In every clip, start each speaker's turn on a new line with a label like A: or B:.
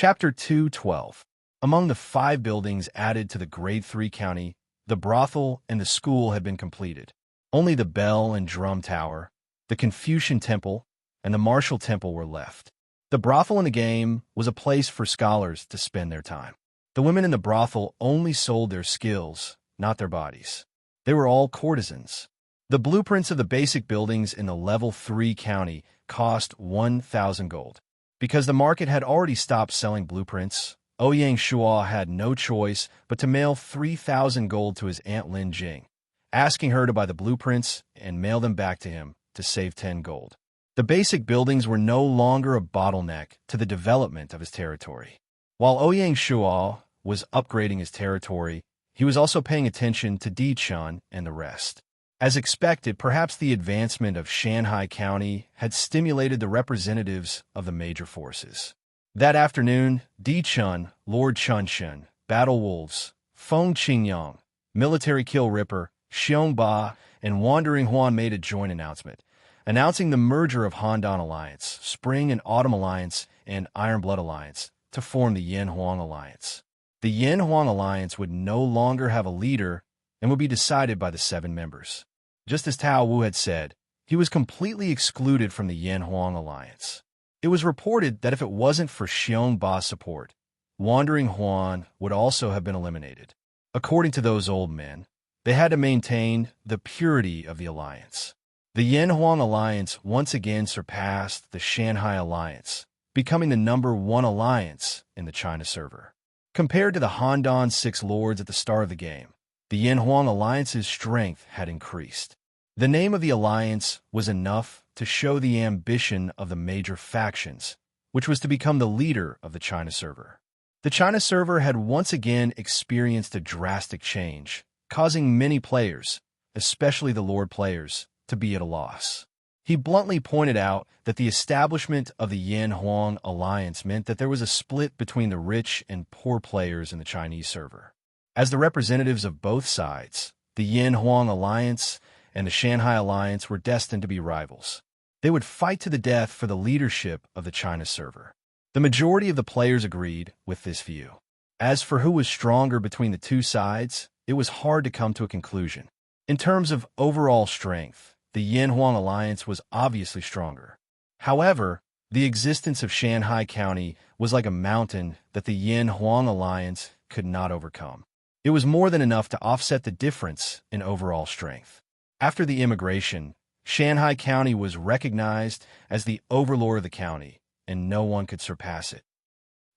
A: Chapter 2:12. Among the 5 buildings added to the Grade 3 county, the brothel and the school had been completed. Only the bell and drum tower, the Confucian temple, and the martial temple were left. The brothel in the game was a place for scholars to spend their time. The women in the brothel only sold their skills, not their bodies. They were all courtesans. The blueprints of the basic buildings in the Level 3 county cost 1,000 gold. Because the market had already stopped selling blueprints, Ouyang Shua had no choice but to mail 3,000 gold to his Aunt Lin Jing, asking her to buy the blueprints and mail them back to him to save 10 gold. The basic buildings were no longer a bottleneck to the development of his territory. While Ouyang Shua was upgrading his territory, he was also paying attention to Dichun and the rest. As expected, perhaps the advancement of Shanghai County had stimulated the representatives of the major forces. That afternoon, Dichun, Lord Chunshen, Battle Wolves, Feng Qingyang, Military Kill Ripper, Xiongba, and Wandering Huan made a joint announcement, announcing the merger of Handan Alliance, Spring and Autumn Alliance, and Iron Blood Alliance to form the Yin Huang Alliance. The Yin Huang Alliance would no longer have a leader and would be decided by the 7 members. Just as Tao Wu had said, he was completely excluded from the Yin Huang Alliance. It was reported that if it wasn't for Xiongba's support, Wandering Huan would also have been eliminated. According to those old men, they had to maintain the purity of the alliance. The Yin Huang Alliance once again surpassed the Shanghai Alliance, becoming the #1 alliance in the China server. Compared to the Handan 6 lords at the start of the game, the Yin Huang Alliance's strength had increased. The name of the alliance was enough to show the ambition of the major factions, which was to become the leader of the China server. The China server had once again experienced a drastic change, causing many players, especially the Lord players, to be at a loss. He bluntly pointed out that the establishment of the Yin Huang Alliance meant that there was a split between the rich and poor players in the Chinese server. As the representatives of both sides, the Yin Huang Alliance and the Shanghai Alliance were destined to be rivals. They would fight to the death for the leadership of the China server. The majority of the players agreed with this view. As for who was stronger between the two sides, it was hard to come to a conclusion. In terms of overall strength, the Yin Huang Alliance was obviously stronger. However, the existence of Shanghai County was like a mountain that the Yin Huang Alliance could not overcome. It was more than enough to offset the difference in overall strength. After the immigration, Shanghai County was recognized as the overlord of the county, and no one could surpass it.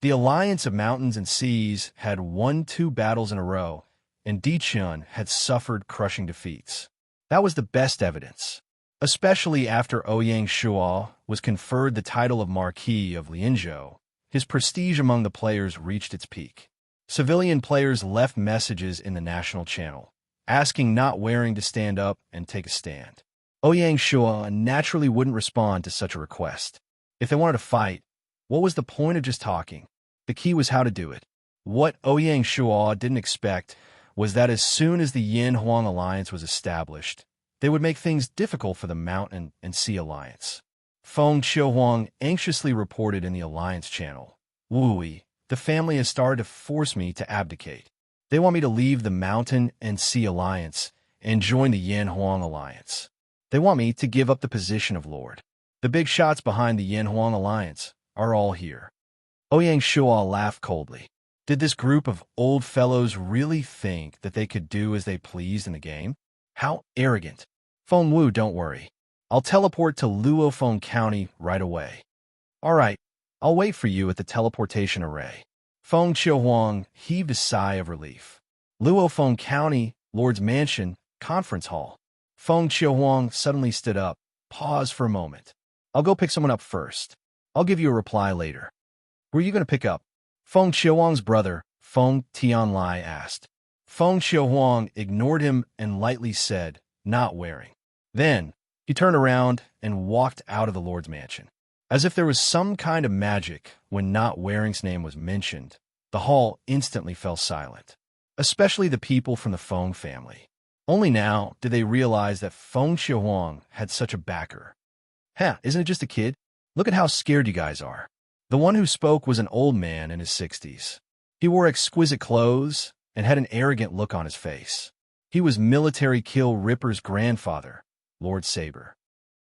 A: The alliance of mountains and seas had won 2 battles in a row, and Dichun had suffered crushing defeats. That was the best evidence, especially after Ouyang Shua was conferred the title of Marquis of Lianzhou. His prestige among the players reached its peak. Civilian players left messages in the national channel, asking Not Wearing to stand up and take a stand. Ouyang Shua naturally wouldn't respond to such a request. If they wanted to fight, what was the point of just talking? The key was how to do it. What Ouyang Shua didn't expect was that as soon as the Yin Huang Alliance was established, they would make things difficult for the Mountain and Sea Alliance. Feng Qiuhuang anxiously reported in the Alliance channel, "Wui, the family has started to force me to abdicate. They want me to leave the Mountain and Sea Alliance and join the Yin Huang Alliance. They want me to give up the position of Lord. The big shots behind the Yin Huang Alliance are all here." Ouyang Shua laughed coldly. Did this group of old fellows really think that they could do as they pleased in the game? How arrogant. Feng Wu, don't worry. I'll teleport to Luofeng County right away. All right, I'll wait for you at the teleportation array. Feng Qiuhuang heaved a sigh of relief. Luofeng County, Lord's Mansion, Conference Hall. Feng Qiuhuang suddenly stood up, paused for a moment. I'll go pick someone up first. I'll give you a reply later. Who are you going to pick up? Feng Qiuhuang's brother, Feng Tianlai, asked. Feng Qiuhuang ignored him and lightly said, "Not wearing." Then, he turned around and walked out of the Lord's mansion. As if there was some kind of magic when Not Wearing's name was mentioned, the hall instantly fell silent, especially the people from the Feng family. Only now did they realize that Feng Qiuhuang had such a backer. Isn't it just a kid? Look at how scared you guys are. The one who spoke was an old man in his 60s. He wore exquisite clothes and had an arrogant look on his face. He was military kill Ripper's grandfather, Lord Saber.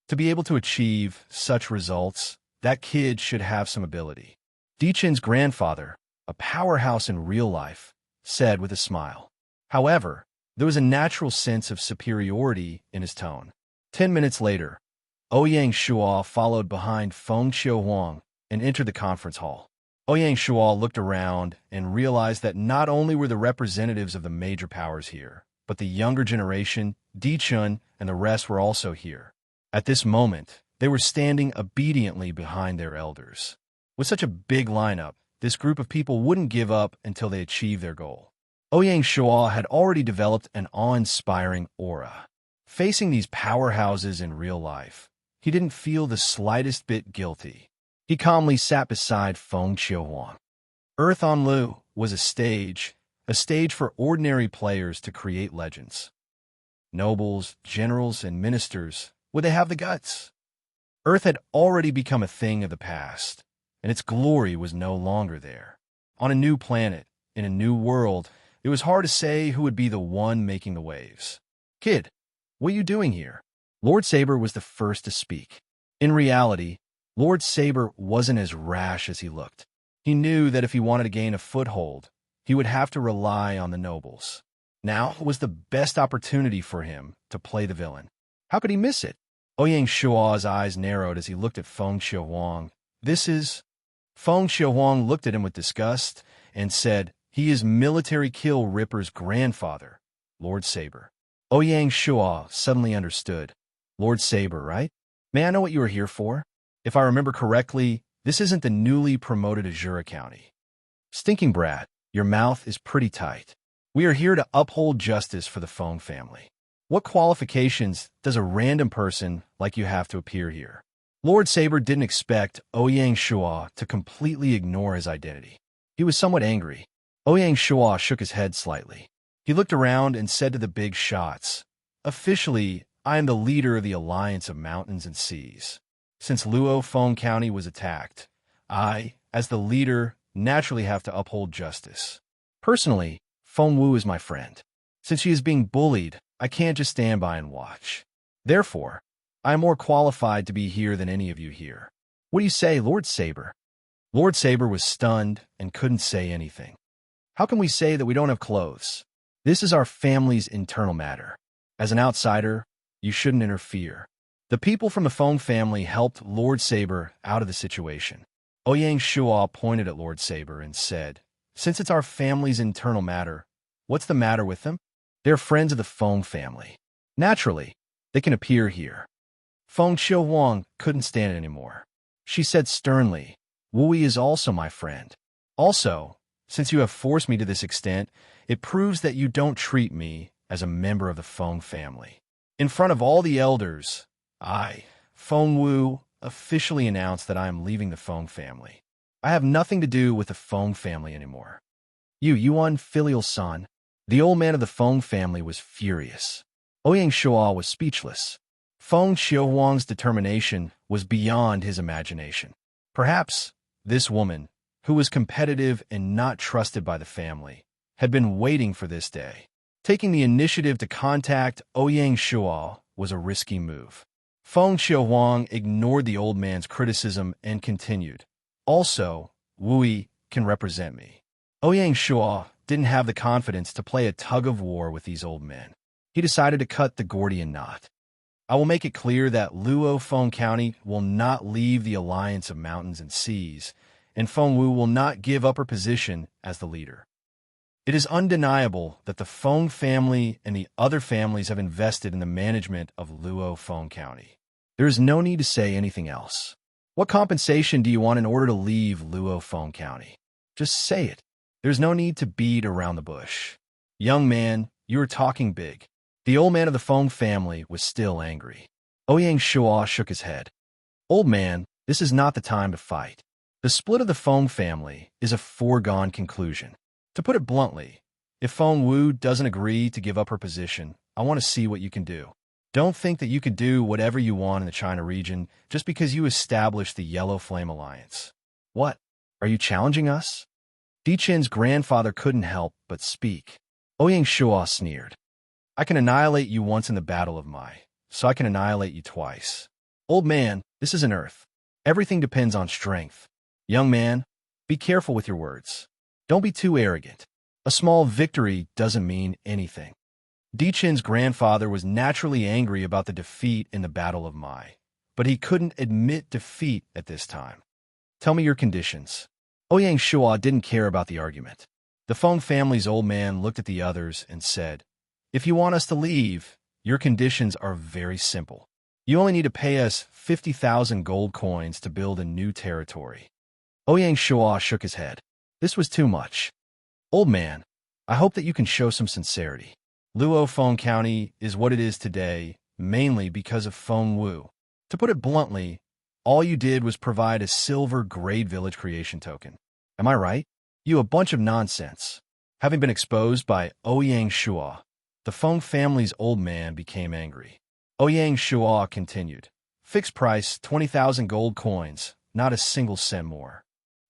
A: To be able to achieve such results, that kid should have some ability. Dichin's grandfather, a powerhouse in real life, said with a smile. However, there was a natural sense of superiority in his tone. 10 minutes later, Ouyang Shuo followed behind Feng Xiuhuang and entered the conference hall. Ouyang Shuo looked around and realized that not only were the representatives of the major powers here, but the younger generation, Dichun, and the rest were also here. At this moment, they were standing obediently behind their elders. With such a big lineup, this group of people wouldn't give up until they achieved their goal. Ouyang Shuo had already developed an awe-inspiring aura. Facing these powerhouses in real life, he didn't feel the slightest bit guilty. He calmly sat beside Feng Xiuhuang. Earth on Lu was a stage for ordinary players to create legends. Nobles, generals, and ministers, would they have the guts? Earth had already become a thing of the past, and its glory was no longer there. On a new planet, in a new world, it was hard to say who would be the one making the waves. Kid, what are you doing here? Lord Saber was the first to speak. In reality, Lord Saber wasn't as rash as he looked. He knew that if he wanted to gain a foothold, he would have to rely on the nobles. Now was the best opportunity for him to play the villain. How could he miss it? Ouyang Shuo's eyes narrowed as he looked at Feng Xiuhuang. Feng Xiuhuang looked at him with disgust and said, "He is military kill Ripper's grandfather, Lord Saber." Ouyang Shuo suddenly understood. Lord Saber, right? May I know what you are here for? If I remember correctly, this isn't the newly promoted Azura County. Stinking brat, your mouth is pretty tight. We are here to uphold justice for the Feng family. What qualifications does a random person like you have to appear here? Lord Saber didn't expect Ouyang Shuo to completely ignore his identity. He was somewhat angry. Ouyang Shuo shook his head slightly. He looked around and said to the big shots, "Officially, I am the leader of the Alliance of Mountains and Seas. Since Luo Feng County was attacked, I, as the leader, naturally have to uphold justice. Personally, Feng Wu is my friend. Since she is being bullied, I can't just stand by and watch. Therefore, I am more qualified to be here than any of you here. What do you say, Lord Saber?" Lord Saber was stunned and couldn't say anything. How can we say that we don't have clothes? This is our family's internal matter. As an outsider, you shouldn't interfere. The people from the Feng family helped Lord Saber out of the situation. Ouyang Shuo pointed at Lord Saber and said, "Since it's our family's internal matter, what's the matter with them? They're friends of the Feng family. Naturally, they can appear here." Feng Xiuhuang couldn't stand it anymore. She said sternly, "Wui is also my friend. Also, since you have forced me to this extent, it proves that you don't treat me as a member of the Feng family. In front of all the elders, I, Feng Wu, officially announced that I am leaving the Feng family. I have nothing to do with the Feng family anymore. You Yuan filial son." The old man of the Feng family was furious. Ouyang Shuo was speechless. Feng Xiuhuang's determination was beyond his imagination. Perhaps this woman, who was competitive and not trusted by the family, had been waiting for this day. Taking the initiative to contact Ouyang Shuo was a risky move. Feng Xiuhuang ignored the old man's criticism and continued, "Also, Wui can represent me." Ouyang Shuo didn't have the confidence to play a tug-of-war with these old men. He decided to cut the Gordian knot. "I will make it clear that Luo Feng County will not leave the Alliance of Mountains and Seas, and Feng Wu will not give up her position as the leader. It is undeniable that the Feng family and the other families have invested in the management of Luo Feng County. There is no need to say anything else. What compensation do you want in order to leave Luo Feng County? Just say it. There's no need to beat around the bush. Young man, you are talking big." The old man of the Feng family was still angry. Ouyang Shuo shook his head. "Old man, this is not the time to fight. The split of the Feng family is a foregone conclusion. To put it bluntly, if Feng Wu doesn't agree to give up her position, I want to see what you can do. Don't think that you can do whatever you want in the China region just because you established the Yellow Flame Alliance. What? Are you challenging us? Di-Chen's grandfather couldn't help but speak. Ouyang Shua sneered. I can annihilate you once in the Battle of Mai, so I can annihilate you twice. Old man, this isn't Earth. Everything depends on strength. Young man, be careful with your words. Don't be too arrogant. A small victory doesn't mean anything. Di-Chen's grandfather was naturally angry about the defeat in the Battle of Mai, but he couldn't admit defeat at this time. Tell me your conditions. Ouyang Shua didn't care about the argument. The Feng family's old man looked at the others and said, If you want us to leave, your conditions are very simple. You only need to pay us 50,000 gold coins to build a new territory. Ouyang Shua shook his head. This was too much. Old man, I hope that you can show some sincerity. Luo Feng County is what it is today, mainly because of Feng Wu. To put it bluntly, all you did was provide a silver grade village creation token. Am I right? You a bunch of nonsense. Having been exposed by Ouyang Shua, the Feng family's old man became angry. Ouyang Shua continued, Fixed price, 20,000 gold coins, not a single cent more.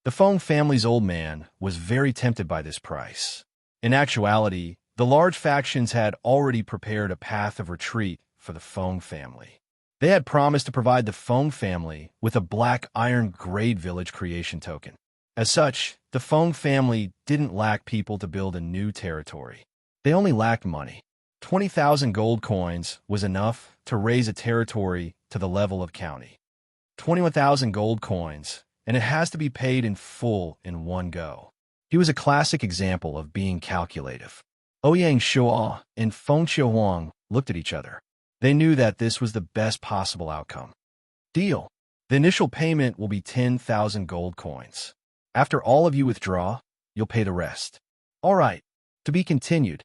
A: The Feng family's old man was very tempted by this price. In actuality, the large factions had already prepared a path of retreat for the Feng family. They had promised to provide the Feng family with a black iron grade village creation token. As such, the Feng family didn't lack people to build a new territory. They only lacked money. 20,000 gold coins was enough to raise a territory to the level of county. 21,000 gold coins, and it has to be paid in full in one go. He was a classic example of being calculative. Ouyang Shua and Feng Qiuhuang looked at each other. They knew that this was the best possible outcome. Deal. The initial payment will be 10,000 gold coins. After all of you withdraw, you'll pay the rest. All right. To be continued.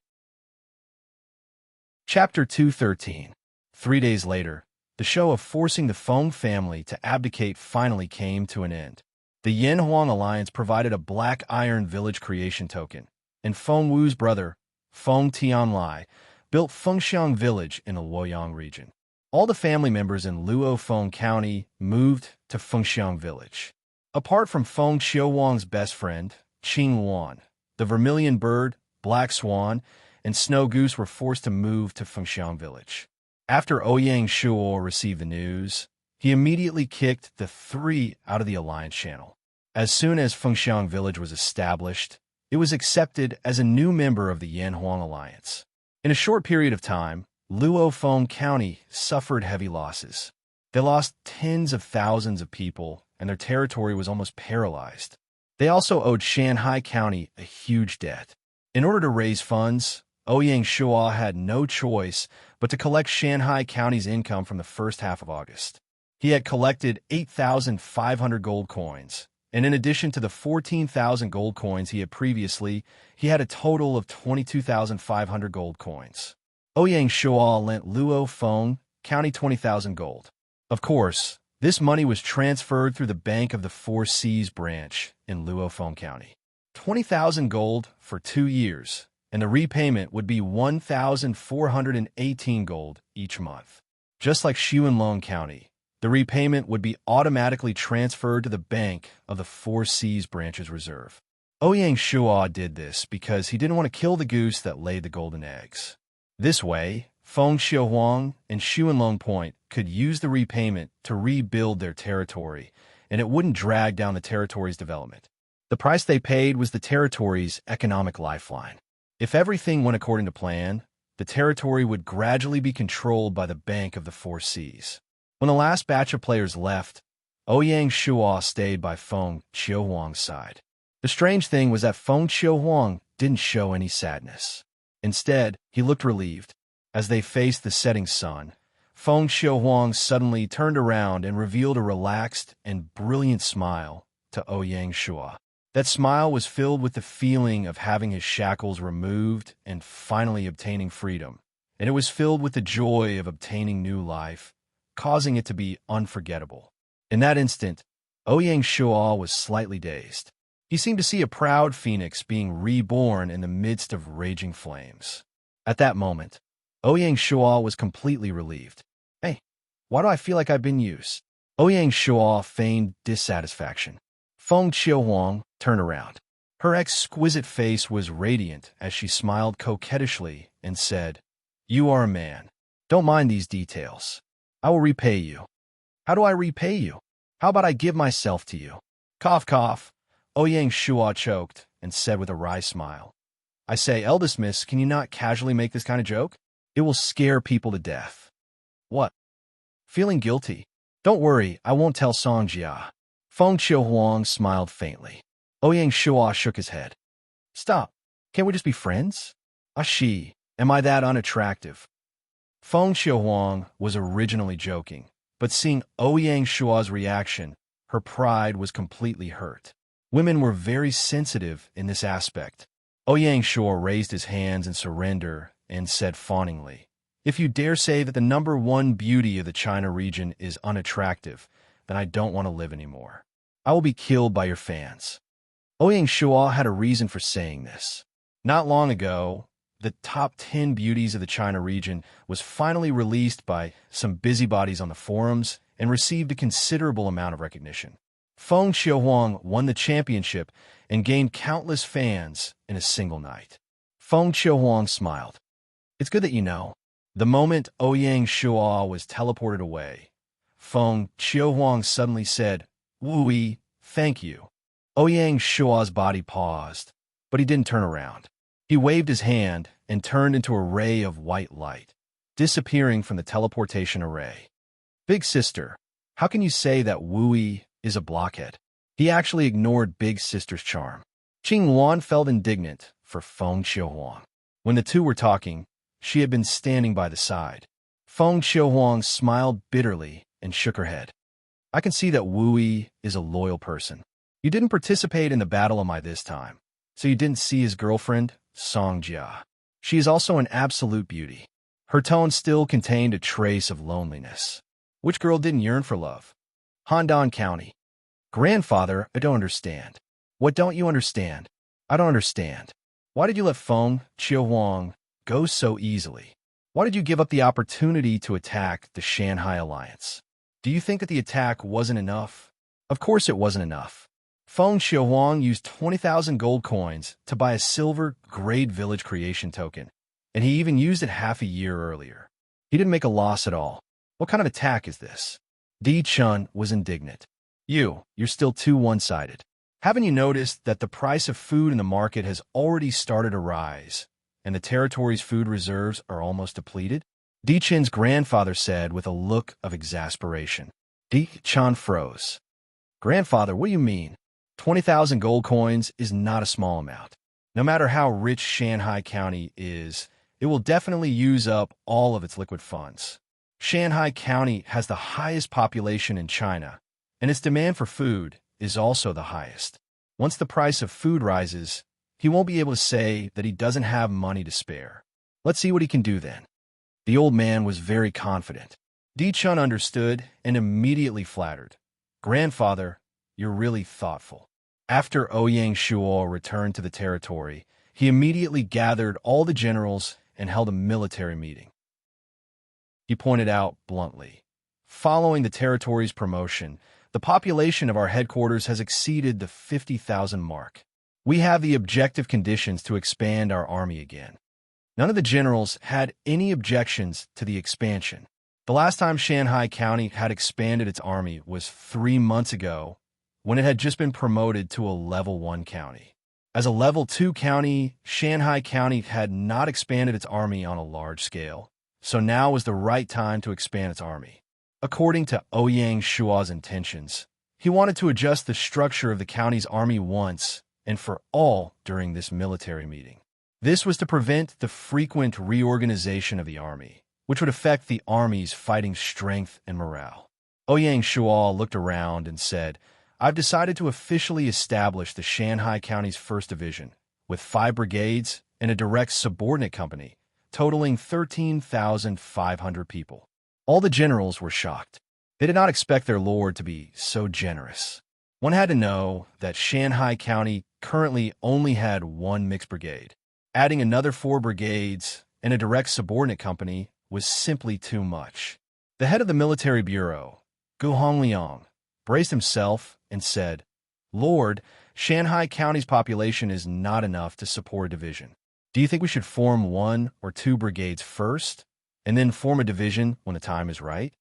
A: Chapter 213. 3 days later, the show of forcing the Feng family to abdicate finally came to an end. The Yanhuang Alliance provided a black iron village creation token, and Feng Wu's brother, Feng Tianlai, built Fengxiang Village in the Luoyang region. All the family members in Luo Feng County moved to Fengxiang Village. Apart from Feng Qiuhuang's best friend, Qing Wan, the Vermilion Bird, Black Swan, and Snow Goose were forced to move to Fengxiang Village. After Ouyang Shua received the news, he immediately kicked the three out of the alliance channel. As soon as Fengxiang Village was established, it was accepted as a new member of the Yanhuang Alliance. In a short period of time, Luo Feng County suffered heavy losses. They lost tens of thousands of people, and their territory was almost paralyzed. They also owed Shanhai County a huge debt. In order to raise funds, Ouyang Shua had no choice but to collect Shanhai County's income from the first half of August. He had collected 8,500 gold coins, and in addition to the 14,000 gold coins he had previously, he had a total of 22,500 gold coins. Ouyang Shua lent Luo Feng County 20,000 gold. Of course, this money was transferred through the Bank of the Four Seas branch in Luo Feng County. 20,000 gold for 2 years, and the repayment would be 1,418 gold each month. Just like Xuanlong County, the repayment would be automatically transferred to the Bank of the Four Seas branch's reserve. Ouyang Shua did this because he didn't want to kill the goose that laid the golden eggs. This way, Feng Qiuhuang and Xuanlong Point could use the repayment to rebuild their territory, and it wouldn't drag down the territory's development. The price they paid was the territory's economic lifeline. If everything went according to plan, the territory would gradually be controlled by the Bank of the Four Seas. When the last batch of players left, Ouyang Shua stayed by Feng Qiuhuang's side. The strange thing was that Feng Qiuhuang didn't show any sadness. Instead, he looked relieved. As they faced the setting sun, Feng Qiuhuang suddenly turned around and revealed a relaxed and brilliant smile to Ouyang Shua. That smile was filled with the feeling of having his shackles removed and finally obtaining freedom, and it was filled with the joy of obtaining new life, causing it to be unforgettable. In that instant, Ouyang Shua was slightly dazed. He seemed to see a proud phoenix being reborn in the midst of raging flames. At that moment, Ouyang Shua was completely relieved. Hey, why do I feel like I've been used? Ouyang Shua feigned dissatisfaction. Feng Qiuhuang turned around. Her exquisite face was radiant as she smiled coquettishly and said, "You are a man. Don't mind these details. I will repay you." "How do I repay you? How about I give myself to you?" Cough, cough. Ouyang Shua choked and said with a wry smile, "I say, eldest miss, can you not casually make this kind of joke? It will scare people to death." "What? Feeling guilty? Don't worry, I won't tell Song Jia." Feng Qiuhuang smiled faintly. Ouyang Shua shook his head. "Stop. Can't we just be friends?" "She, am I that unattractive?" Feng Qiuhuang was originally joking, but seeing Ouyang Shua's reaction, her pride was completely hurt. Women were very sensitive in this aspect. Ouyang Shua raised his hands in surrender and said fawningly, "If you dare say that the number one beauty of the China region is unattractive, then I don't want to live anymore. I will be killed by your fans." Ouyang Shua had a reason for saying this. Not long ago, the top 10 beauties of the China region was finally released by some busybodies on the forums and received a considerable amount of recognition. Feng Qiuhuang won the championship and gained countless fans in a single night. Feng Qiuhuang smiled. "It's good that you know." The moment Ouyang Shua was teleported away, Feng Qiuhuang suddenly said, "Wooey, thank you." Ouyang Shua's body paused, but he didn't turn around. He waved his hand and turned into a ray of white light, disappearing from the teleportation array. "Big sister, how can you say that Wooey is a blockhead?" He actually ignored Big Sister's charm. Qing Wan felt indignant for Feng Qiuhuang. When the two were talking, she had been standing by the side. Feng Qiuhuang smiled bitterly and shook her head. "I can see that Wooey is a loyal person. You didn't participate in the battle of my this time, so you didn't see his girlfriend, Song Jia. She is also an absolute beauty." Her tone still contained a trace of loneliness. Which girl didn't yearn for love? Handan County. "Grandfather, I don't understand." "What don't you understand?" "I don't understand. Why did you let Feng Qiuhuang go so easily? Why did you give up the opportunity to attack the Shanghai Alliance? Do you think that the attack wasn't enough?" Of course it wasn't enough. Feng Qiuhuang used 20,000 gold coins to buy a silver Great Village Creation token, and he even used it half a year earlier. He didn't make a loss at all. What kind of attack is this? Di Chun was indignant. You're still too one-sided. Haven't you noticed that the price of food in the market has already started to rise, and the territory's food reserves are almost depleted? Di Chin's grandfather said with a look of exasperation. Di Chun froze. "Grandfather, what do you mean? 20,000 gold coins is not a small amount. No matter how rich Shanghai County is, it will definitely use up all of its liquid funds. Shanghai County has the highest population in China, and its demand for food is also the highest. Once the price of food rises, he won't be able to say that he doesn't have money to spare. Let's see what he can do then." The old man was very confident. Di Chun understood and immediately flattered. "Grandfather, you're really thoughtful." After Ouyang Shua returned to the territory, he immediately gathered all the generals and held a military meeting. He pointed out bluntly, "Following the territory's promotion, the population of our headquarters has exceeded the 50,000 mark. We have the objective conditions to expand our army again." None of the generals had any objections to the expansion. The last time Shanghai County had expanded its army was 3 months ago, when it had just been promoted to a level 1 county. As a level 2 county, Shanghai County had not expanded its army on a large scale, so now was the right time to expand its army. According to Ouyang Shua's intentions, he wanted to adjust the structure of the county's army once and for all during this military meeting. This was to prevent the frequent reorganization of the army, which would affect the army's fighting strength and morale. Ouyang Shua looked around and said, "I've decided to officially establish the Shanghai County's 1st Division, with 5 brigades and a direct subordinate company, totaling 13,500 people." All the generals were shocked. They did not expect their lord to be so generous. One had to know that Shanghai County currently only had 1 mixed brigade. Adding another 4 brigades and a direct subordinate company was simply too much. The head of the military bureau, Gu Hongliang, braced himself and said, Lord, Shanghai County's population is not enough to support a division. Do you think we should form 1 or 2 brigades first, and then form a division when the time is right?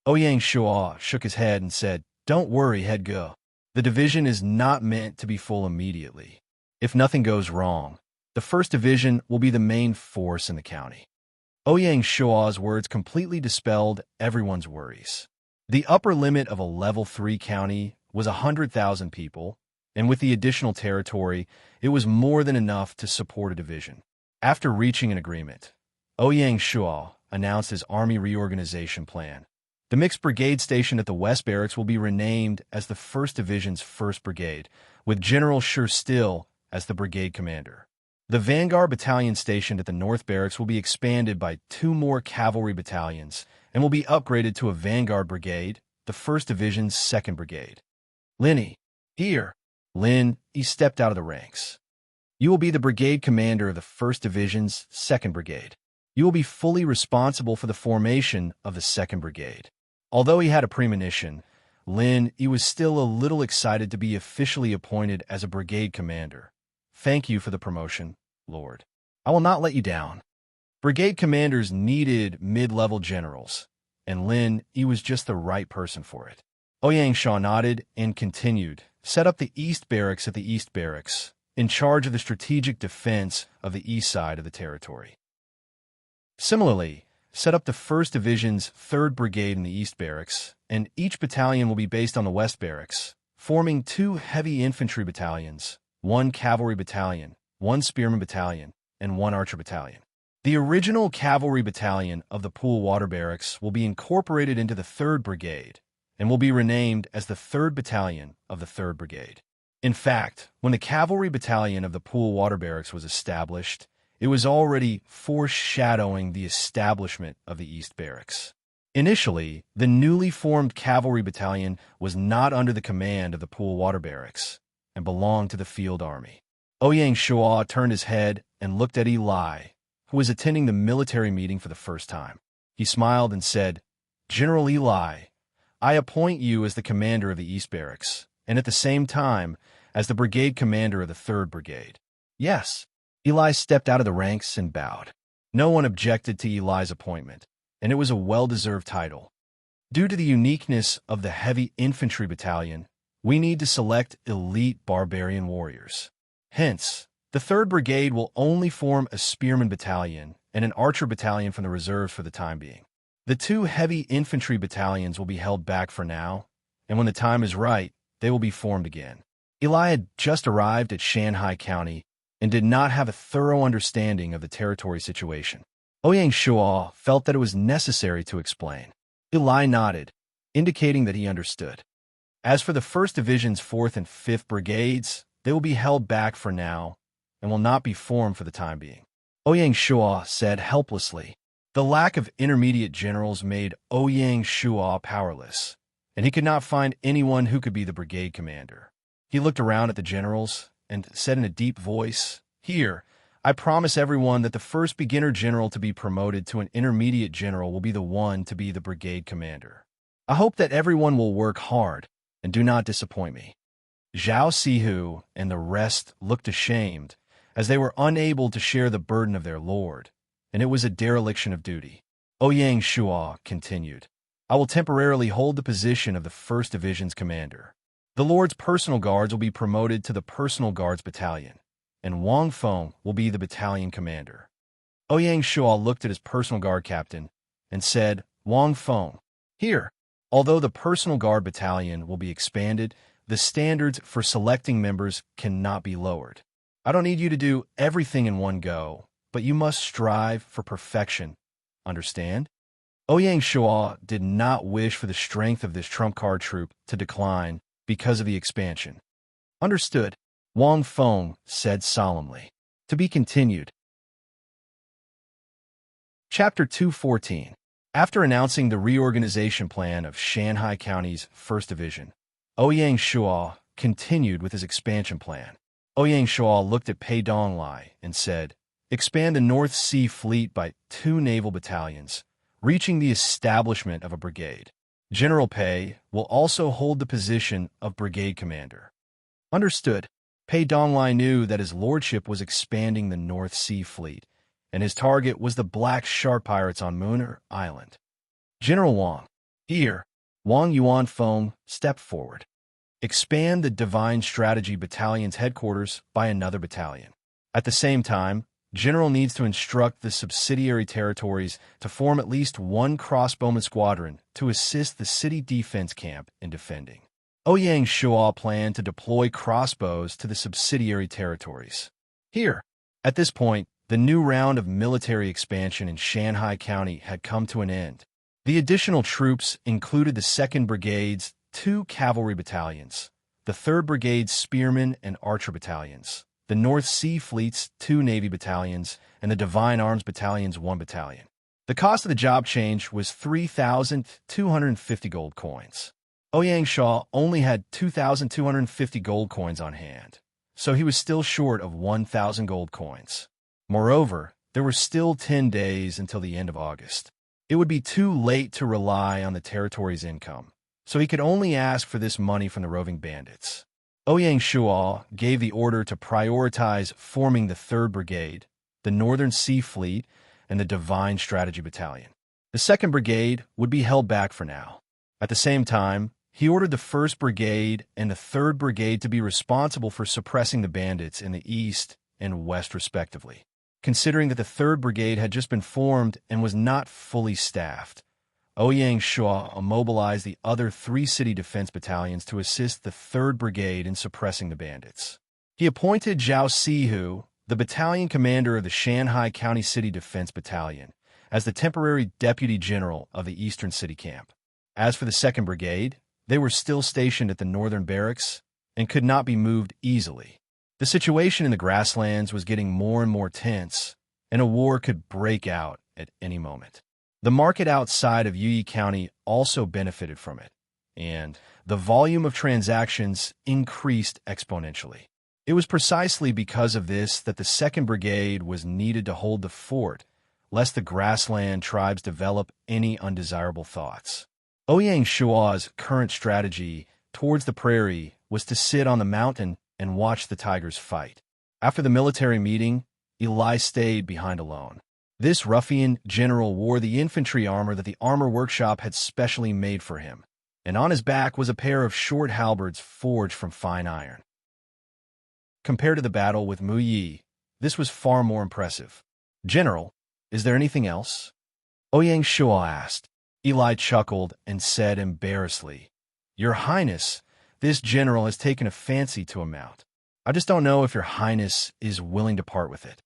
A: Ouyang Shuo shook his head and said, "Don't worry, head go. The division is not meant to be full immediately. If nothing goes wrong, the first division will be the main force in the county." Ouyang Shuo's words completely dispelled everyone's worries. The upper limit of a level 3 county was 100,000 people, and with the additional territory, it was more than enough to support a division. After reaching an agreement, Ouyang Shuo announced his army reorganization plan. The mixed brigade stationed at the West Barracks will be renamed as the 1st Division's 1st Brigade, with General Sure Still as the brigade commander. The Vanguard Battalion stationed at the North Barracks will be expanded by 2 more cavalry battalions and will be upgraded to a Vanguard Brigade, the 1st Division's 2nd Brigade. Linny, here. Lin, he stepped out of the ranks. You will be the brigade commander of the 1st Division's 2nd Brigade. You will be fully responsible for the formation of the 2nd Brigade. Although he had a premonition, Lin, he was still a little excited to be officially appointed as a brigade commander. Thank you for the promotion, Lord. I will not let you down. Brigade commanders needed mid-level generals, and Lin, he was just the right person for it. Ouyang Shuo nodded and continued, set up the East Barracks at the East Barracks, in charge of the strategic defense of the east side of the territory. Similarly, set up the 1st Division's 3rd Brigade in the East Barracks, and each battalion will be based on the West Barracks, forming 2 heavy infantry battalions, 1 cavalry battalion, 1 spearman battalion, and 1 archer battalion. The original cavalry battalion of the Pool Water Barracks will be incorporated into the 3rd Brigade and will be renamed as the 3rd Battalion of the 3rd Brigade. In fact, when the cavalry battalion of the Pool Water Barracks was established, it was already foreshadowing the establishment of the East Barracks. Initially, the newly formed cavalry battalion was not under the command of the Pool Water Barracks and belonged to the field army. Ouyang Shuo turned his head and looked at Eli, who was attending the military meeting for the first time. He smiled and said, "General Eli, I appoint you as the commander of the East Barracks, and at the same time, as the brigade commander of the 3rd Brigade." "Yes." Eli stepped out of the ranks and bowed. No one objected to Eli's appointment, and it was a well-deserved title. Due to the uniqueness of the heavy infantry battalion, we need to select elite barbarian warriors. Hence, the 3rd Brigade will only form a spearman battalion and an archer battalion from the reserves for the time being. The 2 heavy infantry battalions will be held back for now, and when the time is right, they will be formed again. Eli had just arrived at Shanghai County and did not have a thorough understanding of the territory situation. Ouyang Shuo felt that it was necessary to explain. Eli nodded, indicating that he understood. As for the 1st Division's 4th and 5th Brigades, they will be held back for now and will not be formed for the time being. Ouyang Shuo said helplessly. The lack of intermediate generals made Ouyang Shuo powerless, and he could not find anyone who could be the brigade commander. He looked around at the generals and said in a deep voice, "Here, I promise everyone that the first beginner general to be promoted to an intermediate general will be the one to be the brigade commander. I hope that everyone will work hard and do not disappoint me." Zhao Sihu and the rest looked ashamed, as they were unable to share the burden of their lord, and it was a dereliction of duty. Ouyang Shuo continued, "I will temporarily hold the position of the 1st Division's commander. The Lord's personal guards will be promoted to the personal guards battalion, and Wang Feng will be the battalion commander." Ouyang Shuo looked at his personal guard captain and said, "Wang Feng, here." Although the personal guard battalion will be expanded, the standards for selecting members cannot be lowered. I don't need you to do everything in one go, but you must strive for perfection. Understand? Ouyang Shuo did not wish for the strength of this trump card troop to decline because of the expansion. "Understood," Wang Feng said solemnly. To be continued. Chapter 214. After announcing the reorganization plan of Shanghai County's 1st Division, Ouyang Shuo continued with his expansion plan. Ouyang Shuo looked at Pei Donglai and said, "Expand the North Sea Fleet by 2 naval battalions, reaching the establishment of a brigade. General Pei will also hold the position of brigade commander." Understood. Pei Donglai knew that his lordship was expanding the North Sea Fleet, and his target was the Black Shark pirates on Mooner Island. General Wang. Here, Wang Yuanfeng stepped forward. Expand the Divine Strategy Battalion's headquarters by another battalion. At the same time, General needs to instruct the subsidiary territories to form at least one crossbowman squadron to assist the city defense camp in defending. Ouyang Shuo planned to deploy crossbows to the subsidiary territories. Here, at this point, the new round of military expansion in Shanghai County had come to an end. The additional troops included the 2nd Brigade's 2 cavalry battalions, the 3rd Brigade's spearmen and archer battalions, the North Sea Fleet's 2 Navy battalions, and the Divine Arms Battalion's 1 battalion. The cost of the job change was 3,250 gold coins. Ouyang Shuo only had 2,250 gold coins on hand, so he was still short of 1,000 gold coins. Moreover, there were still 10 days until the end of August. It would be too late to rely on the territory's income, so he could only ask for this money from the roving bandits. Ouyang Shuo gave the order to prioritize forming the 3rd Brigade, the Northern Sea Fleet, and the Divine Strategy Battalion. The 2nd Brigade would be held back for now. At the same time, he ordered the 1st Brigade and the 3rd Brigade to be responsible for suppressing the bandits in the east and west respectively. Considering that the 3rd Brigade had just been formed and was not fully staffed, Ouyang Shuo immobilized the other 3 city defense battalions to assist the 3rd Brigade in suppressing the bandits. He appointed Zhao Sihu, the battalion commander of the Shanghai County City Defense Battalion, as the temporary deputy general of the Eastern City Camp. As for the 2nd Brigade, they were still stationed at the northern barracks and could not be moved easily. The situation in the grasslands was getting more and more tense, and a war could break out at any moment. The market outside of Yuyi County also benefited from it, and the volume of transactions increased exponentially. It was precisely because of this that the 2nd Brigade was needed to hold the fort, lest the grassland tribes develop any undesirable thoughts. Ouyang Shuo's current strategy towards the prairie was to sit on the mountain and watch the tigers fight. After the military meeting, Eli stayed behind alone. This ruffian general wore the infantry armor that the armor workshop had specially made for him, and on his back was a pair of short halberds forged from fine iron. Compared to the battle with Mu Yi, this was far more impressive. "General, is there anything else?" Ouyang Shuo asked. Eli chuckled and said embarrassedly, "Your Highness, this general has taken a fancy to a mount. I just don't know if your Highness is willing to part with it."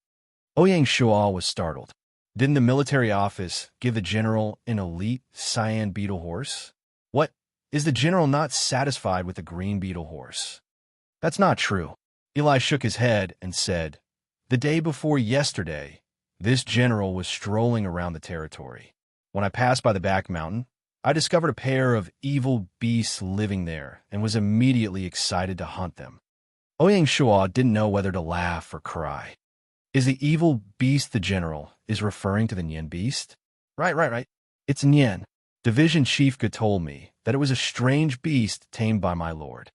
A: Ouyang Shuo was startled. Didn't the military office give the general an elite cyan beetle horse? What? Is the general not satisfied with the green beetle horse? That's not true. Eli shook his head and said, "The day before yesterday, this general was strolling around the territory. When I passed by the back mountain, I discovered a pair of evil beasts living there and was immediately excited to hunt them." Ouyang Shuo didn't know whether to laugh or cry. Is the evil beast the general is referring to the Nian beast? Right. It's Nian. Division Chief Ge told me that it was a strange beast tamed by my lord.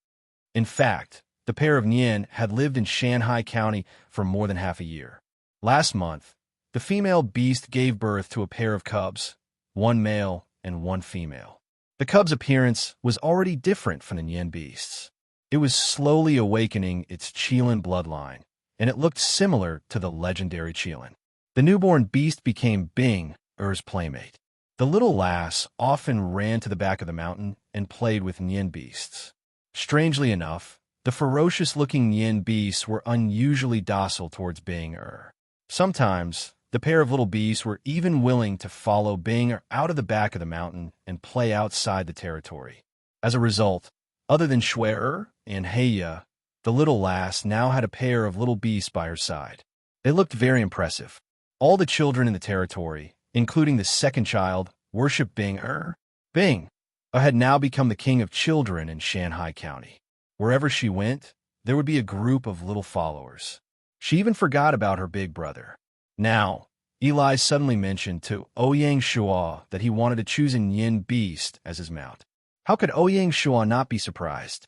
A: In fact, the pair of Nian had lived in Shanghai County for more than half a year. Last month, the female beast gave birth to a pair of cubs, 1 male and 1 female. The cub's appearance was already different from the Nian beasts. It was slowly awakening its Qilin bloodline, and it looked similar to the legendary Qilin. The newborn beast became Bing, Er's playmate. The little lass often ran to the back of the mountain and played with Nian beasts. Strangely enough, the ferocious-looking Nian beasts were unusually docile towards Bing Er. Sometimes, the pair of little beasts were even willing to follow Bing Er out of the back of the mountain and play outside the territory. As a result, other than Shui Er and Heya, the little lass now had a pair of little beasts by her side. They looked very impressive. All the children in the territory, including the 2nd child, worshipped Bing Er. Bing Er had now become the king of children in Shanghai County. Wherever she went, there would be a group of little followers. She even forgot about her big brother. Now, Eli suddenly mentioned to Ouyang Shuo that he wanted to choose a Nian beast as his mount. How could Ouyang Shuo not be surprised?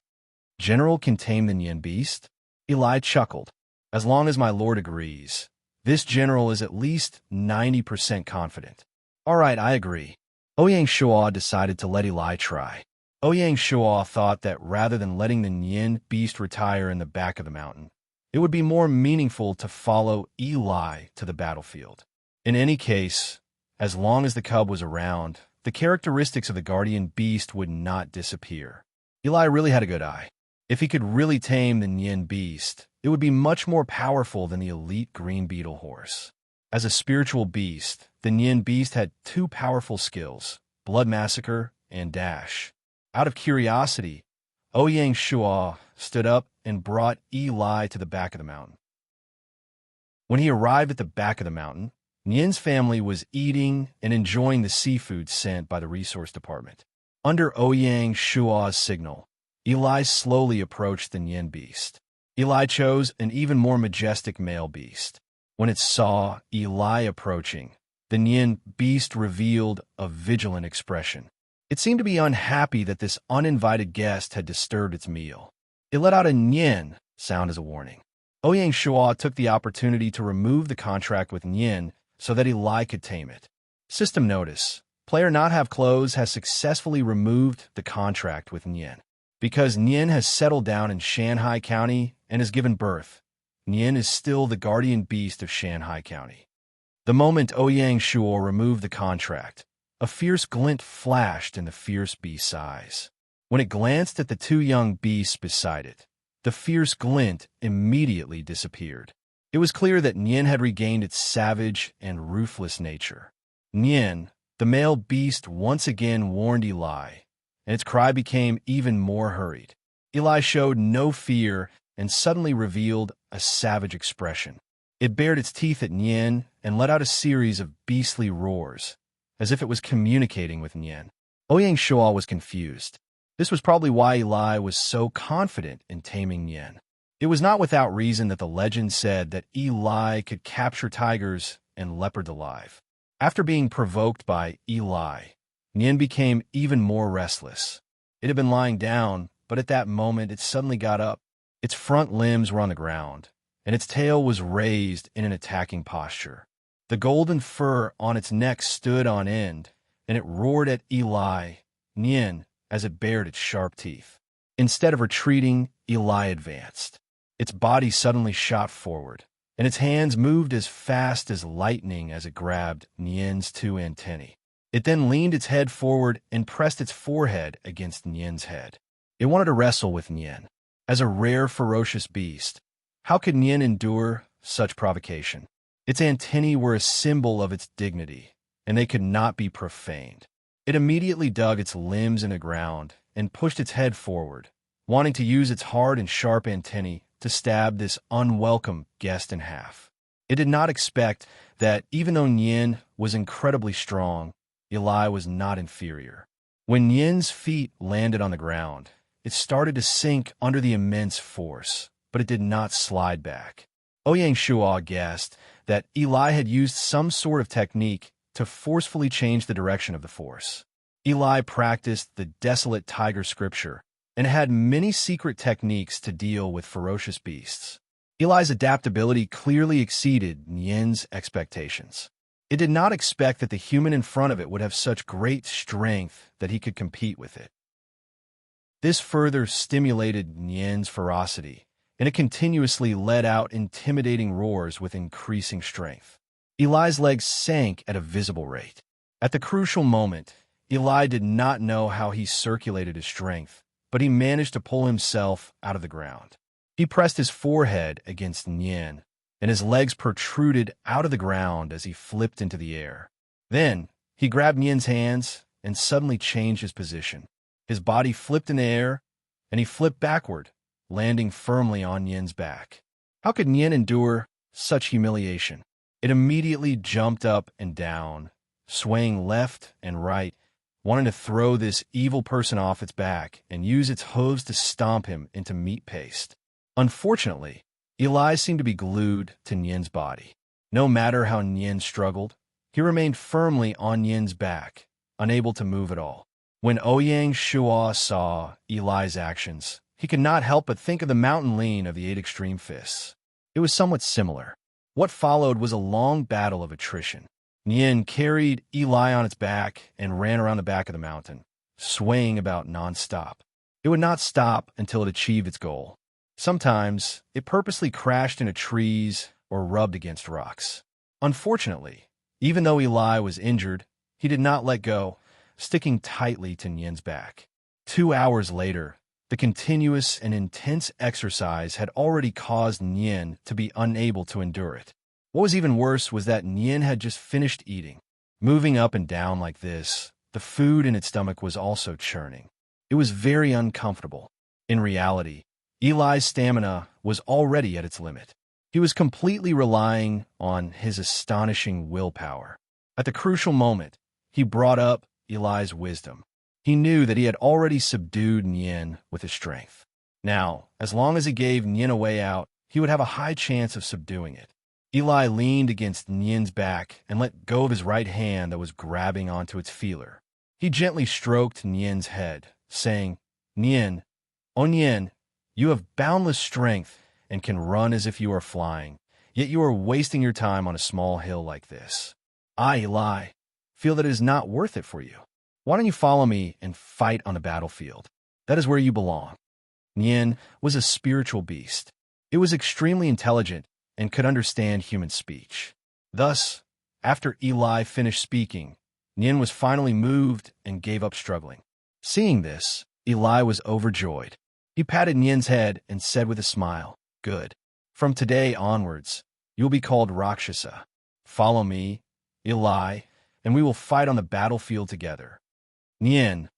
A: General can tame the Nian beast? Eli chuckled. As long as my lord agrees. This general is at least 90% confident. All right, I agree. Ouyang Shua decided to let Eli try. Ouyang Shua thought that rather than letting the Nian beast retire in the back of the mountain, it would be more meaningful to follow Eli to the battlefield. In any case, as long as the cub was around, the characteristics of the guardian beast would not disappear. Eli really had a good eye. If he could really tame the Nian beast, it would be much more powerful than the elite green beetle horse. As a spiritual beast, the Nian beast had two powerful skills, blood massacre and dash. Out of curiosity, Ouyang Shua stood up and brought Eli to the back of the mountain. When he arrived at the back of the mountain, Nian's family was eating and enjoying the seafood sent by the resource department. Under Ouyang Shua's signal, Eli slowly approached the Nian beast. Eli chose an even more majestic male beast. When it saw Eli approaching, the Nian beast revealed a vigilant expression. It seemed to be unhappy that this uninvited guest had disturbed its meal. It let out a Nian sound as a warning. Ouyang Shua took the opportunity to remove the contract with Nian so that Eli could tame it. System notice: player not have clothes has successfully removed the contract with Nian. Because Nian has settled down in Shanghai County and has given birth, Nian is still the guardian beast of Shanghai County. The moment Ouyang Shua removed the contract, a fierce glint flashed in the fierce beast's eyes. When it glanced at the two young beasts beside it, the fierce glint immediately disappeared. It was clear that Nian had regained its savage and ruthless nature. Nian, the male beast, once again warned Eli, and its cry became even more hurried. Eli showed no fear and suddenly revealed a savage expression. It bared its teeth at Nian and let out a series of beastly roars, as if it was communicating with Nian. Ouyang Shua was confused. This was probably why Eli was so confident in taming Nian. It was not without reason that the legend said that Eli could capture tigers and leopards alive. After being provoked by Eli, Nian became even more restless. It had been lying down, but at that moment it suddenly got up. Its front limbs were on the ground, and its tail was raised in an attacking posture. The golden fur on its neck stood on end, and it roared at Eli, Nian, as it bared its sharp teeth. Instead of retreating, Eli advanced. Its body suddenly shot forward, and its hands moved as fast as lightning as it grabbed Nian's two antennae. It then leaned its head forward and pressed its forehead against Nian's head. It wanted to wrestle with Nian. As a rare, ferocious beast, how could Nian endure such provocation? Its antennae were a symbol of its dignity, and they could not be profaned. It immediately dug its limbs in the ground and pushed its head forward, wanting to use its hard and sharp antennae to stab this unwelcome guest in half. It did not expect that even though Nian was incredibly strong, Eli was not inferior. When Nian's feet landed on the ground, it started to sink under the immense force, but it did not slide back. Ouyang Shua guessed that Eli had used some sort of technique to forcefully change the direction of the force. Eli practiced the desolate tiger scripture and had many secret techniques to deal with ferocious beasts. Eli's adaptability clearly exceeded Nian's expectations. It did not expect that the human in front of it would have such great strength that he could compete with it. This further stimulated Nian's ferocity, and it continuously let out intimidating roars with increasing strength. Eli's legs sank at a visible rate. At the crucial moment, Eli did not know how he circulated his strength, but he managed to pull himself out of the ground. He pressed his forehead against Nian, and his legs protruded out of the ground as he flipped into the air. Then, he grabbed Nian's hands and suddenly changed his position. His body flipped in the air, and he flipped backward, landing firmly on Nian's back. How could Nian endure such humiliation? It immediately jumped up and down, swaying left and right, wanting to throw this evil person off its back and use its hooves to stomp him into meat paste. Unfortunately, Eli seemed to be glued to Nian's body. No matter how Nian struggled, he remained firmly on Nian's back, unable to move at all. When Ouyang Shua saw Eli's actions, he could not help but think of the mountain lean of the 8 extreme fists. It was somewhat similar. What followed was a long battle of attrition. Nian carried Eli on its back and ran around the back of the mountain, swaying about nonstop. It would not stop until it achieved its goal. Sometimes, it purposely crashed into trees or rubbed against rocks. Unfortunately, even though Eli was injured, he did not let go, sticking tightly to Nian's back. 2 hours later, the continuous and intense exercise had already caused Nian to be unable to endure it. What was even worse was that Nian had just finished eating. Moving up and down like this, the food in its stomach was also churning. It was very uncomfortable. In reality, Eli's stamina was already at its limit. He was completely relying on his astonishing willpower. At the crucial moment, he brought up Eli's wisdom. He knew that he had already subdued Nian with his strength. Now, as long as he gave Nian a way out, he would have a high chance of subduing it. Eli leaned against Nian's back and let go of his right hand that was grabbing onto its feeler. He gently stroked Nian's head, saying, "Nian, oh Nian, you have boundless strength and can run as if you are flying, yet you are wasting your time on a small hill like this. I, Eli, feel that it is not worth it for you. Why don't you follow me and fight on the battlefield? That is where you belong." Nian was a spiritual beast. It was extremely intelligent and could understand human speech. Thus, after Eli finished speaking, Nian was finally moved and gave up struggling. Seeing this, Eli was overjoyed. He patted Nian's head and said with a smile, "Good. From today onwards, you will be called Rakshasa. Follow me, Eli, and we will fight on the battlefield together." Nian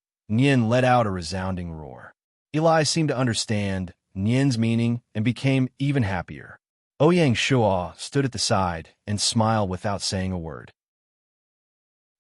A: let out a resounding roar. Eli seemed to understand Nian's meaning and became even happier. Ouyang Shuo stood at the side and smiled without saying a word.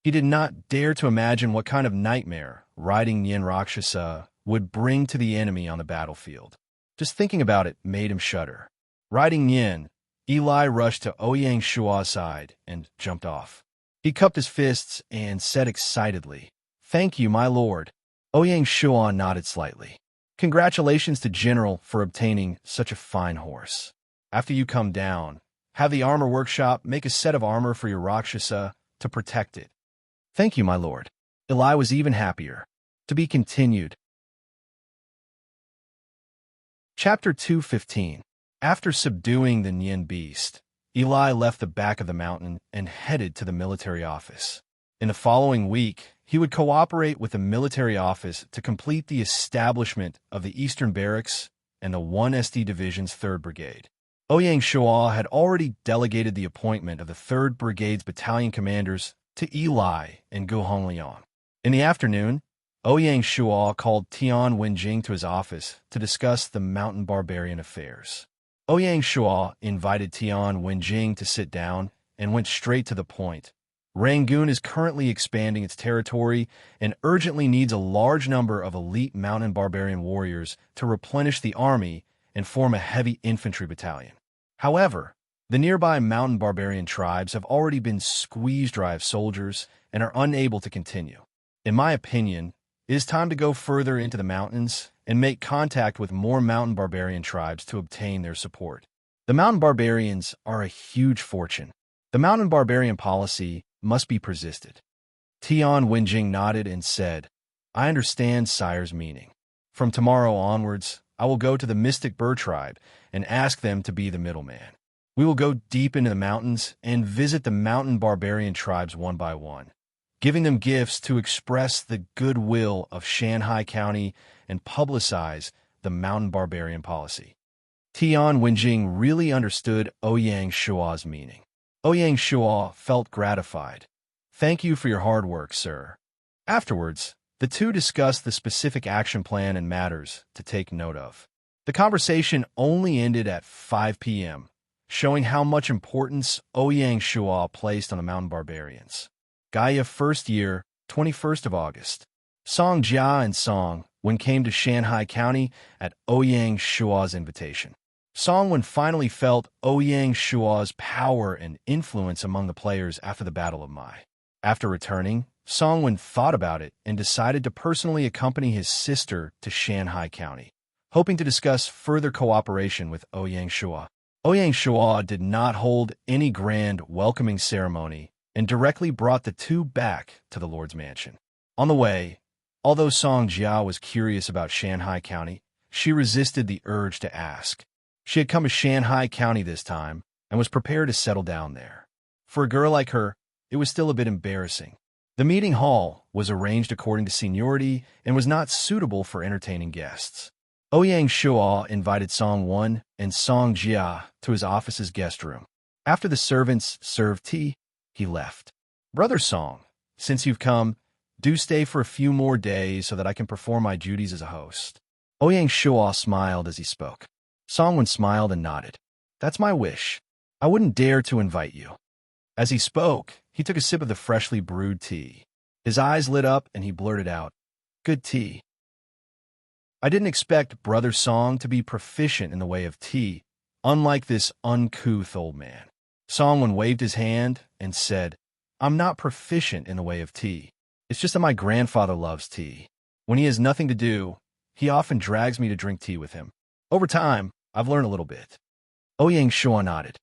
A: He did not dare to imagine what kind of nightmare riding Nian Rakshasa would bring to the enemy on the battlefield. Just thinking about it made him shudder. Riding Nian, Eli rushed to Ouyang Shuo's side and jumped off. He cupped his fists and said excitedly, "Thank you, my lord." Ouyang Shuo nodded slightly. "Congratulations to General for obtaining such a fine horse. After you come down, have the armor workshop make a set of armor for your Rakshasa to protect it." "Thank you, my lord." Eli was even happier. To be continued. Chapter 215. After subduing the Nian beast, Eli left the back of the mountain and headed to the military office. In the following week, he would cooperate with the military office to complete the establishment of the Eastern Barracks and the 1st Division's 3rd Brigade. Ouyang Shuo had already delegated the appointment of the 3rd Brigade's battalion commanders to Eli and Gu Hongliang. In the afternoon, Ouyang Shuo called Tian Wenjing to his office to discuss the mountain barbarian affairs. Ouyang Shuo invited Tian Wenjing to sit down and went straight to the point. Rangoon is currently expanding its territory and urgently needs a large number of elite mountain barbarian warriors to replenish the army and form a heavy infantry battalion. However, the nearby mountain barbarian tribes have already been squeezed dry of soldiers and are unable to continue. In my opinion, it is time to go further into the mountains and make contact with more mountain barbarian tribes to obtain their support. The mountain barbarians are a huge fortune. The mountain barbarian policy must be persisted. Tian Wenjing nodded and said, "I understand sire's meaning. From tomorrow onwards, I will go to the Mystic Bird tribe and ask them to be the middleman. We will go deep into the mountains and visit the mountain barbarian tribes one by one, giving them gifts to express the goodwill of Shanghai County and publicize the mountain barbarian policy." Tian Wenjing really understood Ouyang Shuo's meaning. Ouyang Shuo felt gratified. "Thank you for your hard work, sir." Afterwards, the two discussed the specific action plan and matters to take note of. The conversation only ended at 5 p.m., showing how much importance Ouyang Shuo placed on the mountain barbarians. Gaia 1st year, 21st of August. Song Jia and Song Wen came to Shanghai County at Ouyang Shuo's invitation. Song Wen finally felt Ouyang Shuo's power and influence among the players after the Battle of Mai. After returning, Song Wen thought about it and decided to personally accompany his sister to Shanghai County, hoping to discuss further cooperation with Ouyang Shua. Ouyang Shua did not hold any grand welcoming ceremony and directly brought the two back to the Lord's mansion. On the way, although Song Jia was curious about Shanghai County, she resisted the urge to ask. She had come to Shanghai County this time and was prepared to settle down there. For a girl like her, it was still a bit embarrassing. The meeting hall was arranged according to seniority and was not suitable for entertaining guests. Ouyang Shua invited Song Wen and Song Jia to his office's guest room. After the servants served tea, he left. "Brother Song, since you've come, do stay for a few more days so that I can perform my duties as a host." Ouyang Shua smiled as he spoke. Song Wen smiled and nodded. "That's my wish. I wouldn't dare to invite you." As he spoke, he took a sip of the freshly brewed tea. His eyes lit up and he blurted out, "Good tea." I didn't expect Brother Song to be proficient in the way of tea, unlike this uncouth old man. Song Wen waved his hand and said, "I'm not proficient in the way of tea. It's just that my grandfather loves tea. When he has nothing to do, he often drags me to drink tea with him. Over time, I've learned a little bit." Ouyang Shua nodded.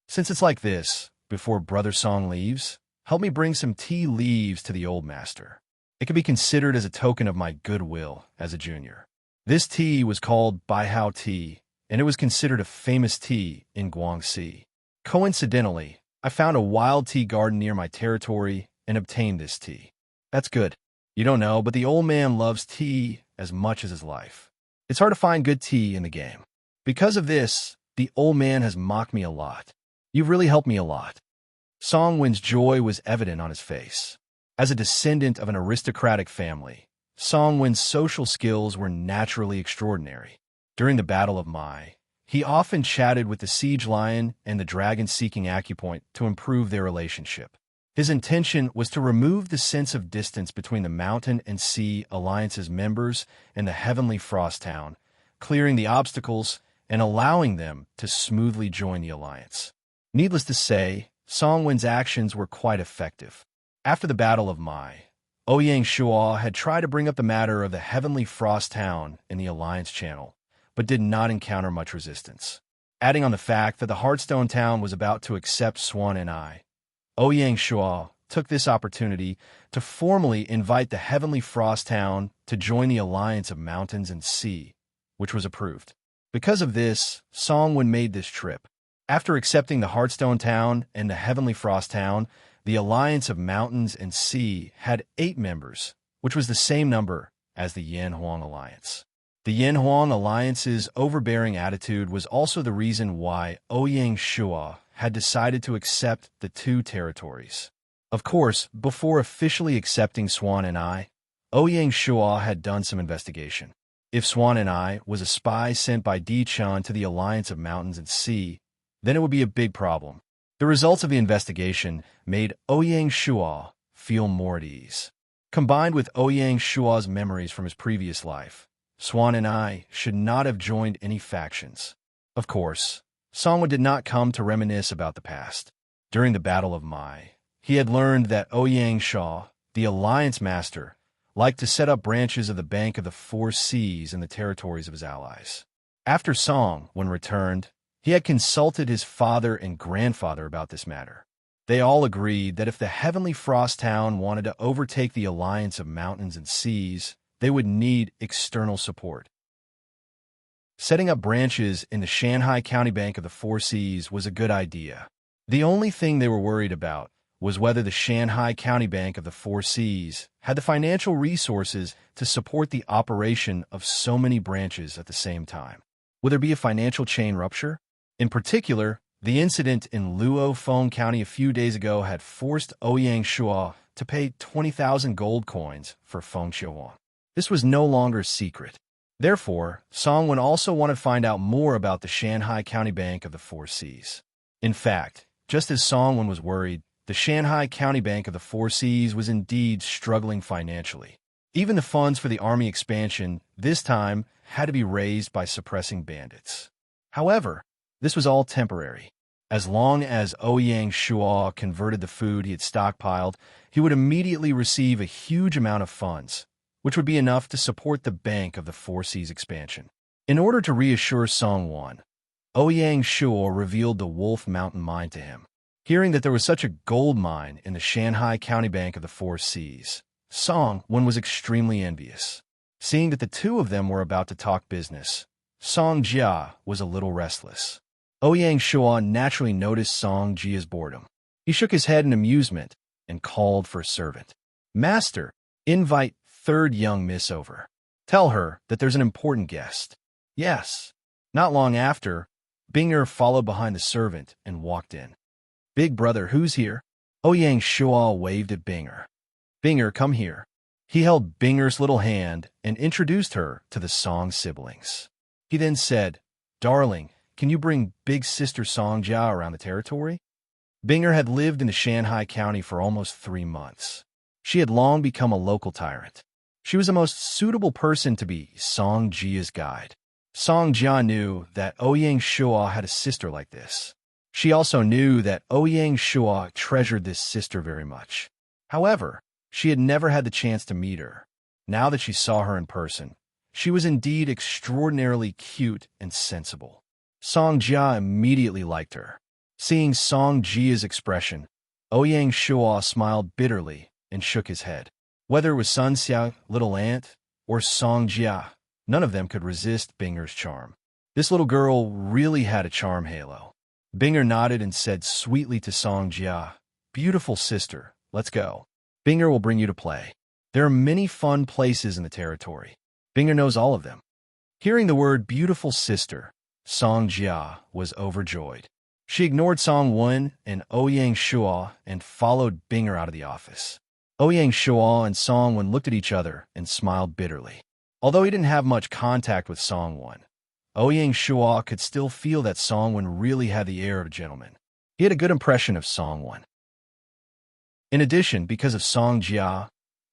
A: "Since it's like this, before Brother Song leaves, help me bring some tea leaves to the old master. It can be considered as a token of my goodwill as a junior." This tea was called Baihao tea, and it was considered a famous tea in Guangxi. Coincidentally, I found a wild tea garden near my territory and obtained this tea. That's good. You don't know, but the old man loves tea as much as his life. It's hard to find good tea in the game. Because of this, the old man has mocked me a lot. You've really helped me a lot. Song Wen's joy was evident on his face. As a descendant of an aristocratic family, Song Wen's social skills were naturally extraordinary. During the Battle of Mai, he often chatted with the siege lion and the dragon seeking acupoint to improve their relationship. His intention was to remove the sense of distance between the Mountain and Sea Alliance's members and the Heavenly Frost Town, clearing the obstacles and allowing them to smoothly join the alliance. Needless to say, Song Wen's actions were quite effective. After the Battle of Mai, Ouyang Shua had tried to bring up the matter of the Heavenly Frost Town in the Alliance Channel, but did not encounter much resistance. Adding on the fact that the Heartstone Town was about to accept Swan and I, Ouyang Shua took this opportunity to formally invite the Heavenly Frost Town to join the Alliance of Mountains and Sea, which was approved. Because of this, Song Wen made this trip. After accepting the Heartstone Town and the Heavenly Frost Town, the Alliance of Mountains and Sea had 8 members, which was the same number as the Yanhuang Alliance. The Yanhuang Alliance's overbearing attitude was also the reason why Ouyang Shua had decided to accept the 2 territories. Of course, before officially accepting Swan and I, Ouyang Shua had done some investigation. If Swan and I was a spy sent by Di Chun to the Alliance of Mountains and Sea, then it would be a big problem. The results of the investigation made Ouyang Shua feel more at ease. Combined with Ouyang Shua's memories from his previous life, Swan and I should not have joined any factions. Of course, Song Wen did not come to reminisce about the past. During the Battle of Mai, he had learned that Ouyang Shua, the Alliance Master, liked to set up branches of the Bank of the Four Seas in the territories of his allies. After Song Wen returned, he had consulted his father and grandfather about this matter. They all agreed that if the Heavenly Frost Town wanted to overtake the Alliance of Mountains and Seas, they would need external support. Setting up branches in the Shanghai County Bank of the Four Seas was a good idea. The only thing they were worried about was whether the Shanghai County Bank of the Four Seas had the financial resources to support the operation of so many branches at the same time. Would there be a financial chain rupture? In particular, the incident in Luo Feng County a few days ago had forced Ouyang Shua to pay 20,000 gold coins for Feng Xiaohuang. This was no longer a secret. Therefore, Song Wen also wanted to find out more about the Shanghai County Bank of the Four Seas. In fact, just as Song Wen was worried, the Shanghai County Bank of the Four Seas was indeed struggling financially. Even the funds for the army expansion, this time, had to be raised by suppressing bandits. However, this was all temporary. As long as Ouyang Shua converted the food he had stockpiled, he would immediately receive a huge amount of funds, which would be enough to support the Bank of the Four Seas expansion. In order to reassure Song-won, Ouyang Shuo revealed the Wolf Mountain mine to him. Hearing that there was such a gold mine in the Shanghai County Bank of the Four Seas, Song-won was extremely envious. Seeing that the two of them were about to talk business, Song Jia was a little restless. Ouyang Shuo naturally noticed Song Jia's boredom. He shook his head in amusement and called for a servant. "Master, invite third young miss over. Tell her that there's an important guest." "Yes." Not long after, Binger followed behind the servant and walked in. "Big brother, who's here?" Ouyang Shuo waved at Binger. "Binger, come here." He held Binger's little hand and introduced her to the Song siblings. He then said, "Darling, can you bring big sister Song Jia around the territory?" Binger had lived in the Shanghai County for almost 3 months. She had long become a local tyrant. She was the most suitable person to be Song Jia's guide. Song Jia knew that Ouyang Shuo had a sister like this. She also knew that Ouyang Shuo treasured this sister very much. However, she had never had the chance to meet her. Now that she saw her in person, she was indeed extraordinarily cute and sensible. Song Jia immediately liked her. Seeing Song Jia's expression, Ouyang Shuo smiled bitterly and shook his head. Whether it was Sun Xia, little aunt, or Song Jia, none of them could resist Binger's charm. This little girl really had a charm halo. Binger nodded and said sweetly to Song Jia, "Beautiful sister, let's go. Binger will bring you to play. There are many fun places in the territory. Binger knows all of them." Hearing the word beautiful sister, Song Jia was overjoyed. She ignored Song-won and Ouyang Shuo and followed Binger out of the office. Ouyang Shuo and Song-won looked at each other and smiled bitterly. Although he didn't have much contact with Song-won, Ouyang Shuo could still feel that Song-won really had the air of a gentleman. He had a good impression of Song-won. In addition, because of Song Jia,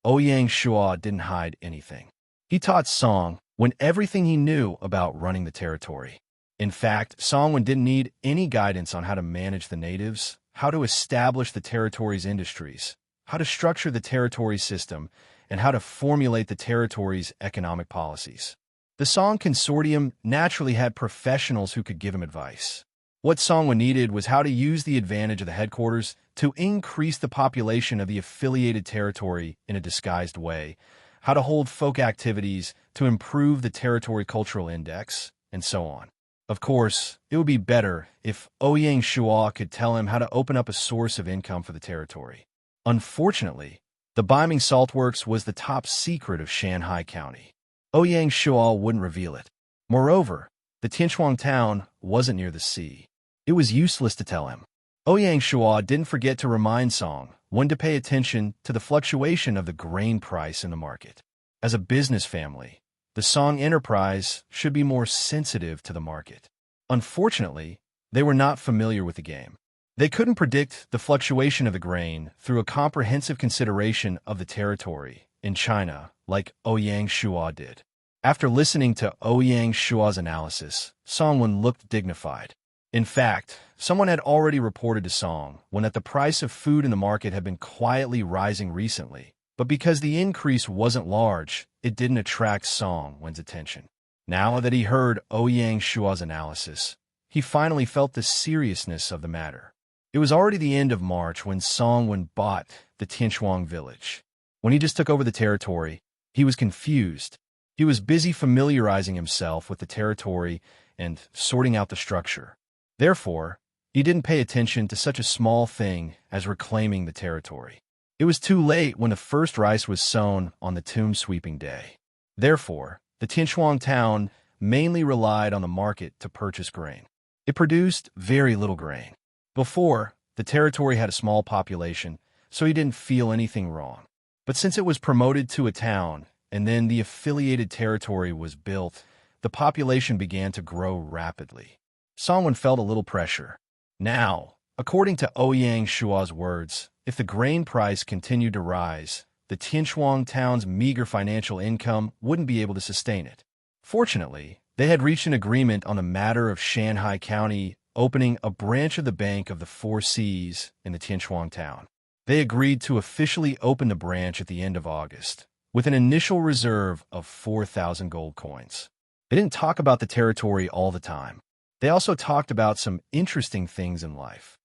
A: Ouyang Shuo didn't hide anything. He taught Song-won everything he knew about running the territory. In fact, Song-won didn't need any guidance on how to manage the natives, how to establish the territory's industries, how to structure the territory system, and how to formulate the territory's economic policies. The Song Consortium naturally had professionals who could give him advice. What Song-won needed was how to use the advantage of the headquarters to increase the population of the affiliated territory in a disguised way, how to hold folk activities to improve the territory cultural index, and so on. Of course, it would be better if Ouyang Shuo could tell him how to open up a source of income for the territory. Unfortunately, the Biming Salt Works was the top secret of Shanghai County. Ouyang Shuo wouldn't reveal it. Moreover, the Tianchuang town wasn't near the sea. It was useless to tell him. Ouyang Shuo didn't forget to remind Song-won to pay attention to the fluctuation of the grain price in the market. As a business family, the Song enterprise should be more sensitive to the market. Unfortunately, they were not familiar with the game. They couldn't predict the fluctuation of the grain through a comprehensive consideration of the territory in China like Ouyang Shuo did. After listening to Ouyang Shuo's analysis, Song-won looked dignified. In fact, someone had already reported to Song-won that the price of food in the market had been quietly rising recently, but because the increase wasn't large, it didn't attract Song-won's attention. Now that he heard Ouyang Shuo's analysis, he finally felt the seriousness of the matter. It was already the end of March when Song-won bought the Tianchuang village. When he just took over the territory, he was confused. He was busy familiarizing himself with the territory and sorting out the structure. Therefore, he didn't pay attention to such a small thing as reclaiming the territory. It was too late when the first rice was sown on the tomb sweeping day. Therefore, the Tianchuang town mainly relied on the market to purchase grain. It produced very little grain. Before, the territory had a small population, so he didn't feel anything wrong. But since it was promoted to a town, and then the affiliated territory was built, the population began to grow rapidly. Song-won felt a little pressure. Now, according to Ouyang Shuo's words, if the grain price continued to rise, the Tianchuang town's meager financial income wouldn't be able to sustain it. Fortunately, they had reached an agreement on the matter of Shanghai County opening a branch of the Bank of the Four Seas in the Tianchuang town. They agreed to officially open the branch at the end of August, with an initial reserve of 4,000 gold coins. They didn't talk about the territory all the time. They also talked about some interesting things in life.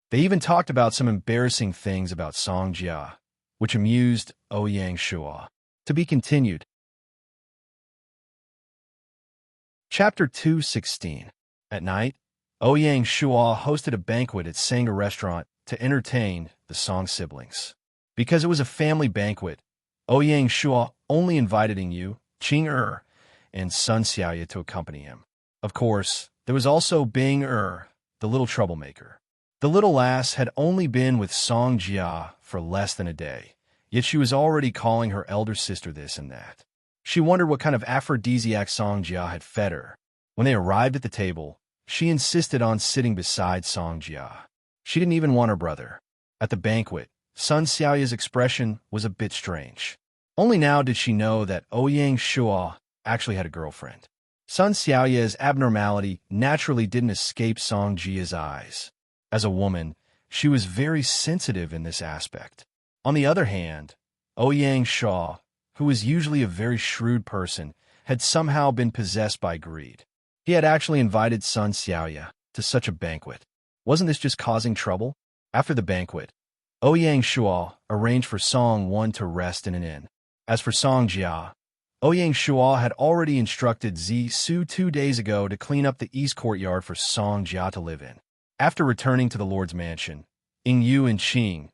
A: They even talked about some embarrassing things about Song Jia, which amused Ouyang Shua. To be continued. Chapter 216. At night, Ouyang Shua hosted a banquet at Sangha restaurant to entertain the Song siblings. Because it was a family banquet, Ouyang Shua only invited Yu, Qing and Sun Xiaoya to accompany him. Of course, there was also Bing the little troublemaker. The little lass had only been with Song Jia for less than a day, yet she was already calling her elder sister this and that. She wondered what kind of aphrodisiac Song Jia had fed her. When they arrived at the table, she insisted on sitting beside Song Jia. She didn't even want her brother. At the banquet, Sun Xiaoya's expression was a bit strange. Only now did she know that Ouyang Shua actually had a girlfriend. Sun Xiaoya's abnormality naturally didn't escape Song Jia's eyes. As a woman, she was very sensitive in this aspect. On the other hand, Ouyang Shua, who was usually a very shrewd person, had somehow been possessed by greed. He had actually invited Sun Xiaoya to such a banquet. Wasn't this just causing trouble? After the banquet, Ouyang Shua arranged for Song Wan to rest in an inn. As for Song Jia, Ouyang Shua had already instructed Zi Su 2 days ago to clean up the east courtyard for Song Jia to live in. After returning to the Lord's mansion, Yu and Qing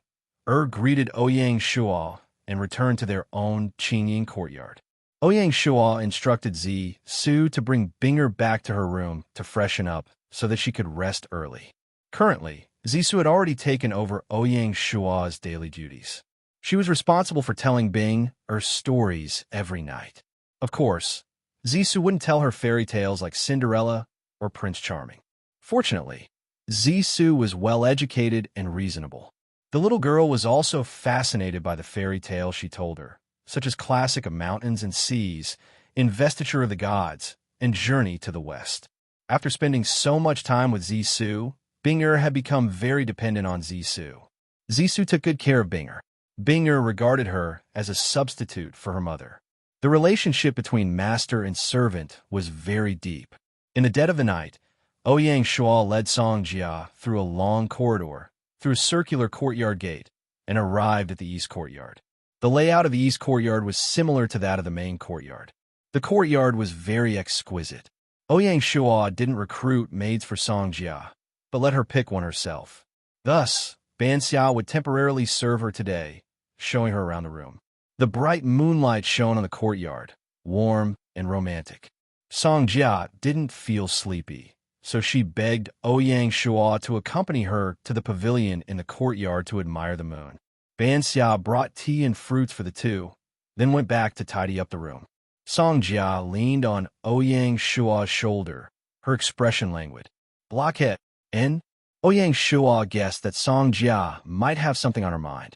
A: greeted Ouyang Shua and returned to their own Qingying courtyard. Ouyang Shua instructed Zi Su to bring Binger back to her room to freshen up so that she could rest early. Currently, Zisu had already taken over Ouyang Shua's daily duties. She was responsible for telling Bing stories every night. Of course, Zisu wouldn't tell her fairy tales like Cinderella or Prince Charming. Fortunately, Zisu was well-educated and reasonable. The little girl was also fascinated by the fairy tales she told her, such as Classic of Mountains and Seas, Investiture of the Gods, and Journey to the West. After spending so much time with Zisu, Binger had become very dependent on Zisu. Zisu took good care of Binger. Binger regarded her as a substitute for her mother. The relationship between master and servant was very deep. In the dead of the night, Ouyang Shua led Song Jia through a long corridor, through a circular courtyard gate, and arrived at the east courtyard. The layout of the east courtyard was similar to that of the main courtyard. The courtyard was very exquisite. Ouyang Shua didn't recruit maids for Song Jia, but let her pick one herself. Thus, Ban Xiao would temporarily serve her today, showing her around the room. The bright moonlight shone on the courtyard, warm and romantic. Song Jia didn't feel sleepy, so she begged Ouyang Shua to accompany her to the pavilion in the courtyard to admire the moon. Ban Xia brought tea and fruits for the two, then went back to tidy up the room. Song Jia leaned on Ouyang Shua's shoulder, her expression languid. Blockhead, and Ouyang Shua guessed that Song Jia might have something on her mind.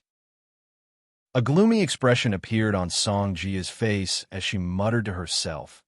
A: A gloomy expression appeared on Song Jia's face as she muttered to herself,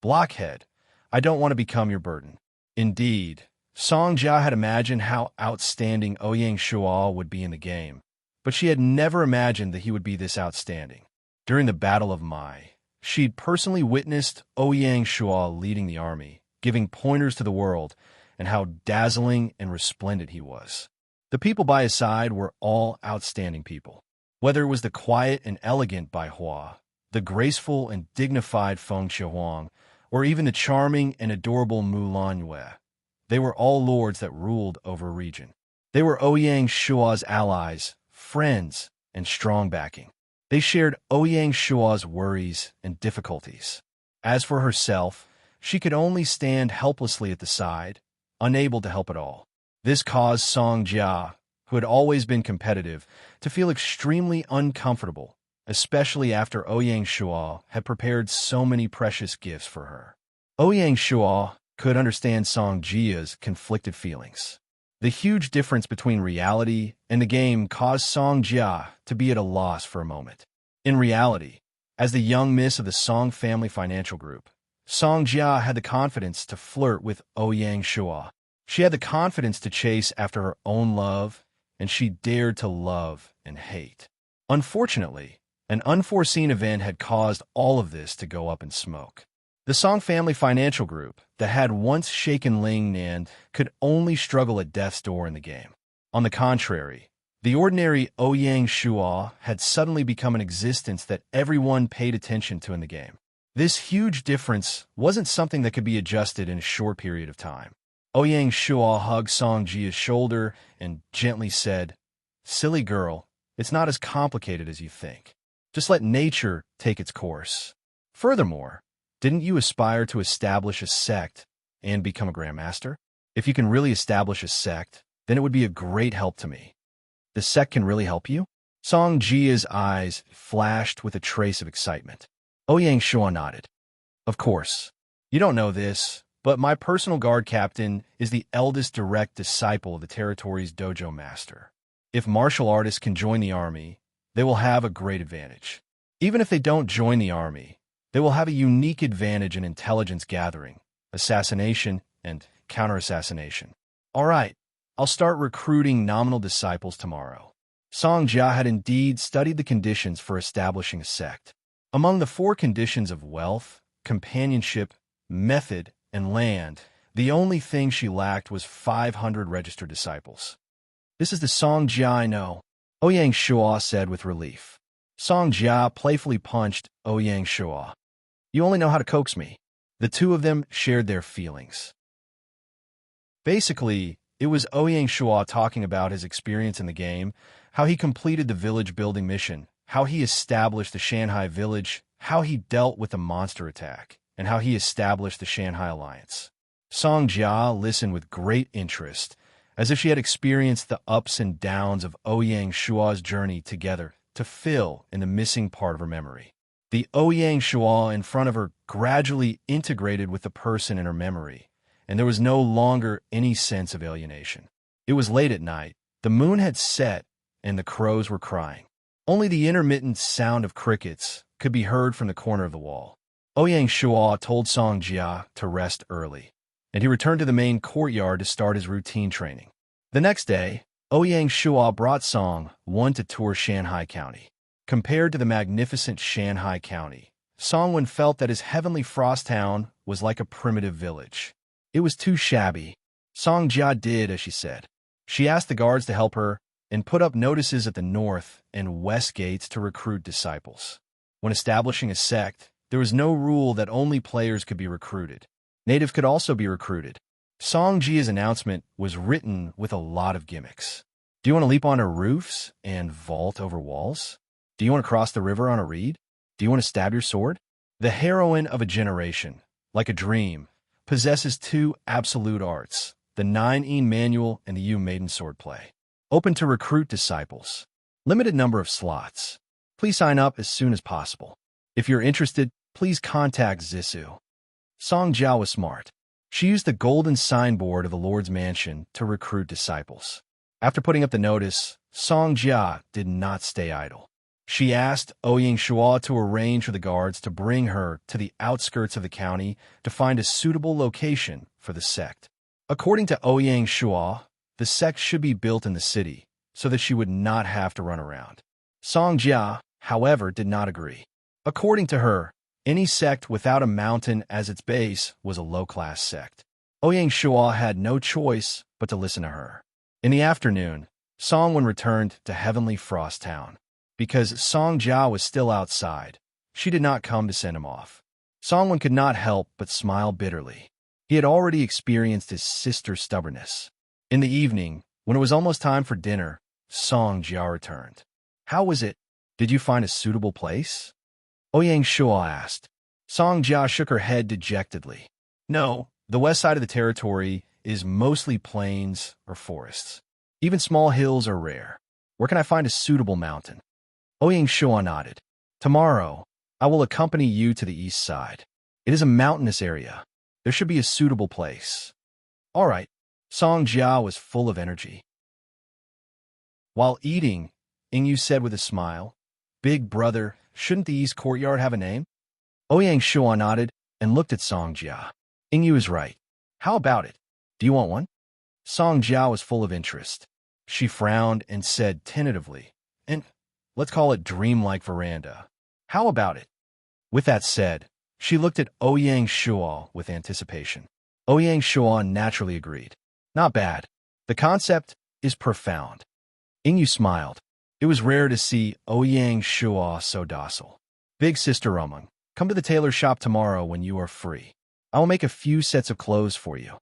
A: "Blockhead, I don't want to become your burden." Indeed, Song Jia had imagined how outstanding Ouyang Shua would be in the game, but she had never imagined that he would be this outstanding. During the Battle of Mai, she'd personally witnessed Ouyang Shua leading the army, giving pointers to the world, and how dazzling and resplendent he was. The people by his side were all outstanding people. Whether it was the quiet and elegant Bai Hua, the graceful and dignified Feng Xiaohuang, or even the charming and adorable Mulan Yue, they were all lords that ruled over a region. They were Ouyang Shua's allies, friends, and strong backing. They shared Ouyang Shua's worries and difficulties. As for herself, she could only stand helplessly at the side, unable to help at all. This caused Song Jia, who had always been competitive, to feel extremely uncomfortable, especially after Ouyang Shua had prepared so many precious gifts for her. Ouyang Shua could understand Song Jia's conflicted feelings. The huge difference between reality and the game caused Song Jia to be at a loss for a moment. In reality, as the young miss of the Song family financial group, Song Jia had the confidence to flirt with Ouyang Shua. She had the confidence to chase after her own love, and she dared to love and hate. Unfortunately, an unforeseen event had caused all of this to go up in smoke. The Song family financial group that had once shaken Ling Nan could only struggle at death's door in the game. On the contrary, the ordinary Ouyang Shua had suddenly become an existence that everyone paid attention to in the game. This huge difference wasn't something that could be adjusted in a short period of time. Ouyang Shua hugged Song Jia's shoulder and gently said, "Silly girl, it's not as complicated as you think. Just let nature take its course. Furthermore, didn't you aspire to establish a sect and become a grandmaster? If you can really establish a sect, then it would be a great help to me." "The sect can really help you?" Song Jia's eyes flashed with a trace of excitement. Ouyang Shua nodded. "Of course. You don't know this, but my personal guard captain is the eldest direct disciple of the territory's dojo master. If martial artists can join the army, they will have a great advantage. Even if they don't join the army, they will have a unique advantage in intelligence gathering, assassination, and counter-assassination. All right, I'll start recruiting nominal disciples tomorrow." Song Jia had indeed studied the conditions for establishing a sect. Among the 4 conditions of wealth, companionship, method, and land, the only thing she lacked was 500 registered disciples. "This is the Song Jia I know," Ouyang Shua said with relief. Song Jia playfully punched Ouyang Shua. "You only know how to coax me." The two of them shared their feelings. Basically, it was Ouyang Shua talking about his experience in the game, how he completed the village building mission, how he established the Shanghai village, how he dealt with the monster attack, and how he established the Shanghai Alliance. Song Jia listened with great interest, as if she had experienced the ups and downs of Ouyang Shua's journey together to fill in the missing part of her memory. The Ouyang Shua in front of her gradually integrated with the person in her memory, and there was no longer any sense of alienation. It was late at night, the moon had set, and the crows were crying. Only the intermittent sound of crickets could be heard from the corner of the wall. Ouyang Shua told Song Jia to rest early, and he returned to the main courtyard to start his routine training. The next day, Ouyang Shua brought Song Wen to tour Shanghai County. Compared to the magnificent Shanghai County, Song Wen felt that his heavenly frost town was like a primitive village. It was too shabby. Song Jia did as she said. She asked the guards to help her and put up notices at the north and west gates to recruit disciples. When establishing a sect, there was no rule that only players could be recruited. Natives could also be recruited. Song Jia's announcement was written with a lot of gimmicks. Do you want to leap onto roofs and vault over walls? Do you want to cross the river on a reed? Do you want to stab your sword? The heroine of a generation, like a dream, possesses 2 absolute arts, the 9E manual and the U maiden sword play. Open to recruit disciples. Limited number of slots. Please sign up as soon as possible. If you're interested, please contact Zissou. Song Jia was smart. She used the golden signboard of the Lord's mansion to recruit disciples. After putting up the notice, Song Jia did not stay idle. She asked Ouyang Shua to arrange for the guards to bring her to the outskirts of the county to find a suitable location for the sect. According to Ouyang Shua, the sect should be built in the city so that she would not have to run around. Song Jia, however, did not agree. According to her, any sect without a mountain as its base was a low-class sect. Ouyang Shua had no choice but to listen to her. In the afternoon, Song Wen returned to Heavenly Frost Town. Because Song Jia was still outside, she did not come to send him off. Song Wen could not help but smile bitterly. He had already experienced his sister's stubbornness. In the evening, when it was almost time for dinner, Song Jia returned. "How was it? Did you find a suitable place?" Ouyang Shua asked. Song Jia shook her head dejectedly. "No, the west side of the territory is mostly plains or forests. Even small hills are rare. Where can I find a suitable mountain?" Ouyang Shua nodded. "Tomorrow, I will accompany you to the east side. It is a mountainous area. There should be a suitable place." "All right." Song Jia was full of energy. While eating, Ingyu said with a smile, "Big brother, shouldn't the east courtyard have a name?" Ouyang Shua nodded and looked at Song Jia. "Ingyu is right. How about it? Do you want one?" Song Jia was full of interest. She frowned and said tentatively, "And let's call it Dreamlike Veranda. How about it?" With that said, She looked at Ouyang Shuo with anticipation. Ouyang Shuo naturally agreed. Not bad. The concept is profound. Ingyu smiled. It was rare to see Ouyang Shuo so docile. Big sister Romeng, come to the tailor shop tomorrow when you are free. I will make a few sets of clothes for you.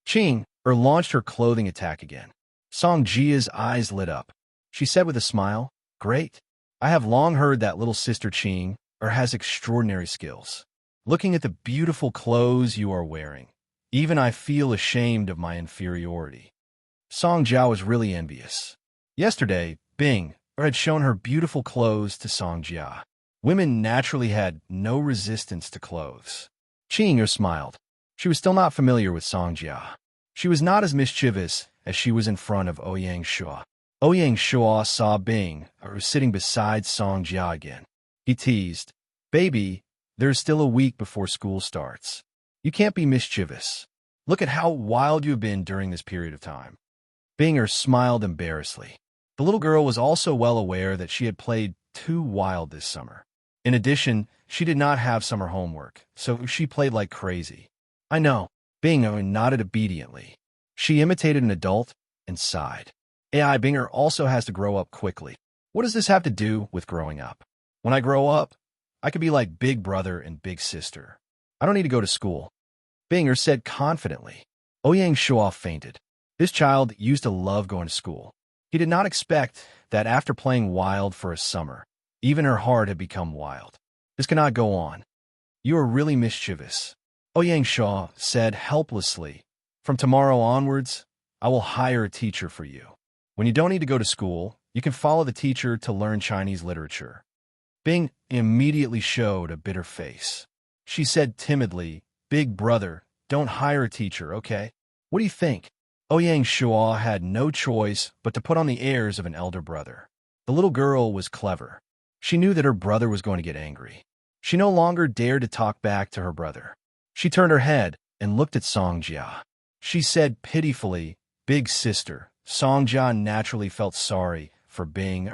A: Qing launched her clothing attack again. Song Jia's eyes lit up. She said with a smile, Great. I have long heard that little sister Qing has extraordinary skills. Looking at the beautiful clothes you are wearing, even I feel ashamed of my inferiority. Song Jia was really envious. Yesterday, Bing had shown her beautiful clothes to Song Jia. Women naturally had no resistance to clothes. Qing smiled. She was still not familiar with Song Jia. She was not as mischievous as she was in front of Ouyang Shuo. Ouyang Shuo saw Bing sitting beside Song Jia again. He teased, Baby, there's still a week before school starts. You can't be mischievous. Look at how wild you've been during this period of time. Binger smiled embarrassedly. The little girl was also well aware that she had played too wild this summer. In addition, she did not have summer homework, so she played like crazy. I know. Binger nodded obediently. She imitated an adult and sighed. AI Binger also has to grow up quickly. What does this have to do with growing up? When I grow up, I could be like big brother and big sister. I don't need to go to school. Binger said confidently. Ouyang Shuo fainted. This child used to love going to school. He did not expect that after playing wild for a summer, even her heart had become wild. This cannot go on. You are really mischievous. Ouyang Shuo said helplessly. From tomorrow onwards, I will hire a teacher for you. When you don't need to go to school, you can follow the teacher to learn Chinese literature. Bing immediately showed a bitter face. She said timidly, Big brother, don't hire a teacher, okay? What do you think? Ouyang Shuo had no choice but to put on the airs of an elder brother. The little girl was clever. She knew that her brother was going to get angry. She no longer dared to talk back to her brother. She turned her head and looked at Song Jia. She said pitifully, Big sister. Song Jia naturally felt sorry for Bing.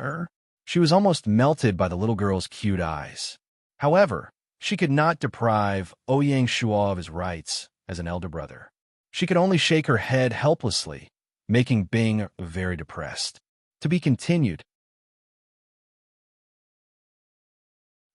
A: She was almost melted by the little girl's cute eyes. However, she could not deprive Ouyang Shuo of his rights as an elder brother. She could only shake her head helplessly, making Bing very depressed. To be continued.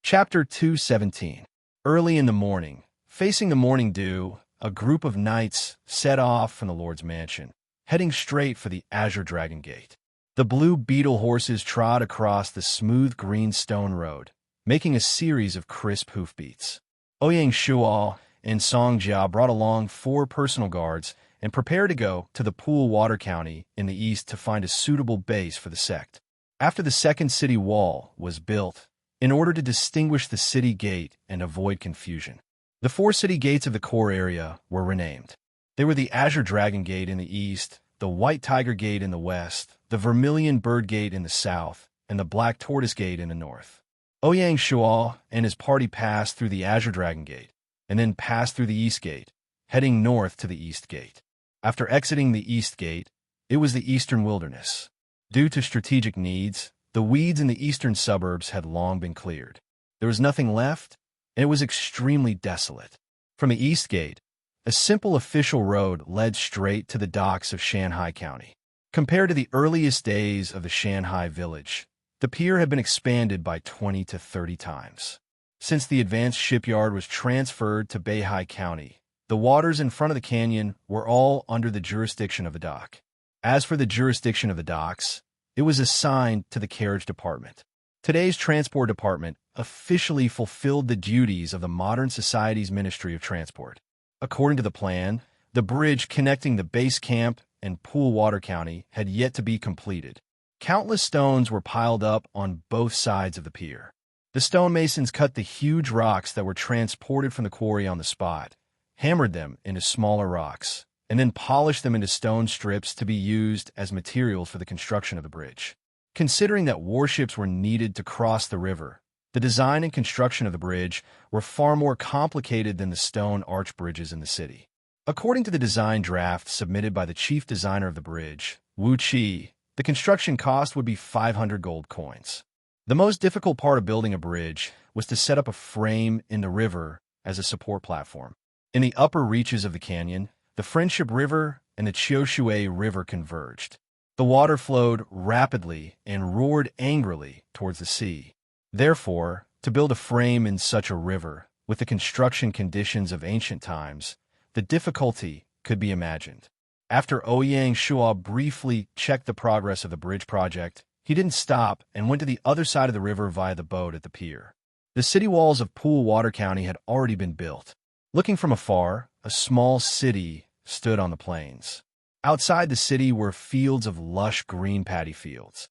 A: Chapter 217. Early in the morning, facing the morning dew, a group of knights set off from the Lord's mansion, heading straight for the Azure Dragon Gate. The blue beetle horses trod across the smooth green stone road, making a series of crisp hoofbeats. Ouyang Shuo and Song Jia brought along 4 personal guards and prepared to go to the Pool Water County in the east to find a suitable base for the sect. After the second city wall was built, in order to distinguish the city gate and avoid confusion, the 4 city gates of the core area were renamed. They were the Azure Dragon Gate in the east, the White Tiger Gate in the west, the Vermilion Bird Gate in the south, and the Black Tortoise Gate in the north. Ouyang Shuo and his party passed through the Azure Dragon Gate, and then passed through the East Gate, heading north to the East Gate. After exiting the East Gate, it was the Eastern Wilderness. Due to strategic needs, the weeds in the eastern suburbs had long been cleared. There was nothing left, and it was extremely desolate. From the East Gate, a simple official road led straight to the docks of Shanghai County. Compared to the earliest days of the Shanghai village, the pier had been expanded by 20 to 30 times. Since the advanced shipyard was transferred to Beihai County, the waters in front of the canyon were all under the jurisdiction of the dock. As for the jurisdiction of the docks, it was assigned to the carriage department. Today's transport department officially fulfilled the duties of the modern society's Ministry of Transport. According to the plan, the bridge connecting the base camp and Pool Water County had yet to be completed. Countless stones were piled up on both sides of the pier. The stonemasons cut the huge rocks that were transported from the quarry on the spot, hammered them into smaller rocks, and then polished them into stone strips to be used as materials for the construction of the bridge. Considering that warships were needed to cross the river, the design and construction of the bridge were far more complicated than the stone arch bridges in the city. According to the design draft submitted by the chief designer of the bridge, Wu Qi, the construction cost would be 500 gold coins. The most difficult part of building a bridge was to set up a frame in the river as a support platform. In the upper reaches of the canyon, the Friendship River and the Chioshui River converged. The water flowed rapidly and roared angrily towards the sea. Therefore, to build a frame in such a river, with the construction conditions of ancient times, the difficulty could be imagined. After Ouyang Shua briefly checked the progress of the bridge project, he didn't stop and went to the other side of the river via the boat at the pier. The city walls of Pool Water County had already been built. Looking from afar, a small city stood on the plains. Outside the city were fields of lush green paddy fields.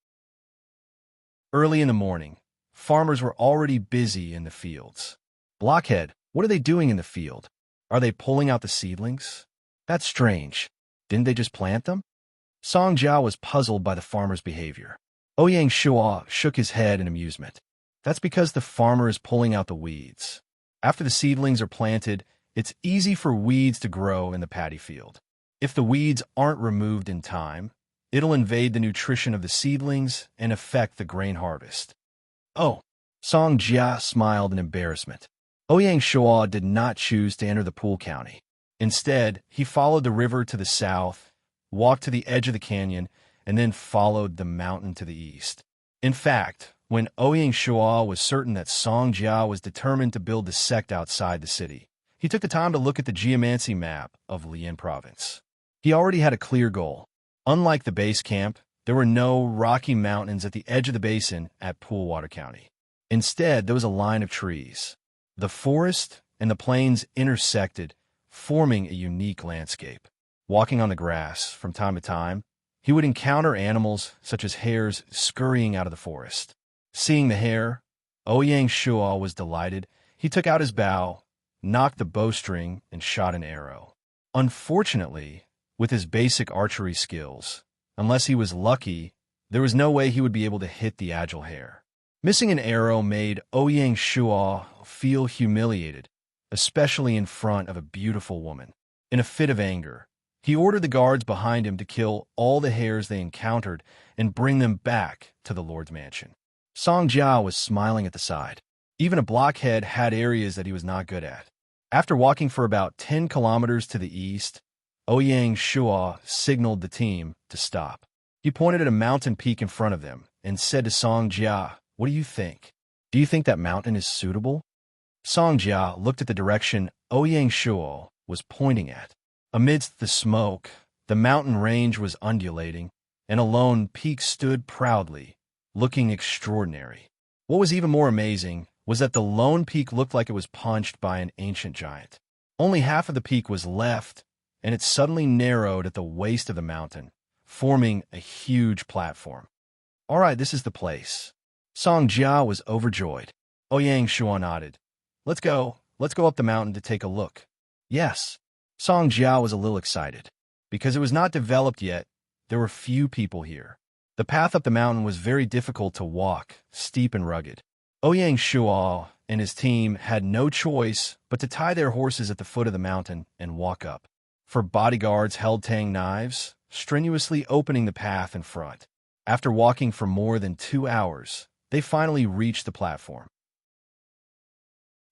A: Early in the morning, farmers were already busy in the fields. Blockhead, what are they doing in the field? Are they pulling out the seedlings? That's strange. Didn't they just plant them? Song Jiao was puzzled by the farmer's behavior. Ouyang Shua shook his head in amusement. That's because the farmer is pulling out the weeds. After the seedlings are planted, it's easy for weeds to grow in the paddy field. If the weeds aren't removed in time, it'll invade the nutrition of the seedlings and affect the grain harvest. Oh, Song Jia smiled in embarrassment. Ouyang Shua did not choose to enter the Pool County. Instead, he followed the river to the south, walked to the edge of the canyon, and then followed the mountain to the east. In fact, when Ouyang Shua was certain that Song Jia was determined to build the sect outside the city, he took the time to look at the geomancy map of Lian Province. He already had a clear goal. Unlike the base camp, there were no rocky mountains at the edge of the basin at Pool Water County. Instead, there was a line of trees. The forest and the plains intersected, forming a unique landscape. Walking on the grass, from time to time, he would encounter animals such as hares scurrying out of the forest. Seeing the hare, Ouyang Shua was delighted. He took out his bow, knocked the bowstring, and shot an arrow. Unfortunately, with his basic archery skills, unless he was lucky, there was no way he would be able to hit the agile hare. Missing an arrow made Ouyang Shua feel humiliated, especially in front of a beautiful woman. In a fit of anger, he ordered the guards behind him to kill all the hares they encountered and bring them back to the Lord's mansion. Song Jia was smiling at the side. Even a blockhead had areas that he was not good at. After walking for about 10 kilometers to the east, Ouyang Shua signaled the team to stop. He pointed at a mountain peak in front of them and said to Song Jia, "What do you think? Do you think that mountain is suitable?" Song Jia looked at the direction Ouyang Shua was pointing at. Amidst the smoke, the mountain range was undulating, and a lone peak stood proudly, looking extraordinary. What was even more amazing was that the lone peak looked like it was punched by an ancient giant. Only half of the peak was left, and it suddenly narrowed at the waist of the mountain, forming a huge platform. "All right, this is the place." Song Jia was overjoyed. Ouyang Shua nodded. Let's go up the mountain to take a look." Yes. Song Jia was a little excited. Because it was not developed yet, there were few people here. The path up the mountain was very difficult to walk, steep and rugged. Ouyang Shua and his team had no choice but to tie their horses at the foot of the mountain and walk up. For bodyguards held tang knives, strenuously opening the path in front. After walking for more than 2 hours, they finally reached the platform.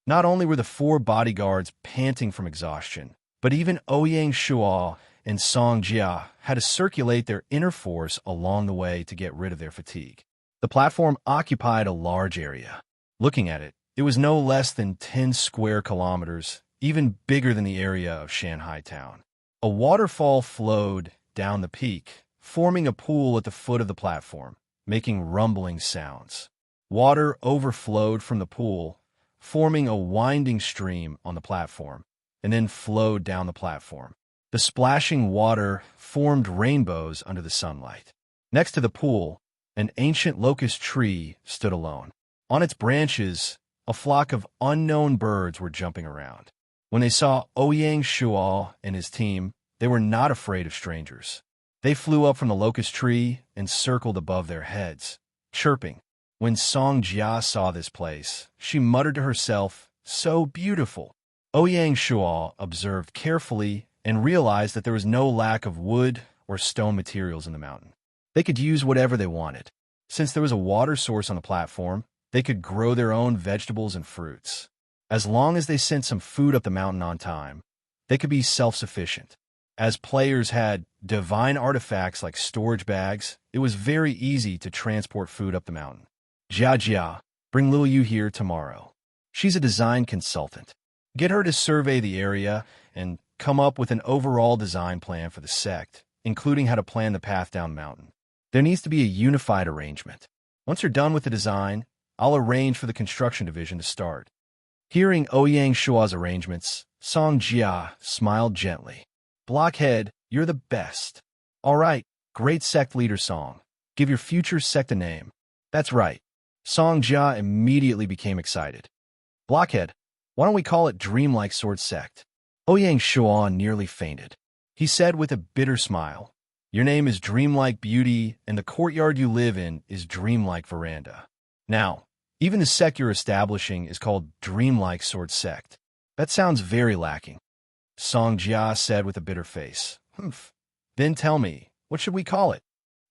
A: Not only were the 4 bodyguards panting from exhaustion, but even Ouyang Shua and Song Jia had to circulate their inner force along the way to get rid of their fatigue. The platform occupied a large area. Looking at it, it was no less than 10 square kilometers, even bigger than the area of Shanghai town. A waterfall flowed down the peak, forming a pool at the foot of the platform, making rumbling sounds. Water overflowed from the pool, forming a winding stream on the platform, and then flowed down the platform. The splashing water formed rainbows under the sunlight. Next to the pool, an ancient locust tree stood alone. On its branches, a flock of unknown birds were jumping around. When they saw Ouyang Shua and his team, they were not afraid of strangers. They flew up from the locust tree and circled above their heads, chirping. When Song Jia saw this place, she muttered to herself, "So beautiful." Ouyang Shua observed carefully and realized that there was no lack of wood or stone materials in the mountain. They could use whatever they wanted. Since there was a water source on the platform, they could grow their own vegetables and fruits. As long as they sent some food up the mountain on time, they could be self-sufficient. As players had divine artifacts like storage bags, it was very easy to transport food up the mountain. Jia Jia, bring Lil Yu here tomorrow. She's a design consultant. Get her to survey the area and come up with an overall design plan for the sect, including how to plan the path down mountain. There needs to be a unified arrangement. Once you're done with the design, I'll arrange for the construction division to start. Hearing Ouyang Shua's arrangements, Song Jia smiled gently. Blockhead, you're the best. All right, great sect leader Song. Give your future sect a name. That's right. Song Jia immediately became excited. Blockhead, why don't we call it Dreamlike Sword Sect? Ouyang Shua nearly fainted. He said with a bitter smile, your name is Dreamlike Beauty, and the courtyard you live in is Dreamlike Veranda. Now, even the sect you're establishing is called Dreamlike Sword Sect. That sounds very lacking. Song Jia said with a bitter face. Humph. Then tell me, what should we call it?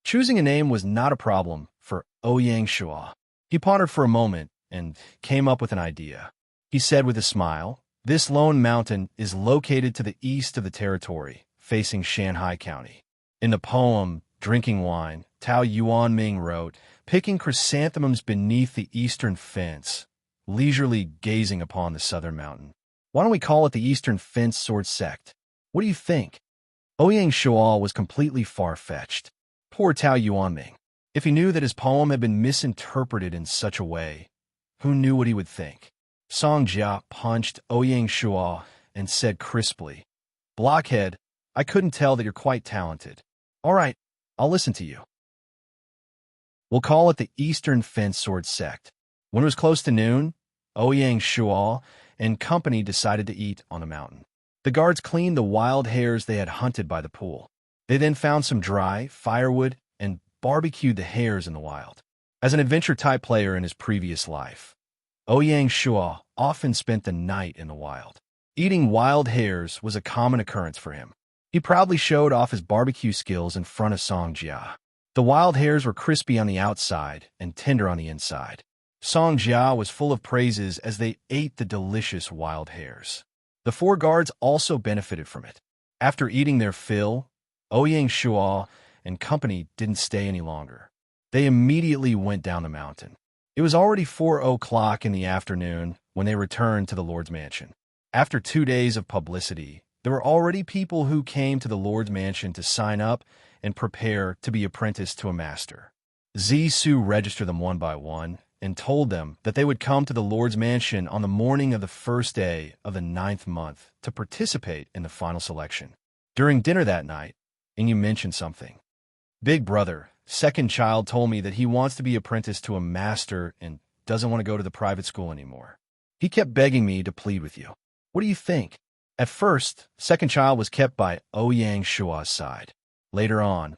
A: Choosing a name was not a problem for Ouyang Shua. He pondered for a moment and came up with an idea. He said with a smile, this lone mountain is located to the east of the territory, facing Shanghai County. In the poem, Drinking Wine, Tao Yuanming wrote, picking chrysanthemums beneath the eastern fence, leisurely gazing upon the southern mountain. Why don't we call it the Eastern Fence Sword Sect? What do you think? Ouyang Shua was completely far-fetched. Poor Tao Yuanming. If he knew that his poem had been misinterpreted in such a way, who knew what he would think? Song Jia punched Ouyang Shua and said crisply, Blockhead, I couldn't tell that you're quite talented. All right, I'll listen to you. We'll call it the Eastern Fence Sword Sect. When it was close to noon, Ouyang Shua and company decided to eat on the mountain. The guards cleaned the wild hares they had hunted by the pool. They then found some dry firewood and barbecued the hares in the wild. As an adventure-type player in his previous life, Ouyang Shua often spent the night in the wild. Eating wild hares was a common occurrence for him. He proudly showed off his barbecue skills in front of Song Jia. The wild hares were crispy on the outside and tender on the inside. Song Jia was full of praises as they ate the delicious wild hares. The four guards also benefited from it. After eating their fill, Ouyang Shua and company didn't stay any longer. They immediately went down the mountain. It was already 4 o'clock in the afternoon when they returned to the Lord's Mansion. After 2 days of publicity, there were already people who came to the Lord's Mansion to sign up and prepare to be apprenticed to a master. Zisu registered them one by one and told them that they would come to the Lord's Mansion on the morning of the first day of the 9th month to participate in the final selection. During dinner that night, Inyu mentioned something. Big brother, second child, told me that he wants to be apprenticed to a master and doesn't want to go to the private school anymore. He kept begging me to plead with you. What do you think? At first, second child was kept by Ouyang Shua's side. Later on,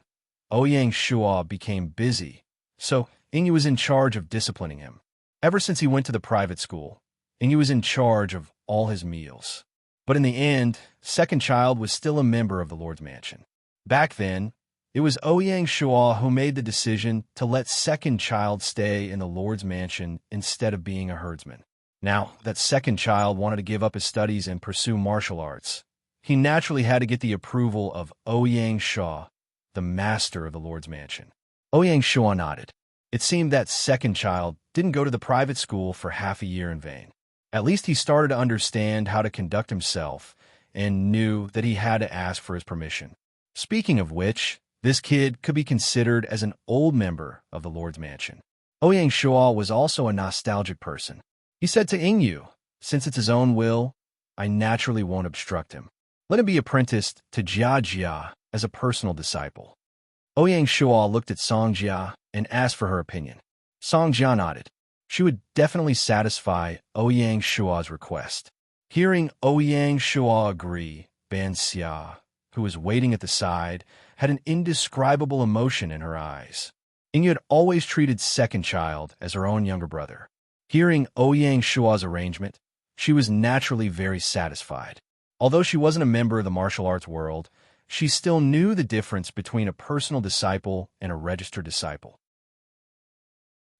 A: Ouyang Shua became busy, so Inyu was in charge of disciplining him. Ever since he went to the private school, Inyu was in charge of all his meals. But in the end, second child was still a member of the Lord's Mansion. Back then, it was Ouyang Shua who made the decision to let second child stay in the Lord's Mansion instead of being a herdsman. Now that second child wanted to give up his studies and pursue martial arts, he naturally had to get the approval of Ouyang Shua, the master of the Lord's Mansion. Ouyang Shua nodded. It seemed that second child didn't go to the private school for half a year in vain. At least he started to understand how to conduct himself and knew that he had to ask for his permission. Speaking of which, this kid could be considered as an old member of the Lord's Mansion. Ouyang Shua was also a nostalgic person. He said to Ingyu, since it's his own will, I naturally won't obstruct him. Let him be apprenticed to Jia Jia as a personal disciple. Ouyang Shua looked at Song Jia and asked for her opinion. Song Jia nodded. She would definitely satisfy Ouyang Shua's request. Hearing Ouyang Shua agree, Ban Xia, who was waiting at the side, had an indescribable emotion in her eyes. Ingyu had always treated second child as her own younger brother. Hearing Ouyang Shua's arrangement, she was naturally very satisfied. Although she wasn't a member of the martial arts world, she still knew the difference between a personal disciple and a registered disciple.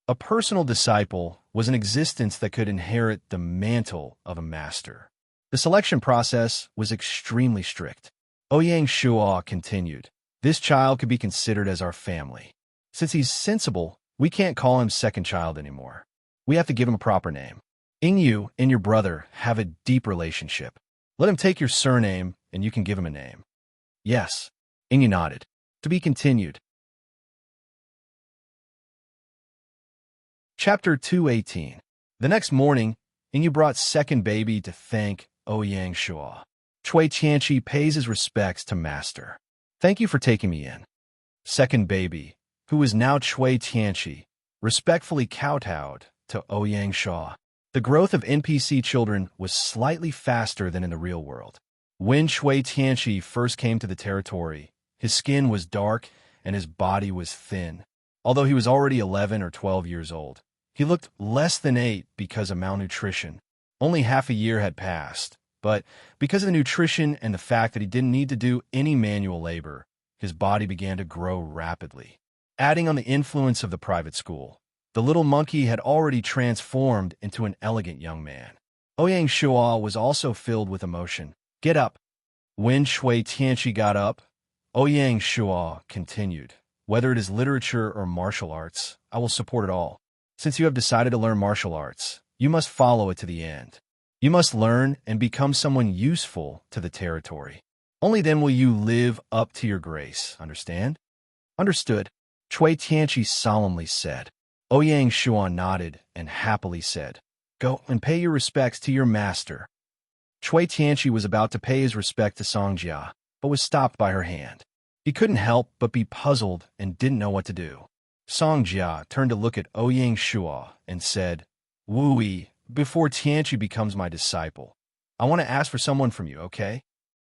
A: A personal disciple was an existence that could inherit the mantle of a master. The selection process was extremely strict. Ouyang Shuo continued, "This child could be considered as our family. Since he's sensible, we can't call him second child anymore. We have to give him a proper name. Ingyu and your brother have a deep relationship. Let him take your surname, and you can give him a name." "Yes." Ingyu nodded. To be continued. Chapter 218. The next morning, Ingyu brought second baby to thank Ouyang Shuo. Chui Tianqi pays his respects to master. "Thank you for taking me in." Second baby, who was now Chui Tianqi, respectfully kowtowed to Ouyang Shuo. The growth of NPC children was slightly faster than in the real world. When Chui Tianqi first came to the territory, his skin was dark and his body was thin. Although he was already 11 or 12 years old, he looked less than 8 because of malnutrition. Only half a year had passed, but because of the nutrition and the fact that he didn't need to do any manual labor, his body began to grow rapidly. Adding on the influence of the private school, the little monkey had already transformed into an elegant young man. Ouyang Shuo was also filled with emotion. "Get up." When Chui Tianqi got up, Ouyang Shuo continued, "Whether it is literature or martial arts, I will support it all. Since you have decided to learn martial arts, you must follow it to the end. You must learn and become someone useful to the territory. Only then will you live up to your grace, understand?" "Understood," Chui Tianqi solemnly said. Ouyang Shuo nodded and happily said, "Go and pay your respects to your master." Chui Tianqi was about to pay his respect to Songjia, but was stopped by her hand. He couldn't help but be puzzled and didn't know what to do. Songjia turned to look at Ouyang Shuo and said, "Wui, before Tianqi becomes my disciple, I want to ask for someone from you, okay?"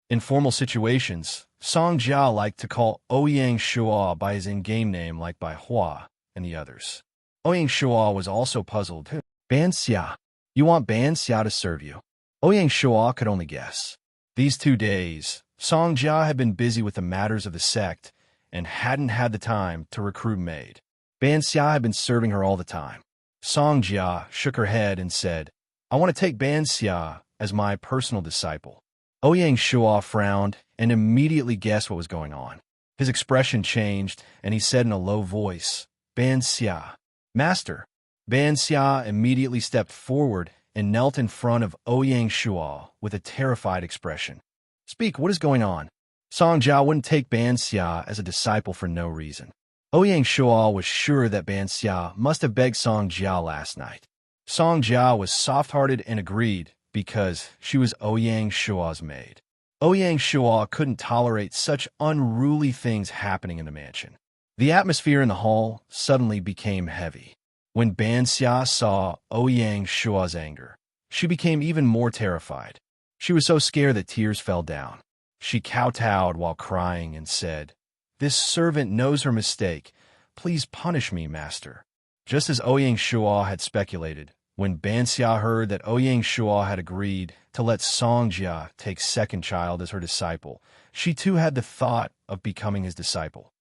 A: In formal situations, Songjia liked to call Ouyang Shuo by his in-game name like by Hua and the others. Ouyang Shuo was also puzzled. "Ban Xia. You want Ban Xia to serve you?" Ouyang Shuo could only guess. These 2 days, Songjia had been busy with the matters of the sect and hadn't had the time to recruit maid. Ban Xia had been serving her all the time. Songjia shook her head and said, "I want to take Ban Xia as my personal disciple." Ouyang Shuo frowned and immediately guessed what was going on. His expression changed, and he said in a low voice, "Ban Xia." "Master." Ban Xia immediately stepped forward and knelt in front of Ouyang Shuo with a terrified expression. "Speak, what is going on?" Songjia wouldn't take Ban Xia as a disciple for no reason. Ouyang Shuo was sure that Ban Xia must have begged Songjia last night. Songjia was soft-hearted and agreed because she was Ouyang Shuo's maid. Ouyang Shuo couldn't tolerate such unruly things happening in the mansion. The atmosphere in the hall suddenly became heavy. When Ban Xia saw Ouyang Shuo's anger, she became even more terrified. She was so scared that tears fell down. She kowtowed while crying and said, "This servant knows her mistake. Please punish me, master." Just as Ouyang Shuo had speculated, when Ban Xia heard that Ouyang Shuo had agreed to let Songjia take second child as her disciple, she too had the thought of becoming his disciple.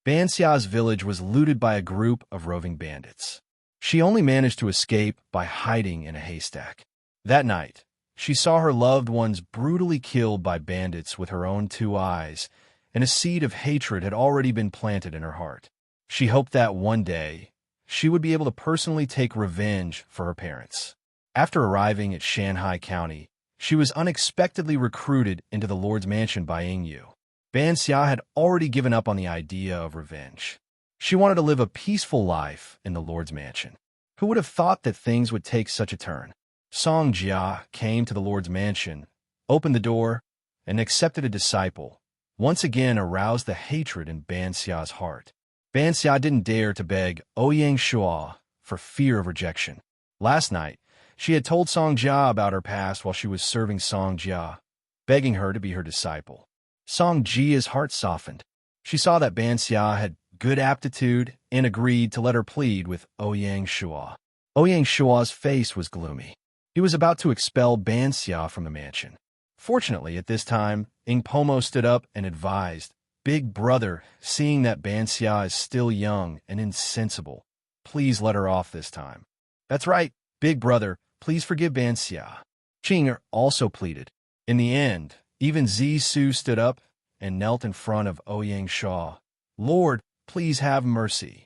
A: Ban Xia's village was looted by a group of roving bandits. She only managed to escape by hiding in a haystack. That night, she saw her loved ones brutally killed by bandits with her own 2 eyes, and a seed of hatred had already been planted in her heart. She hoped that one day, she would be able to personally take revenge for her parents. After arriving at Shanghai County, she was unexpectedly recruited into the Lord's mansion by Ingyu. Ban Xia had already given up on the idea of revenge. She wanted to live a peaceful life in the Lord's mansion. Who would have thought that things would take such a turn? Songjia came to the Lord's mansion, opened the door, and accepted a disciple, once again aroused the hatred in Ban Xia's heart. Ban Xia didn't dare to beg Ouyang Shuo for fear of rejection. Last night, she had told Songjia about her past while she was serving Songjia, begging her to be her disciple. Songjia's heart softened. She saw that Ban Xia had good aptitude and agreed to let her plead with Ouyang Shuo. Ouyang Shuo's face was gloomy. He was about to expel Ban Xia from the mansion. Fortunately, at this time, Ing Pomo stood up and advised, Big brother, seeing that Banxia is still young and insensible, please let her off this time. That's right, big brother, please forgive Banxia. Qing'er also pleaded. In the end, even Zisu stood up and knelt in front of Ouyang Shaw. Lord, please have mercy.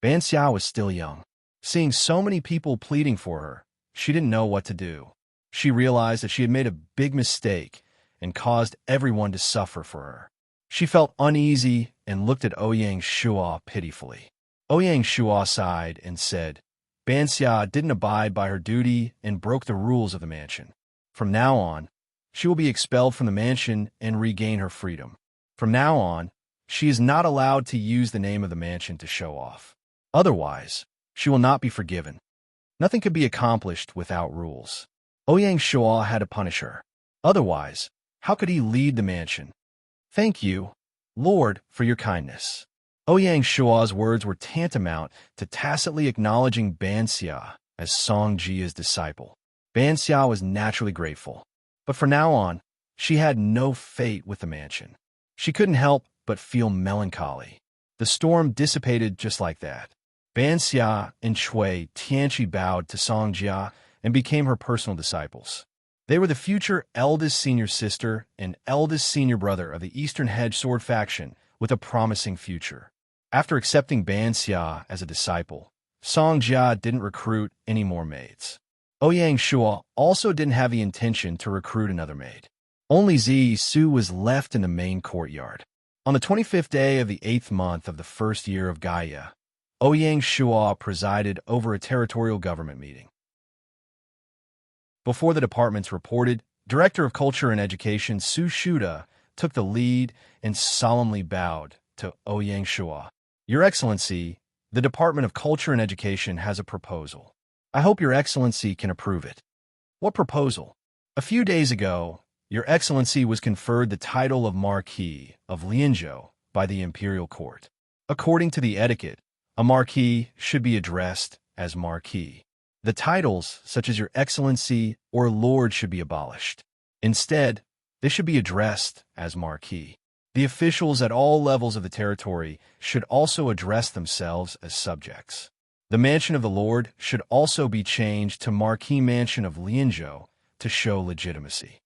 A: Banxia was still young. Seeing so many people pleading for her, she didn't know what to do. She realized that she had made a big mistake and caused everyone to suffer for her. She felt uneasy and looked at Ouyang Shua pitifully. Ouyang Shua sighed and said, Banxia didn't abide by her duty and broke the rules of the mansion. From now on, she will be expelled from the mansion and regain her freedom. From now on, she is not allowed to use the name of the mansion to show off. Otherwise, she will not be forgiven. Nothing could be accomplished without rules. Ouyang Shua had to punish her. Otherwise, how could he lead the mansion? Thank you, Lord, for your kindness. Ouyang Shua's words were tantamount to tacitly acknowledging Banxia as Songjia's disciple. Banxia was naturally grateful, but from now on, she had no fate with the mansion. She couldn't help but feel melancholy. The storm dissipated just like that. Banxia and Chui Tianqi bowed to Songjia and became her personal disciples. They were the future eldest senior sister and eldest senior brother of the Eastern Hedge Sword faction with a promising future. After accepting Banxia as a disciple, Songjia didn't recruit any more maids. Ouyang Shua also didn't have the intention to recruit another maid. Only Zi Su was left in the main courtyard. On the 25th day of the 8th month of the first year of Gaia, Ouyang Shua presided over a territorial government meeting. Before the departments reported, Director of Culture and Education Su Shuda took the lead and solemnly bowed to Ouyang Shua. Your Excellency, the Department of Culture and Education has a proposal. I hope Your Excellency can approve it. What proposal? A few days ago, Your Excellency was conferred the title of Marquis of Lianzhou by the Imperial Court. According to the etiquette, a Marquis should be addressed as Marquis. The titles, such as Your Excellency or Lord, should be abolished. Instead, they should be addressed as Marquis. The officials at all levels of the territory should also address themselves as subjects. The Mansion of the Lord should also be changed to Marquis Mansion of Lianzhou to show legitimacy.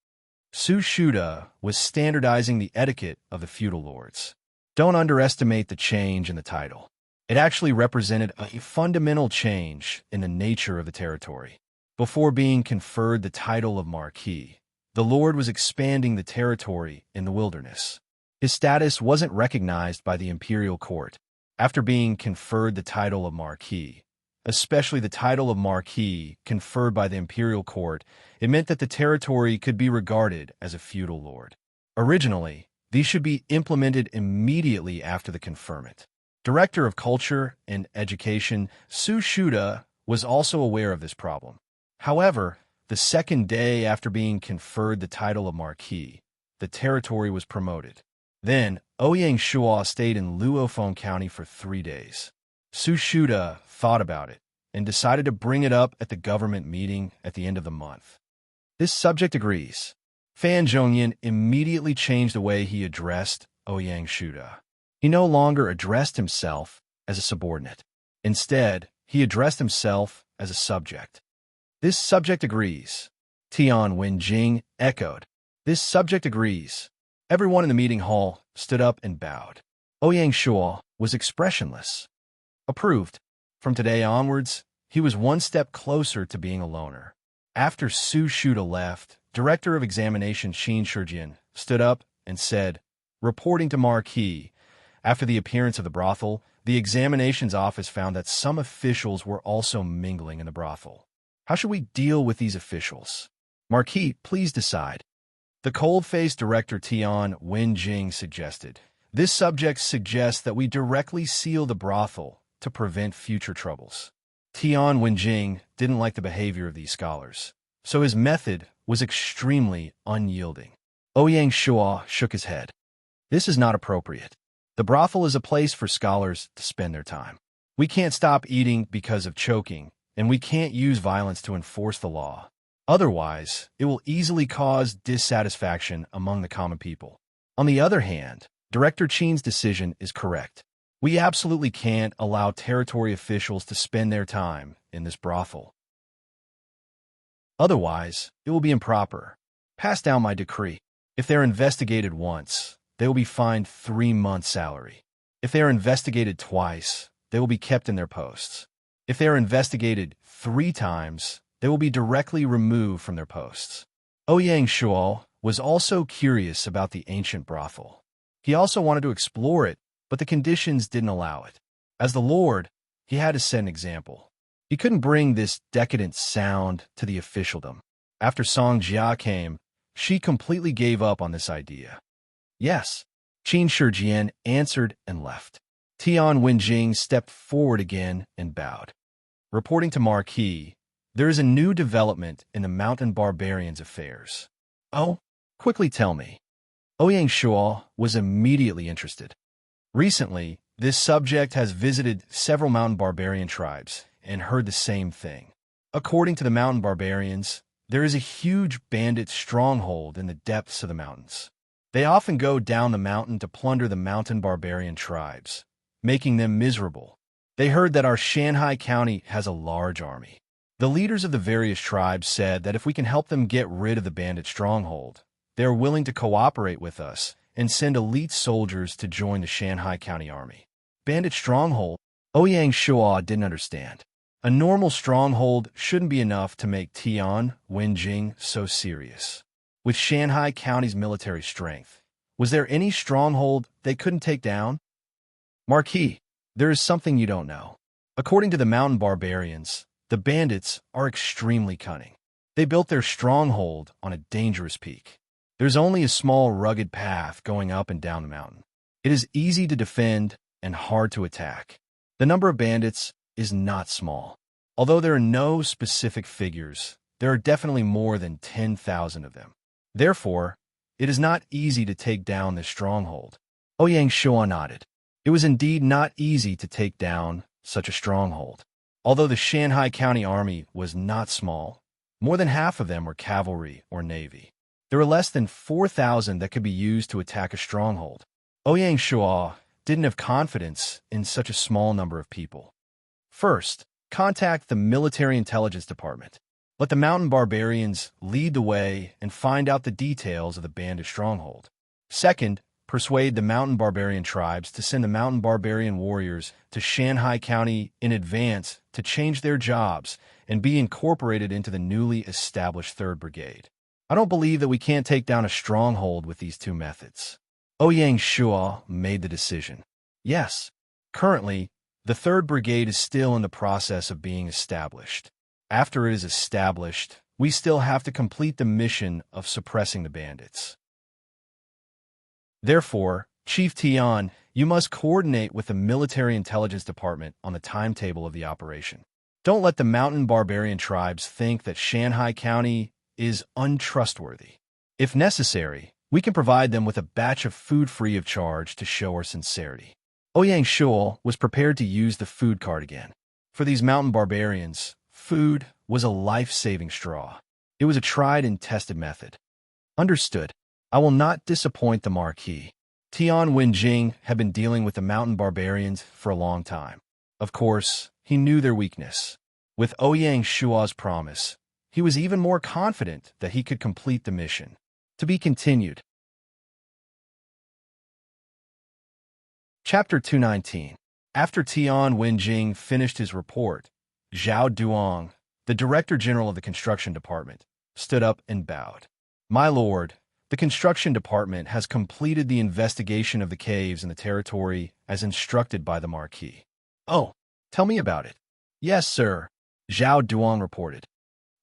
A: Su Shuda was standardizing the etiquette of the feudal lords. Don't underestimate the change in the title. It actually represented a fundamental change in the nature of the territory. Before being conferred the title of Marquis, the Lord was expanding the territory in the wilderness. His status wasn't recognized by the imperial court. After being conferred the title of Marquis, especially the title of Marquis conferred by the imperial court, it meant that the territory could be regarded as a feudal lord. Originally, these should be implemented immediately after the conferment. Director of Culture and Education Su Shuda was also aware of this problem. However, the second day after being conferred the title of Marquis, the territory was promoted. Then, Ouyang Shua stayed in Luophong County for 3 days. Su Shuda thought about it and decided to bring it up at the government meeting at the end of the month. This subject agrees. Fan Zhongyan immediately changed the way he addressed Ouyang Shuda. He no longer addressed himself as a subordinate. Instead, he addressed himself as a subject. This subject agrees. Tian Wenjing echoed. This subject agrees. Everyone in the meeting hall stood up and bowed. Ouyang Shua was expressionless. Approved. From today onwards, he was one step closer to being a loner. After Su Shuda left, Director of Examination Xin Shijian stood up and said, reporting to Marquis, after the appearance of the brothel, the examinations office found that some officials were also mingling in the brothel. How should we deal with these officials? Marquis, please decide. The cold-faced director Tian Wenjing suggested. This subject suggests that we directly seal the brothel to prevent future troubles. Tian Wenjing didn't like the behavior of these scholars, so his method was extremely unyielding. Ouyang Shua shook his head. This is not appropriate. The brothel is a place for scholars to spend their time. We can't stop eating because of choking, and we can't use violence to enforce the law. Otherwise, it will easily cause dissatisfaction among the common people. On the other hand, Director Chen's decision is correct. We absolutely can't allow territory officials to spend their time in this brothel. Otherwise, it will be improper. Pass down my decree. If they're investigated once, they will be fined 3 months' salary. If they are investigated twice, they will be kept in their posts. If they are investigated 3 times, they will be directly removed from their posts. Ouyang Shuo was also curious about the ancient brothel. He also wanted to explore it, but the conditions didn't allow it. As the Lord, he had to set an example. He couldn't bring this decadent sound to the officialdom. After Song Jia came, she completely gave up on this idea. Yes, Qin Shijian answered and left. Tian Wenjing stepped forward again and bowed. Reporting to Marquis, there is a new development in the mountain barbarians' affairs. Oh, quickly tell me. Ouyang Shuo was immediately interested. Recently, this subject has visited several mountain barbarian tribes and heard the same thing. According to the mountain barbarians, there is a huge bandit stronghold in the depths of the mountains. They often go down the mountain to plunder the mountain barbarian tribes, making them miserable. They heard that our Shanghai County has a large army. The leaders of the various tribes said that if we can help them get rid of the bandit stronghold, they are willing to cooperate with us and send elite soldiers to join the Shanghai County Army. Bandit stronghold? Ouyang Shuo didn't understand. A normal stronghold shouldn't be enough to make Tian Wenjing so serious. With Shanghai County's military strength, was there any stronghold they couldn't take down? Marquis, there is something you don't know. According to the mountain barbarians, the bandits are extremely cunning. They built their stronghold on a dangerous peak. There's only a small rugged path going up and down the mountain. It is easy to defend and hard to attack. The number of bandits is not small. Although there are no specific figures, there are definitely more than 10,000 of them. Therefore, it is not easy to take down this stronghold. Ouyang Shuo nodded. It was indeed not easy to take down such a stronghold. Although the Shanghai County Army was not small, more than half of them were cavalry or navy. There were less than 4,000 that could be used to attack a stronghold. Ouyang Shuo didn't have confidence in such a small number of people. First, contact the military intelligence department. Let the mountain barbarians lead the way and find out the details of the bandit stronghold. Second, persuade the mountain barbarian tribes to send the mountain barbarian warriors to Shanghai County in advance to change their jobs and be incorporated into the newly established 3rd Brigade. I don't believe that we can't take down a stronghold with these 2 methods. Ouyang Shuo made the decision. Yes, currently, the 3rd Brigade is still in the process of being established. After it is established, we still have to complete the mission of suppressing the bandits. Therefore, Chief Tian, you must coordinate with the military intelligence department on the timetable of the operation. Don't let the mountain barbarian tribes think that Shanghai County is untrustworthy. If necessary, we can provide them with a batch of food free of charge to show our sincerity. Ouyang Shuo was prepared to use the food card again. For these mountain barbarians, food was a life-saving straw. It was a tried and tested method. Understood. I will not disappoint the Marquis. Tian Wenjing had been dealing with the mountain barbarians for a long time. Of course, he knew their weakness. With Ouyang Shuo's promise, he was even more confident that he could complete the mission. To be continued. Chapter 219. After Tian Wenjing finished his report, Zhao Duong, the Director General of the Construction Department, stood up and bowed. My lord, the Construction Department has completed the investigation of the caves in the territory as instructed by the Marquis. Oh, tell me about it. Yes, sir, Zhao Duong reported.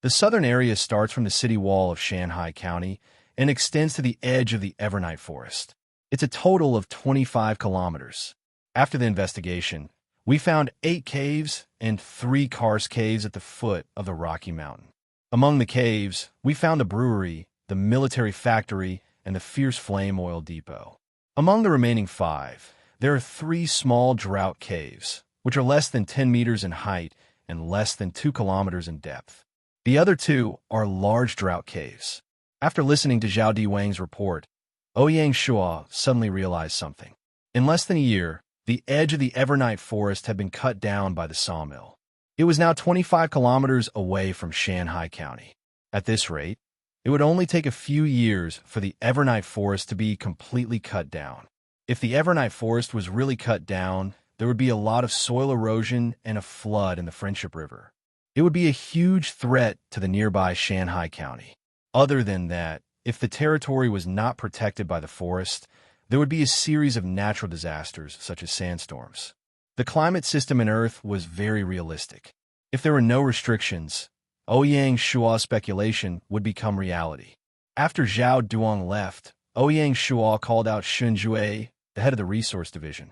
A: The southern area starts from the city wall of Shanghai County and extends to the edge of the Evernight Forest. It's a total of 25 kilometers. After the investigation, we found 8 caves and 3 karst caves at the foot of the Rocky Mountain. Among the caves, we found a brewery, the military factory, and the Fierce Flame Oil Depot. Among the remaining 5, there are 3 small drought caves, which are less than 10 meters in height and less than 2 kilometers in depth. The other 2 are large drought caves. After listening to Zhao Diwang's report, Ouyang Shua suddenly realized something. In less than a year, the edge of the Evernight forest had been cut down by the sawmill. It was now 25 kilometers away from Shanghai County. At this rate, it would only take a few years for the Evernight forest to be completely cut down. If the Evernight forest was really cut down, there would be a lot of soil erosion and a flood in the Friendship River. It would be a huge threat to the nearby Shanghai County. Other than that, if the territory was not protected by the forest, there would be a series of natural disasters such as sandstorms. The climate system in Earth was very realistic. If there were no restrictions, Ouyang Shua's speculation would become reality. After Zhao Duong left, Ouyang Shua called out Shun Jue, the head of the Resource Division.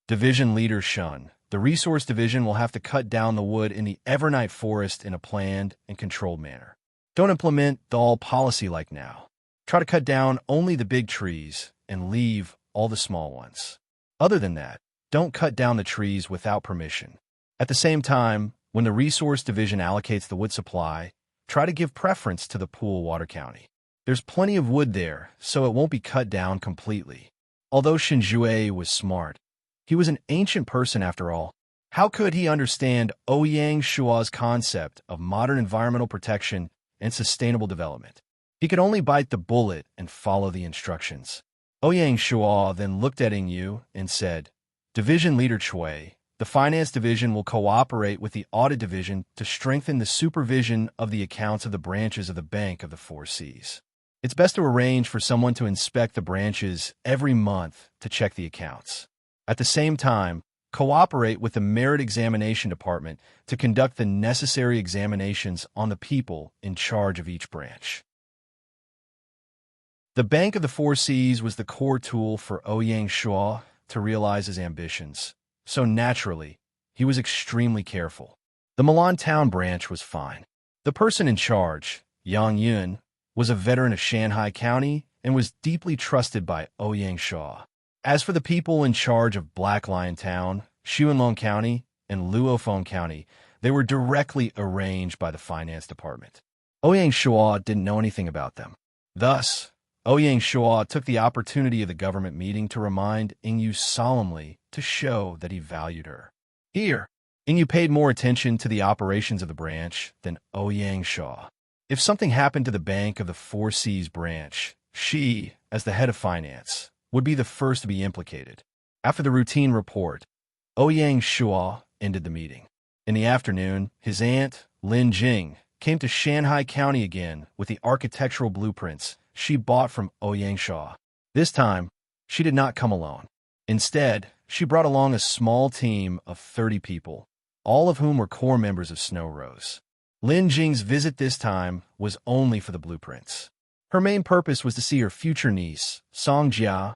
A: Division Leader Shun, the Resource Division will have to cut down the wood in the Evernight forest in a planned and controlled manner. Don't implement the all policy like now. Try to cut down only the big trees and leave all the small ones. Other than that, don't cut down the trees without permission. At the same time, when the Resource Division allocates the wood supply, try to give preference to the Pool Water County. There's plenty of wood there, so it won't be cut down completely. Although Shinjue was smart, he was an ancient person after all. How could he understand Ouyang Shua's concept of modern environmental protection and sustainable development? He could only bite the bullet and follow the instructions. Ouyang Shua then looked at Yu and said, Division Leader Chui, the Finance Division will cooperate with the Audit Division to strengthen the supervision of the accounts of the branches of the Bank of the Four Seas. It's best to arrange for someone to inspect the branches every month to check the accounts. At the same time, cooperate with the Merit Examination Department to conduct the necessary examinations on the people in charge of each branch. The Bank of the Four Seas was the core tool for Ouyang Shua to realize his ambitions, so naturally, he was extremely careful. The Milan Town branch was fine. The person in charge, Yang Yun, was a veteran of Shanghai County and was deeply trusted by Ouyang Shua. As for the people in charge of Black Lion Town, Xuanlong County, and Luofeng County, they were directly arranged by the Finance Department. Ouyang Shua didn't know anything about them. Thus, Ouyang Shua took the opportunity of the government meeting to remind Yu solemnly to show that he valued her. Here, Yu paid more attention to the operations of the branch than Ouyang Shua. If something happened to the Bank of the Four Seas branch, she, as the head of finance, would be the first to be implicated. After the routine report, Ouyang Shua ended the meeting. In the afternoon, his aunt, Lin Jing, came to Shanghai County again with the architectural blueprints she bought from Ouyang Shua. This time, she did not come alone. Instead, she brought along a small team of 30 people, all of whom were core members of Snow Rose. Lin Jing's visit this time was only for the blueprints. Her main purpose was to see her future niece, Song Jia,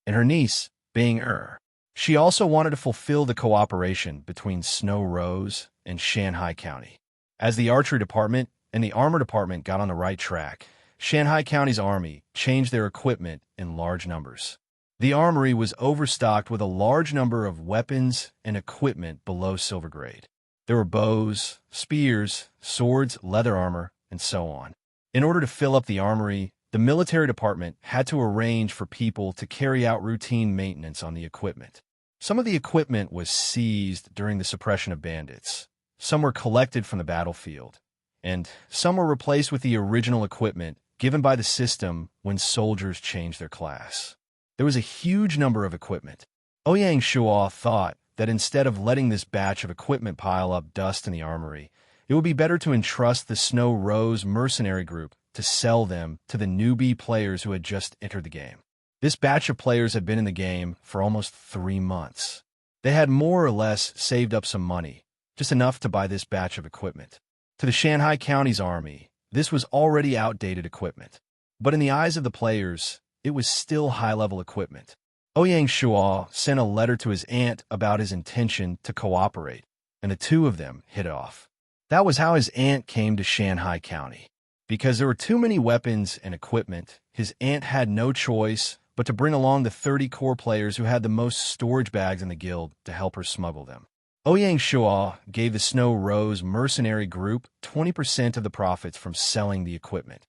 A: and her niece, Bing Er. She also wanted to fulfill the cooperation between Snow Rose and Shanghai County. As the archery department and the armor department got on the right track, Shanghai County's army changed their equipment in large numbers. The armory was overstocked with a large number of weapons and equipment below silver grade. There were bows, spears, swords, leather armor, and so on. In order to fill up the armory, the military department had to arrange for people to carry out routine maintenance on the equipment. Some of the equipment was seized during the suppression of bandits. Some were collected from the battlefield, and some were replaced with the original equipment given by the system when soldiers changed their class. There was a huge number of equipment. Ouyang Shua thought that instead of letting this batch of equipment pile up dust in the armory, it would be better to entrust the Snow Rose mercenary group to sell them to the newbie players who had just entered the game. This batch of players had been in the game for almost 3 months. They had more or less saved up some money, just enough to buy this batch of equipment. To the Shanghai County's army, this was already outdated equipment. But in the eyes of the players, it was still high-level equipment. Ouyang Shua sent a letter to his aunt about his intention to cooperate, and the two of them hit it off. That was how his aunt came to Shanghai County. Because there were too many weapons and equipment, his aunt had no choice but to bring along the 30 core players who had the most storage bags in the guild to help her smuggle them. Ouyang Shua gave the Snow Rose mercenary group 20% of the profits from selling the equipment.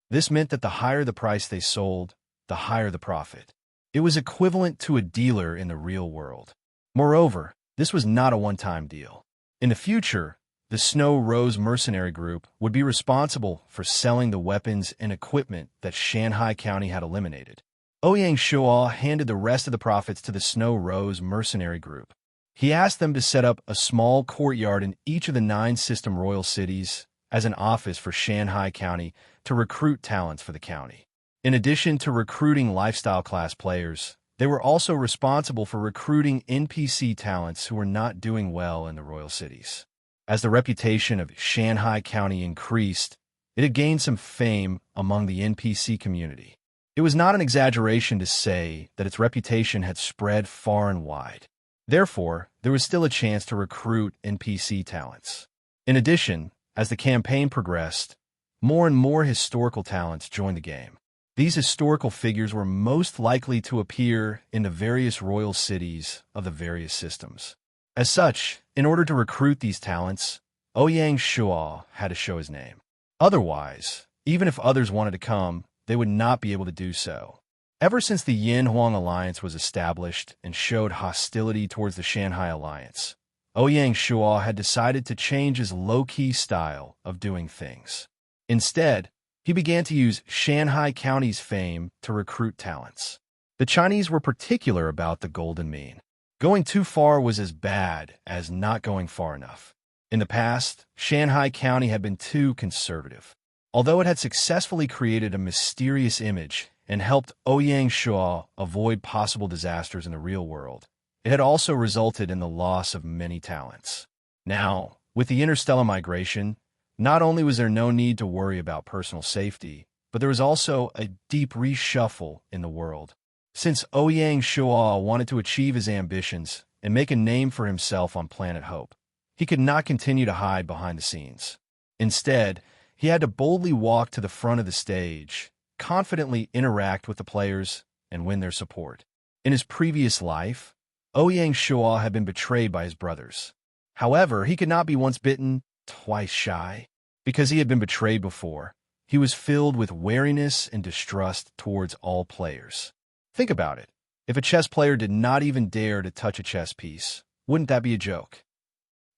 A: This meant that the higher the price they sold, the higher the profit. It was equivalent to a dealer in the real world. Moreover, this was not a one-time deal. In the future, the Snow Rose Mercenary Group would be responsible for selling the weapons and equipment that Shanghai County had eliminated. Ouyang Shuo handed the rest of the profits to the Snow Rose Mercenary Group. He asked them to set up a small courtyard in each of the 9 system royal cities as an office for Shanghai County to recruit talents for the county. In addition to recruiting lifestyle class players, they were also responsible for recruiting NPC talents who were not doing well in the royal cities. As the reputation of Shanghai County increased, it had gained some fame among the NPC community. It was not an exaggeration to say that its reputation had spread far and wide. Therefore, there was still a chance to recruit NPC talents. In addition, as the campaign progressed, more and more historical talents joined the game. These historical figures were most likely to appear in the various royal cities of the various systems. As such, in order to recruit these talents, Ouyang Shuo had to show his name. Otherwise, even if others wanted to come, they would not be able to do so. Ever since the Yin-Huang Alliance was established and showed hostility towards the Shanghai Alliance, Ouyang Shuo had decided to change his low-key style of doing things. Instead, he began to use Shanghai County's fame to recruit talents. The Chinese were particular about the golden mean. Going too far was as bad as not going far enough. In the past, Shanghai County had been too conservative. Although it had successfully created a mysterious image and helped Ouyang Shuo avoid possible disasters in the real world, it had also resulted in the loss of many talents. Now, with the interstellar migration, not only was there no need to worry about personal safety, but there was also a deep reshuffle in the world. Since Ouyang Shuo wanted to achieve his ambitions and make a name for himself on Planet Hope, he could not continue to hide behind the scenes. Instead, he had to boldly walk to the front of the stage, confidently interact with the players, and win their support. In his previous life, Ouyang Shuo had been betrayed by his brothers. However, he could not be once bitten, twice shy. Because he had been betrayed before, he was filled with wariness and distrust towards all players. Think about it. If a chess player did not even dare to touch a chess piece, wouldn't that be a joke?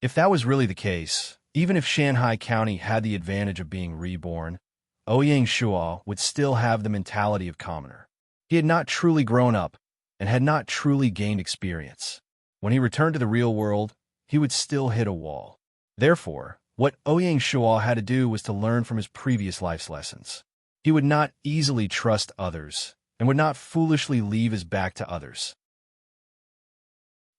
A: If that was really the case, even if Shanghai County had the advantage of being reborn, Ouyang Shuo would still have the mentality of commoner. He had not truly grown up and had not truly gained experience. When he returned to the real world, he would still hit a wall. Therefore, what Ouyang Shuo had to do was to learn from his previous life's lessons. He would not easily trust others and would not foolishly leave his back to others.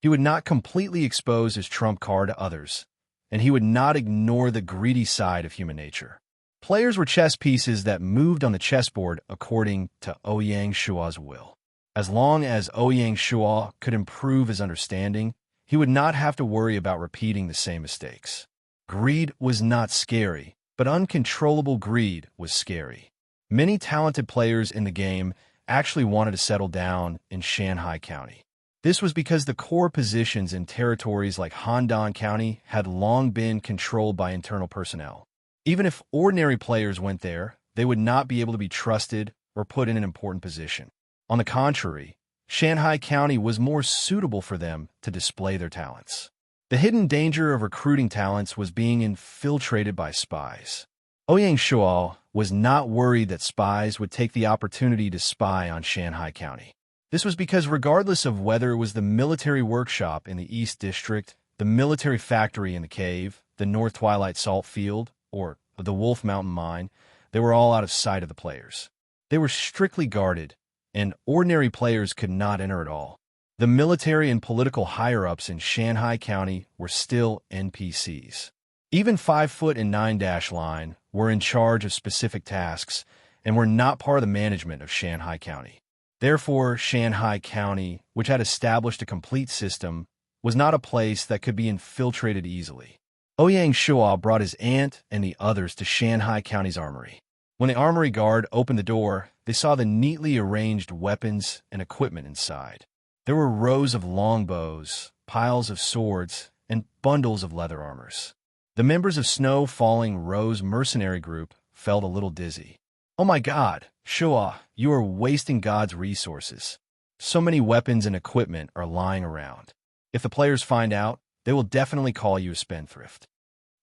A: He would not completely expose his trump card to others, and he would not ignore the greedy side of human nature. Players were chess pieces that moved on the chessboard according to Ouyang Shuo's will. As long as Ouyang Shuo could improve his understanding, he would not have to worry about repeating the same mistakes. Greed was not scary, but uncontrollable greed was scary. Many talented players in the game actually wanted to settle down in Shanghai County. This was because the core positions in territories like Handan County had long been controlled by internal personnel. Even if ordinary players went there, they would not be able to be trusted or put in an important position. On the contrary, Shanghai County was more suitable for them to display their talents. The hidden danger of recruiting talents was being infiltrated by spies. Ouyang Shuo was not worried that spies would take the opportunity to spy on Shanghai County. This was because regardless of whether it was the military workshop in the East District, the military factory in the cave, the North Twilight Salt Field, or the Wolf Mountain Mine, they were all out of sight of the players. They were strictly guarded, and ordinary players could not enter at all. The military and political higher-ups in Shanghai County were still NPCs. Even 5-foot and 9-dash line were in charge of specific tasks and were not part of the management of Shanghai County. Therefore, Shanghai County, which had established a complete system, was not a place that could be infiltrated easily. Ouyang Shuo brought his aunt and the others to Shanghai County's armory. When the armory guard opened the door, they saw the neatly arranged weapons and equipment inside. There were rows of longbows, piles of swords, and bundles of leather armors. The members of Snow Falling Rose Mercenary Group felt a little dizzy. "Oh my God, Shua, you are wasting God's resources. So many weapons and equipment are lying around. If the players find out, they will definitely call you a spendthrift."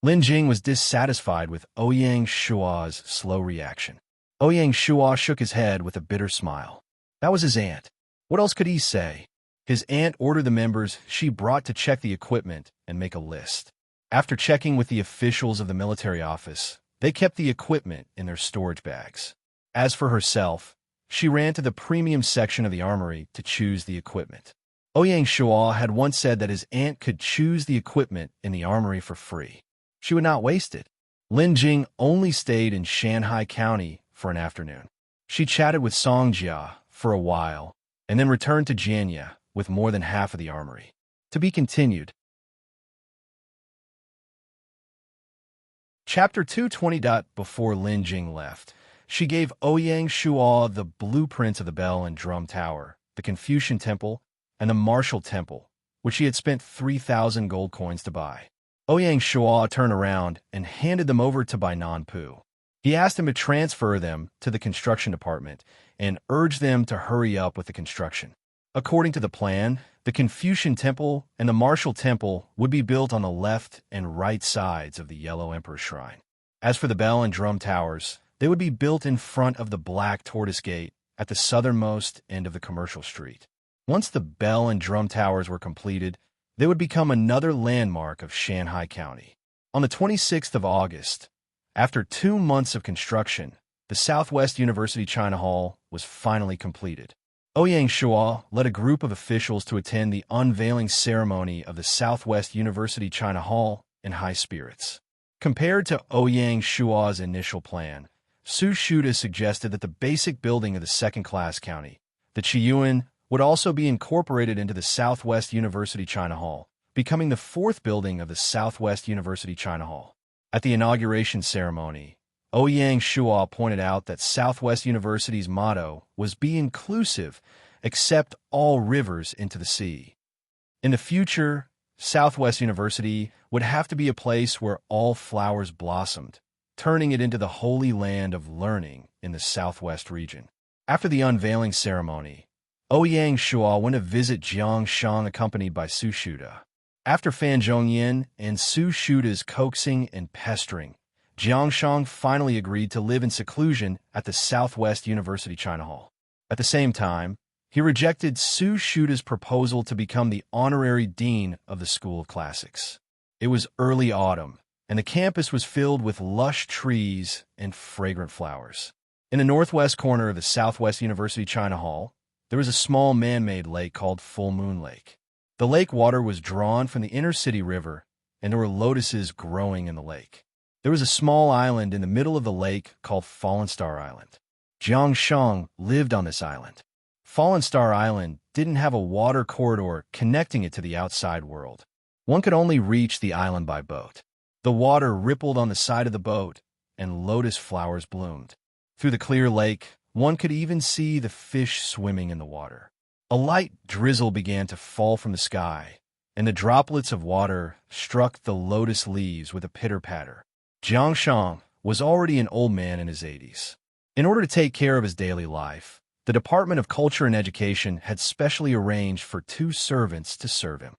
A: Lin Jing was dissatisfied with Ouyang Shua's slow reaction. Ouyang Shua shook his head with a bitter smile. That was his aunt. What else could he say? His aunt ordered the members she brought to check the equipment and make a list. After checking with the officials of the military office, they kept the equipment in their storage bags. As for herself, she ran to the premium section of the armory to choose the equipment. Ouyang Shua had once said that his aunt could choose the equipment in the armory for free. She would not waste it. Lin Jing only stayed in Shanghai County for an afternoon. She chatted with Song Jia for a while, and then returned to Jianya with more than half of the armory. To be continued. Chapter 220. Before Lin Jing left, she gave Ouyang Shua the blueprints of the Bell and Drum Tower, the Confucian Temple, and the Martial Temple, which she had spent 3,000 gold coins to buy. Ouyang Shua turned around and handed them over to Bai Nanpu. He asked him to transfer them to the construction department and urged them to hurry up with the construction. According to the plan, the Confucian Temple and the Martial Temple would be built on the left and right sides of the Yellow Emperor Shrine. As for the Bell and Drum Towers, they would be built in front of the Black Tortoise Gate at the southernmost end of the commercial street. Once the Bell and Drum Towers were completed, they would become another landmark of Shanghai County. On the 26th of August, after 2 months of construction, the Southwest University China Hall was finally completed. Ouyang Shua led a group of officials to attend the unveiling ceremony of the Southwest University China Hall in high spirits. Compared to Ouyang Shua's initial plan, Su Shuda suggested that the basic building of the second-class county, the Chiyuan, would also be incorporated into the Southwest University China Hall, becoming the 4th building of the Southwest University China Hall. At the inauguration ceremony, Ouyang Shua pointed out that Southwest University's motto was "Be inclusive, accept all rivers into the sea." In the future, Southwest University would have to be a place where all flowers blossomed, turning it into the holy land of learning in the Southwest region. After the unveiling ceremony, Ouyang Shua went to visit Jiangshang accompanied by Su Shuda. After Fan Zhongyan and Su Shuda's coaxing and pestering, Jiangshang finally agreed to live in seclusion at the Southwest University China Hall. At the same time, he rejected Su Shuda's proposal to become the honorary dean of the School of Classics. It was early autumn, and the campus was filled with lush trees and fragrant flowers. In the northwest corner of the Southwest University China Hall, there was a small man-made lake called Full Moon Lake. The lake water was drawn from the inner city river, and there were lotuses growing in the lake. There was a small island in the middle of the lake called Fallen Star Island. Jiangshang lived on this island. Fallen Star Island didn't have a water corridor connecting it to the outside world. One could only reach the island by boat. The water rippled on the side of the boat, and lotus flowers bloomed. Through the clear lake, one could even see the fish swimming in the water. A light drizzle began to fall from the sky, and the droplets of water struck the lotus leaves with a pitter-patter. Jiangshang was already an old man in his 80s. In order to take care of his daily life, the Department of Culture and Education had specially arranged for 2 servants to serve him.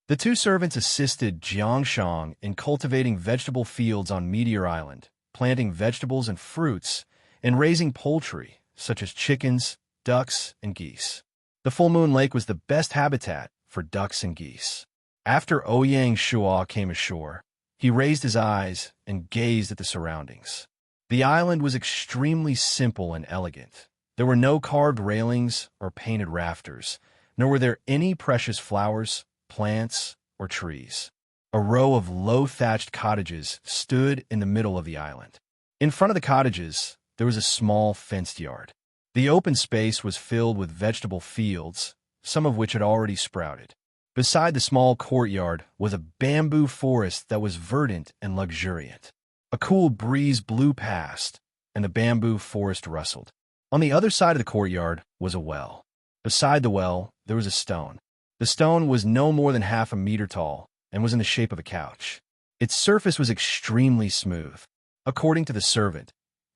A: The 2 servants assisted Jiangshang in cultivating vegetable fields on Meteor Island, planting vegetables and fruits, and raising poultry, such as chickens, ducks, and geese. The Full Moon Lake was the best habitat for ducks and geese. After Ouyang Shua came ashore, he raised his eyes and gazed at the surroundings. The island was extremely simple and elegant. There were no carved railings or painted rafters, nor were there any precious flowers, plants, or trees. A row of low-thatched cottages stood in the middle of the island. In front of the cottages, there was a small fenced yard. The open space was filled with vegetable fields, some of which had already sprouted. Beside the small courtyard was a bamboo forest that was verdant and luxuriant. A cool breeze blew past, and the bamboo forest rustled. On the other side of the courtyard was a well. Beside the well, there was a stone. The stone was no more than half a meter tall and was in the shape of a couch. Its surface was extremely smooth. According to the servant,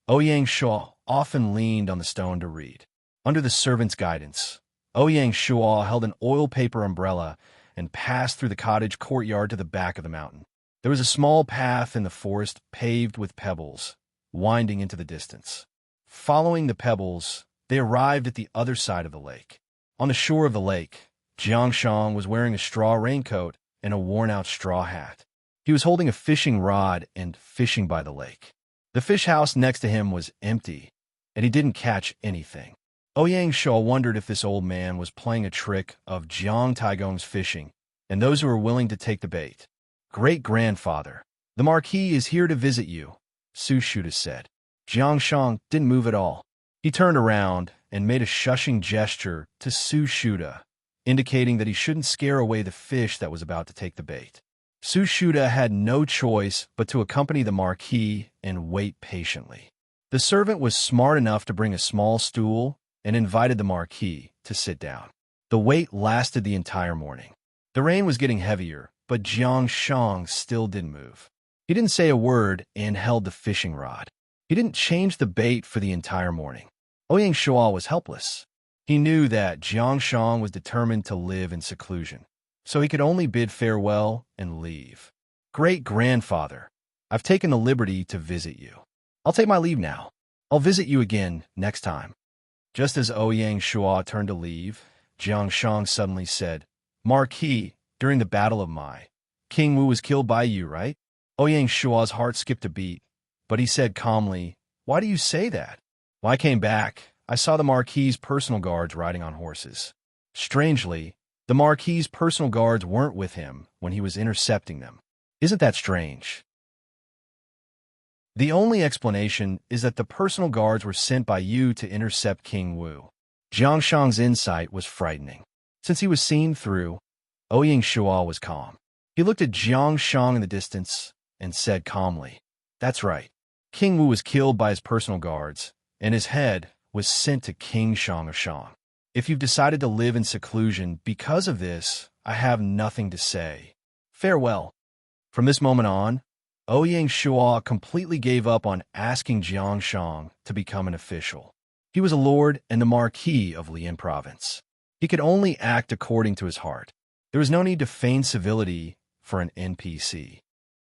A: Ouyang Shuo often leaned on the stone to read. Under the servant's guidance, Ouyang Shuo held an oil paper umbrella and passed through the cottage courtyard to the back of the mountain. There was a small path in the forest paved with pebbles, winding into the distance. Following the pebbles, they arrived at the other side of the lake. On the shore of the lake, Jiangshang was wearing a straw raincoat and a worn-out straw hat. He was holding a fishing rod and fishing by the lake. The fish house next to him was empty, and he didn't catch anything. Ouyang Shuo wondered if this old man was playing a trick of Jiang Taigong's fishing and those who were willing to take the bait. "Great-grandfather, the Marquis is here to visit you," Su Shuda said. Jiangshang didn't move at all. He turned around and made a shushing gesture to Su Shuda, indicating that he shouldn't scare away the fish that was about to take the bait. Su Shuda had no choice but to accompany the Marquis and wait patiently. The servant was smart enough to bring a small stool and invited the Marquis to sit down. The wait lasted the entire morning. The rain was getting heavier, but Jiangshang still didn't move. He didn't say a word and held the fishing rod. He didn't change the bait for the entire morning. Ouyang Shuo was helpless. He knew that Jiangshang was determined to live in seclusion, so he could only bid farewell and leave. "Great-grandfather, I've taken the liberty to visit you. I'll take my leave now. I'll visit you again next time." Just as Ouyang Shuo turned to leave, Jiangshang suddenly said, "Marquis, during the Battle of Mai, King Wu was killed by you, right?" Ouyang Shuo's heart skipped a beat, but he said calmly, "Why do you say that?" "When I came back, I saw the Marquis's personal guards riding on horses. Strangely, the Marquis's personal guards weren't with him when he was intercepting them. Isn't that strange?" "The only explanation is that the personal guards were sent by you to intercept King Wu." Jiangshang's insight was frightening. Since he was seen through, Ouyang Shuo was calm. He looked at Jiangshang in the distance and said calmly, "That's right. King Wu was killed by his personal guards, and his head was sent to King Shang of Shang. If you've decided to live in seclusion because of this, I have nothing to say. Farewell." From this moment on, Ouyang Shuo completely gave up on asking Jiangshang to become an official. He was a lord and the Marquis of Lian Province. He could only act according to his heart. There was no need to feign civility for an NPC.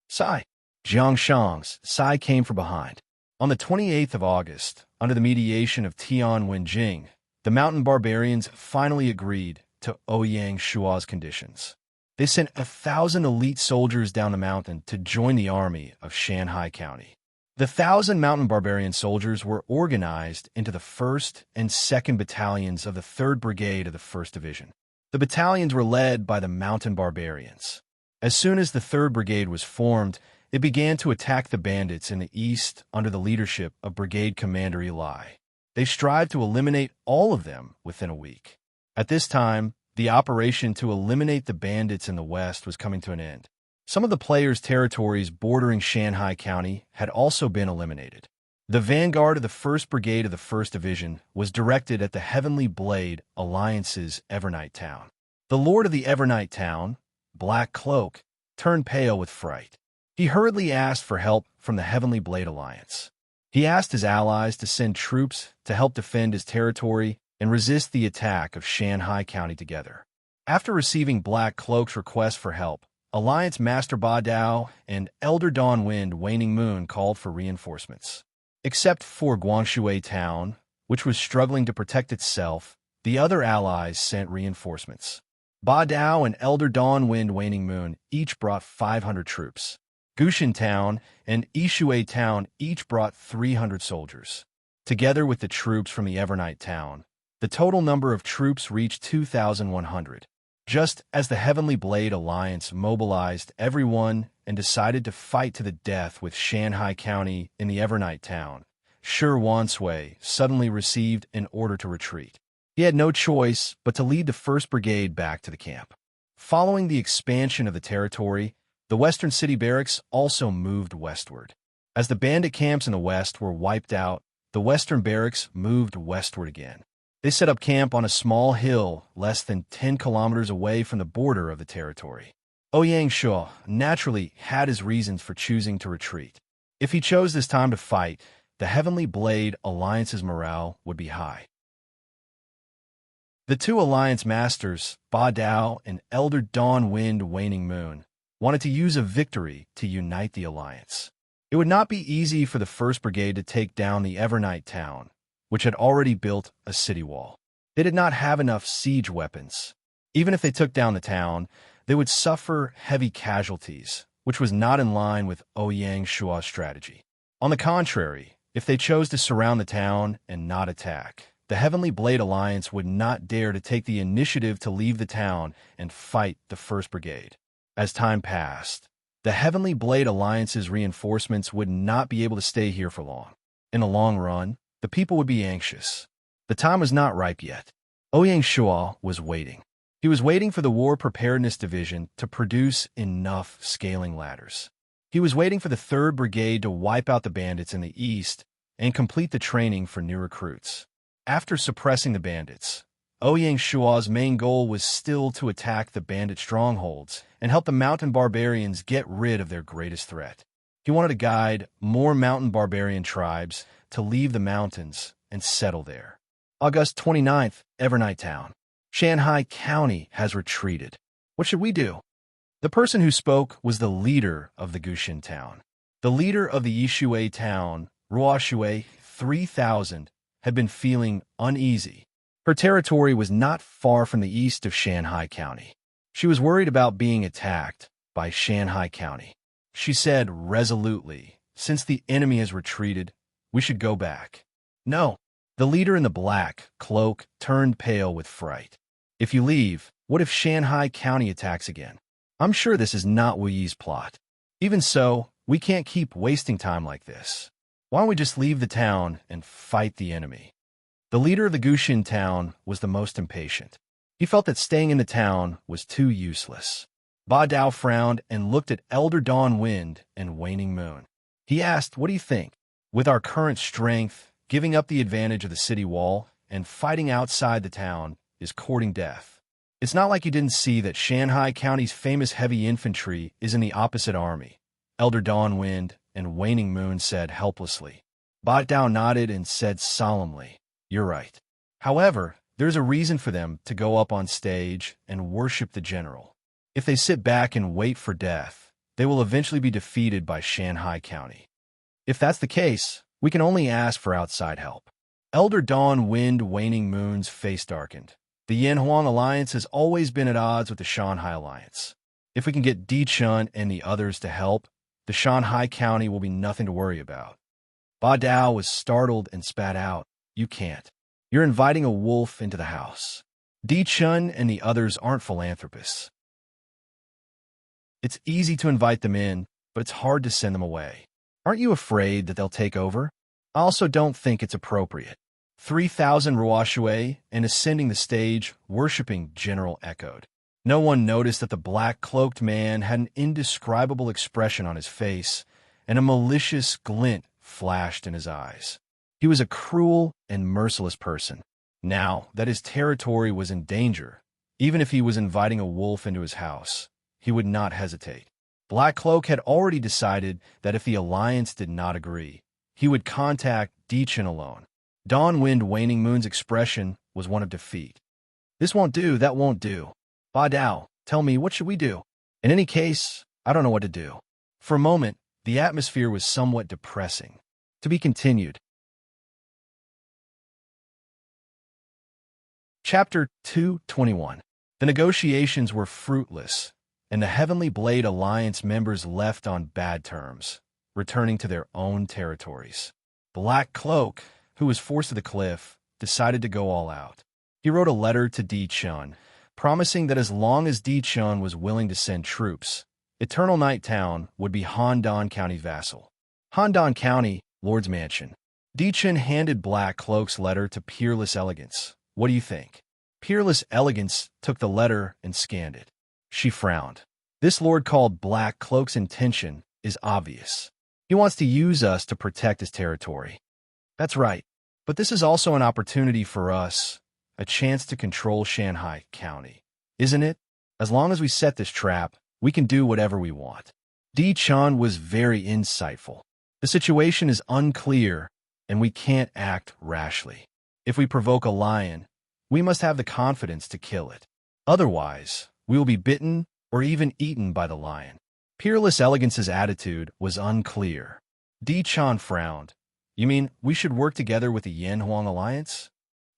A: "Sai." Jiangshang's sigh came from behind. On the 28th of August, under the mediation of Tian Wenjing, the mountain barbarians finally agreed to Ouyang Shuo's conditions. They sent 1,000 elite soldiers down the mountain to join the army of Shanhai County. The 1,000 mountain barbarian soldiers were organized into the 1st and 2nd battalions of the 3rd Brigade of the 1st Division. The battalions were led by the mountain barbarians. As soon as the 3rd Brigade was formed, it began to attack the bandits in the east under the leadership of Brigade Commander Eli. They strived to eliminate all of them within a week. At this time, the operation to eliminate the bandits in the west was coming to an end. Some of the players' territories bordering Shanhai County had also been eliminated. The vanguard of the 1st Brigade of the 1st Division was directed at the Heavenly Blade Alliance's Evernight Town. The lord of the Evernight Town, Black Cloak, turned pale with fright. He hurriedly asked for help from the Heavenly Blade Alliance. He asked his allies to send troops to help defend his territory and resist the attack of Shanhai County together. After receiving Black Cloak's request for help, Alliance Master Ba Dao and Elder Dawn Wind Waning Moon called for reinforcements. Except for Guangshui Town, which was struggling to protect itself, the other allies sent reinforcements. Ba Dao and Elder Dawn Wind Waning Moon each brought 500 troops. Gushin Town and Ishui Town each brought 300 soldiers. Together with the troops from the Evernight Town, the total number of troops reached 2,100. Just as the Heavenly Blade Alliance mobilized everyone and decided to fight to the death with Shanhai County in the Evernight Town, Shi Wansui suddenly received an order to retreat. He had no choice but to lead the 1st Brigade back to the camp. Following the expansion of the territory, the Western City Barracks also moved westward. As the bandit camps in the west were wiped out, the Western Barracks moved westward again. They set up camp on a small hill less than 10 kilometers away from the border of the territory. Ouyang Shuo naturally had his reasons for choosing to retreat. If he chose this time to fight, the Heavenly Blade Alliance's morale would be high. The two alliance masters, Ba Dao and Elder Dawn Wind Waning Moon, wanted to use a victory to unite the alliance. It would not be easy for the 1st Brigade to take down the Evernight town, which had already built a city wall. They did not have enough siege weapons. Even if they took down the town, they would suffer heavy casualties, which was not in line with Ouyang Shua's strategy. On the contrary, if they chose to surround the town and not attack, the Heavenly Blade Alliance would not dare to take the initiative to leave the town and fight the 1st Brigade. As time passed, the Heavenly Blade Alliance's reinforcements would not be able to stay here for long. In the long run, the people would be anxious. The time was not ripe yet. Ouyang Shua was waiting. He was waiting for the War Preparedness Division to produce enough scaling ladders. He was waiting for the 3rd Brigade to wipe out the bandits in the east and complete the training for new recruits. After suppressing the bandits, Ouyang Shua's main goal was still to attack the bandit strongholds and help the mountain barbarians get rid of their greatest threat. He wanted to guide more mountain barbarian tribes to leave the mountains and settle there. August 29th, Evernight Town. Shanghai County has retreated. What should we do? The person who spoke was the leader of the Gushin town. The leader of the Yishui town, Ruoshui 3000, had been feeling uneasy. Her territory was not far from the east of Shanghai County. She was worried about being attacked by Shanghai County. She said resolutely, "Since the enemy has retreated, we should go back." No. The leader in the black cloak turned pale with fright. "If you leave, what if Shanghai County attacks again? I'm sure this is not Wu Yi's plot. Even so, we can't keep wasting time like this. Why don't we just leave the town and fight the enemy?" The leader of the Gushin town was the most impatient. He felt that staying in the town was too useless. Ba Dao frowned and looked at Elder Dawn Wind and Waning Moon. He asked, "What do you think? With our current strength, giving up the advantage of the city wall and fighting outside the town is courting death. It's not like you didn't see that Shanghai County's famous heavy infantry is in the opposite army," Elder Dawn Wind and Waning Moon said helplessly. Ba Dao nodded and said solemnly, "You're right. However, there's a reason for them to go up on stage and worship the general. If they sit back and wait for death, they will eventually be defeated by Shanghai County. If that's the case, we can only ask for outside help." Elder Dawn Wind Waning Moon's face darkened. The Yanhuang Alliance has always been at odds with the Shanghai Alliance. If we can get Di Chun and the others to help, the Shanghai County will be nothing to worry about. Ba Dao was startled and spat out, "You can't. You're inviting a wolf into the house. Di Chun and the others aren't philanthropists. It's easy to invite them in, but it's hard to send them away. Aren't you afraid that they'll take over? I also don't think it's appropriate." 3,000 Ruoshui and ascending the stage, worshipping General echoed. No one noticed that the black-cloaked man had an indescribable expression on his face, and a malicious glint flashed in his eyes. He was a cruel and merciless person. Now that his territory was in danger, even if he was inviting a wolf into his house, he would not hesitate. Black Cloak had already decided that if the Alliance did not agree, he would contact Dechen alone. Dawn Wind Waning Moon's expression was one of defeat. "This won't do, that won't do. Ba Dao, tell me, what should we do? In any case, I don't know what to do." For a moment, the atmosphere was somewhat depressing. To be continued. Chapter 221. The negotiations were fruitless, and the Heavenly Blade Alliance members left on bad terms, returning to their own territories. Black Cloak, who was forced to the cliff, decided to go all out. He wrote a letter to Di Chun, promising that as long as Di Chun was willing to send troops, Eternal Night Town would be Handan County's vassal. Handan County, Lord's Mansion. Di Chun handed Black Cloak's letter to Peerless Elegance. "What do you think?" Peerless Elegance took the letter and scanned it. She frowned. "This lord called Black Cloak's intention is obvious. He wants to use us to protect his territory." "That's right. But this is also an opportunity for us, a chance to control Shanghai County. Isn't it? As long as we set this trap, we can do whatever we want." Di Chun was very insightful. "The situation is unclear, and we can't act rashly. If we provoke a lion, we must have the confidence to kill it. Otherwise, we will be bitten or even eaten by the lion. Peerless Elegance's attitude was unclear. Di Chan frowned. You mean we should work together with the Yanhuang Alliance?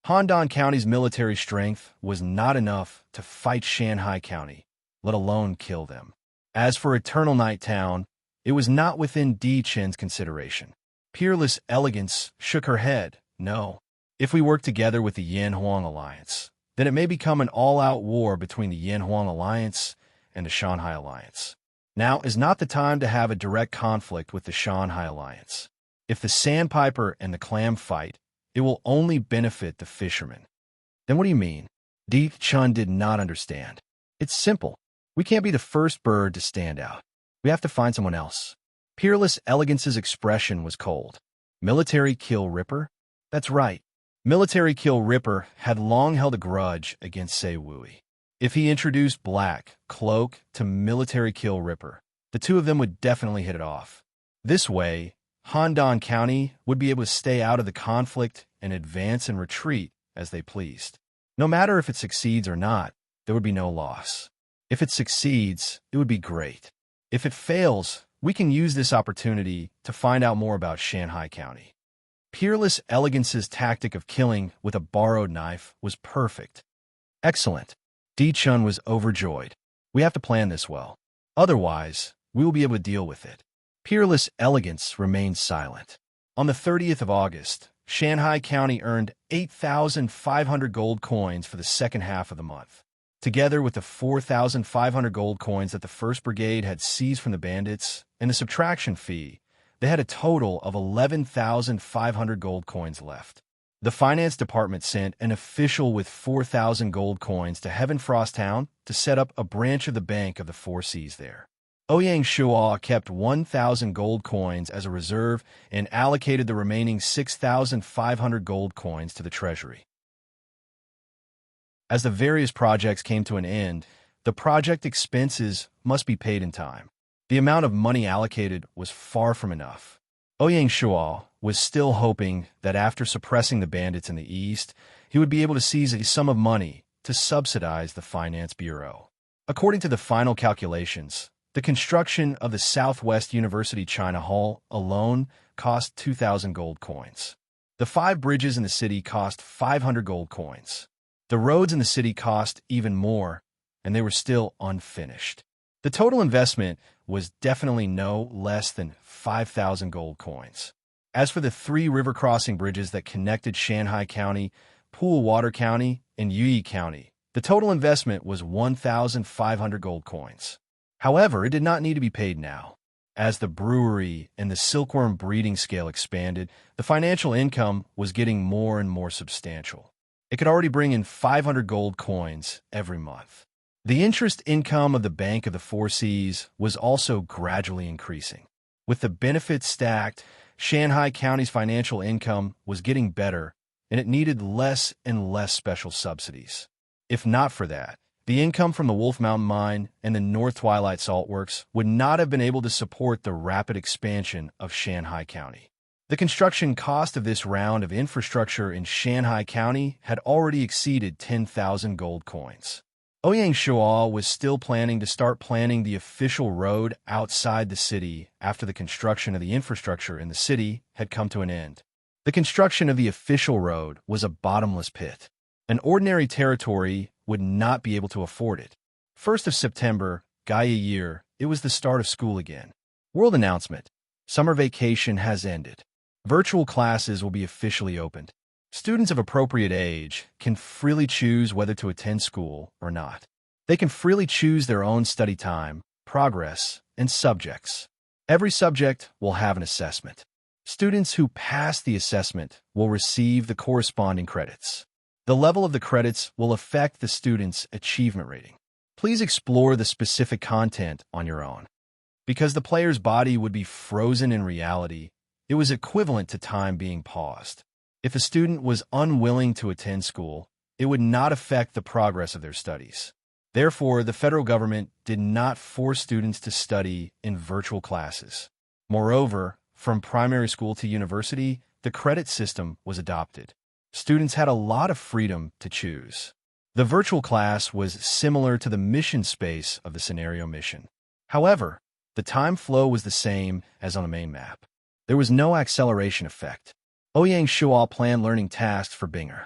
A: Handan County's military strength was not enough to fight Shanghai County, let alone kill them. As for Eternal Night Town, it was not within Di Chen's consideration. Peerless Elegance shook her head. No. If we work together with the Yanhuang Alliance, then it may become an all-out war between the Yanhuang Alliance and the Shanghai Alliance. Now is not the time to have a direct conflict with the Shanghai Alliance. If the sandpiper and the clam fight, it will only benefit the fishermen. Then what do you mean? Di Chun did not understand. It's simple. We can't be the first bird to stand out. We have to find someone else. Peerless Elegance's expression was cold. Military Kill Ripper? That's right. Military Kill Ripper had long held a grudge against Sei Wui. If he introduced Black Cloak to Military Kill Ripper, the two of them would definitely hit it off. This way, Handan County would be able to stay out of the conflict and advance and retreat as they pleased. No matter if it succeeds or not, there would be no loss. If it succeeds, it would be great. If it fails, we can use this opportunity to find out more about Shanghai County. Peerless Elegance's tactic of killing with a borrowed knife was perfect. Excellent. Di Chun was overjoyed. We have to plan this well. Otherwise, we will be able to deal with it. Peerless Elegance remained silent. On the 30th of August, Shanghai County earned 8,500 gold coins for the second half of the month. Together with the 4,500 gold coins that the 1st Brigade had seized from the bandits and the subtraction fee, they had a total of 11,500 gold coins left. The finance department sent an official with 4,000 gold coins to Heavenfrost Town to set up a branch of the Bank of the Four Seas there. Ouyang Shuo kept 1,000 gold coins as a reserve and allocated the remaining 6,500 gold coins to the treasury. As the various projects came to an end, the project expenses must be paid in time. The amount of money allocated was far from enough. Ouyang Shuo was still hoping that after suppressing the bandits in the east, he would be able to seize a sum of money to subsidize the Finance Bureau. According to the final calculations, the construction of the Southwest University China Hall alone cost 2,000 gold coins. The 5 bridges in the city cost 500 gold coins. The roads in the city cost even more, and they were still unfinished. The total investment was definitely no less than 5,000 gold coins. As for the 3 river crossing bridges that connected Shanghai County, Pool Water County, and Yui County, the total investment was 1,500 gold coins. However, it did not need to be paid now. As the brewery and the silkworm breeding scale expanded, the financial income was getting more and more substantial. It could already bring in 500 gold coins every month. The interest income of the Bank of the Four Seas was also gradually increasing. With the benefits stacked, Shanghai County's financial income was getting better, and it needed less and less special subsidies. If not for that, the income from the Wolf Mountain Mine and the North Twilight Salt Works would not have been able to support the rapid expansion of Shanghai County. The construction cost of this round of infrastructure in Shanghai County had already exceeded 10,000 gold coins. Ouyang Shuo was still planning to start planning the official road outside the city after the construction of the infrastructure in the city had come to an end. The construction of the official road was a bottomless pit. An ordinary territory would not be able to afford it. 1st of September, Gaia year, it was the start of school again. World announcement. Summer vacation has ended. Virtual classes will be officially opened. Students of appropriate age can freely choose whether to attend school or not. They can freely choose their own study time, progress, and subjects. Every subject will have an assessment. Students who pass the assessment will receive the corresponding credits. The level of the credits will affect the student's achievement rating. Please explore the specific content on your own. Because the player's body would be frozen in reality, it was equivalent to time being paused. If a student was unwilling to attend school, it would not affect the progress of their studies. Therefore, the federal government did not force students to study in virtual classes. Moreover, from primary school to university, the credit system was adopted. Students had a lot of freedom to choose. The virtual class was similar to the mission space of the scenario mission. However, the time flow was the same as on the main map. There was no acceleration effect. Ouyang Shuo planned learning tasks for Binger.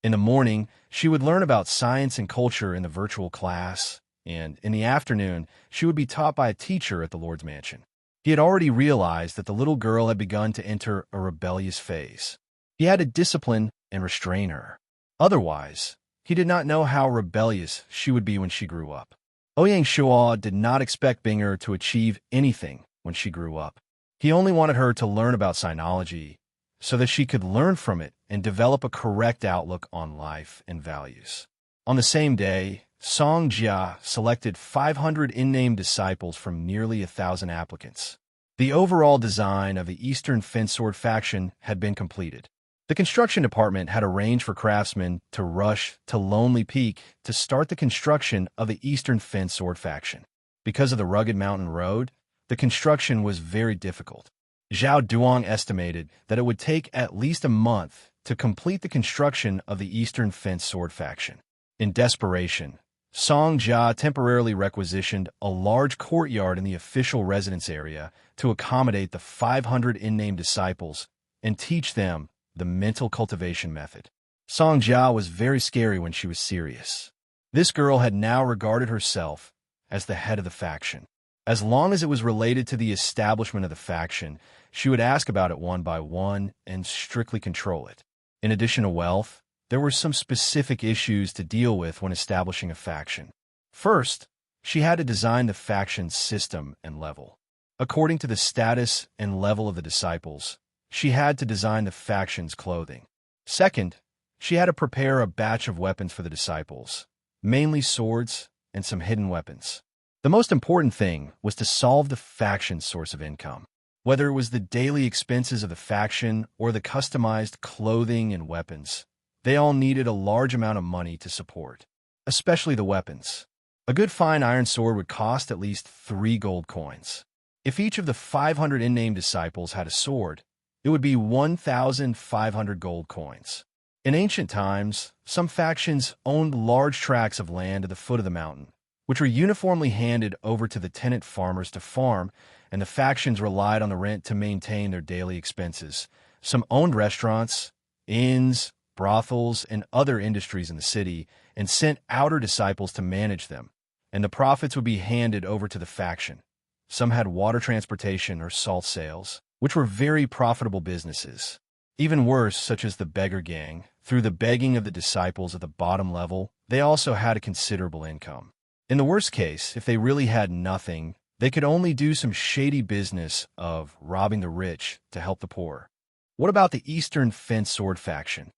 A: In the morning, she would learn about science and culture in the virtual class, and in the afternoon, she would be taught by a teacher at the Lord's mansion. He had already realized that the little girl had begun to enter a rebellious phase. He had to discipline and restrain her. Otherwise, he did not know how rebellious she would be when she grew up. Ouyang Shuo did not expect Binger to achieve anything when she grew up. He only wanted her to learn about sinology so that she could learn from it and develop a correct outlook on life and values. On the same day, Song Jia selected 500 in-name disciples from nearly 1,000 applicants. The overall design of the Eastern Fence Sword faction had been completed. The construction department had arranged for craftsmen to rush to Lonely Peak to start the construction of the Eastern Fence Sword faction. Because of the rugged mountain road, the construction was very difficult. Zhao Duong estimated that it would take at least a month to complete the construction of the Eastern Fence Sword faction. In desperation, Song Jia temporarily requisitioned a large courtyard in the official residence area to accommodate the 500 in-name disciples and teach them the mental cultivation method. Song Jia was very scary when she was serious. This girl had now regarded herself as the head of the faction. As long as it was related to the establishment of the faction, she would ask about it one by one and strictly control it. In addition to wealth, there were some specific issues to deal with when establishing a faction. First, she had to design the faction's system and level. According to the status and level of the disciples, she had to design the faction's clothing. Second, she had to prepare a batch of weapons for the disciples, mainly swords and some hidden weapons. The most important thing was to solve the faction's source of income. Whether it was the daily expenses of the faction or the customized clothing and weapons, they all needed a large amount of money to support, especially the weapons. A good fine iron sword would cost at least 3 gold coins. If each of the 500 in-name disciples had a sword, it would be 1,500 gold coins. In ancient times, some factions owned large tracts of land at the foot of the mountain, which were uniformly handed over to the tenant farmers to farm, and the factions relied on the rent to maintain their daily expenses. Some owned restaurants, inns, brothels, and other industries in the city, and sent outer disciples to manage them, and the profits would be handed over to the faction. Some had water transportation or salt sales, which were very profitable businesses. Even worse, such as the beggar gang, through the begging of the disciples at the bottom level, they also had a considerable income. In the worst case, if they really had nothing, they could only do some shady business of robbing the rich to help the poor. What about the Eastern Fence Sword faction?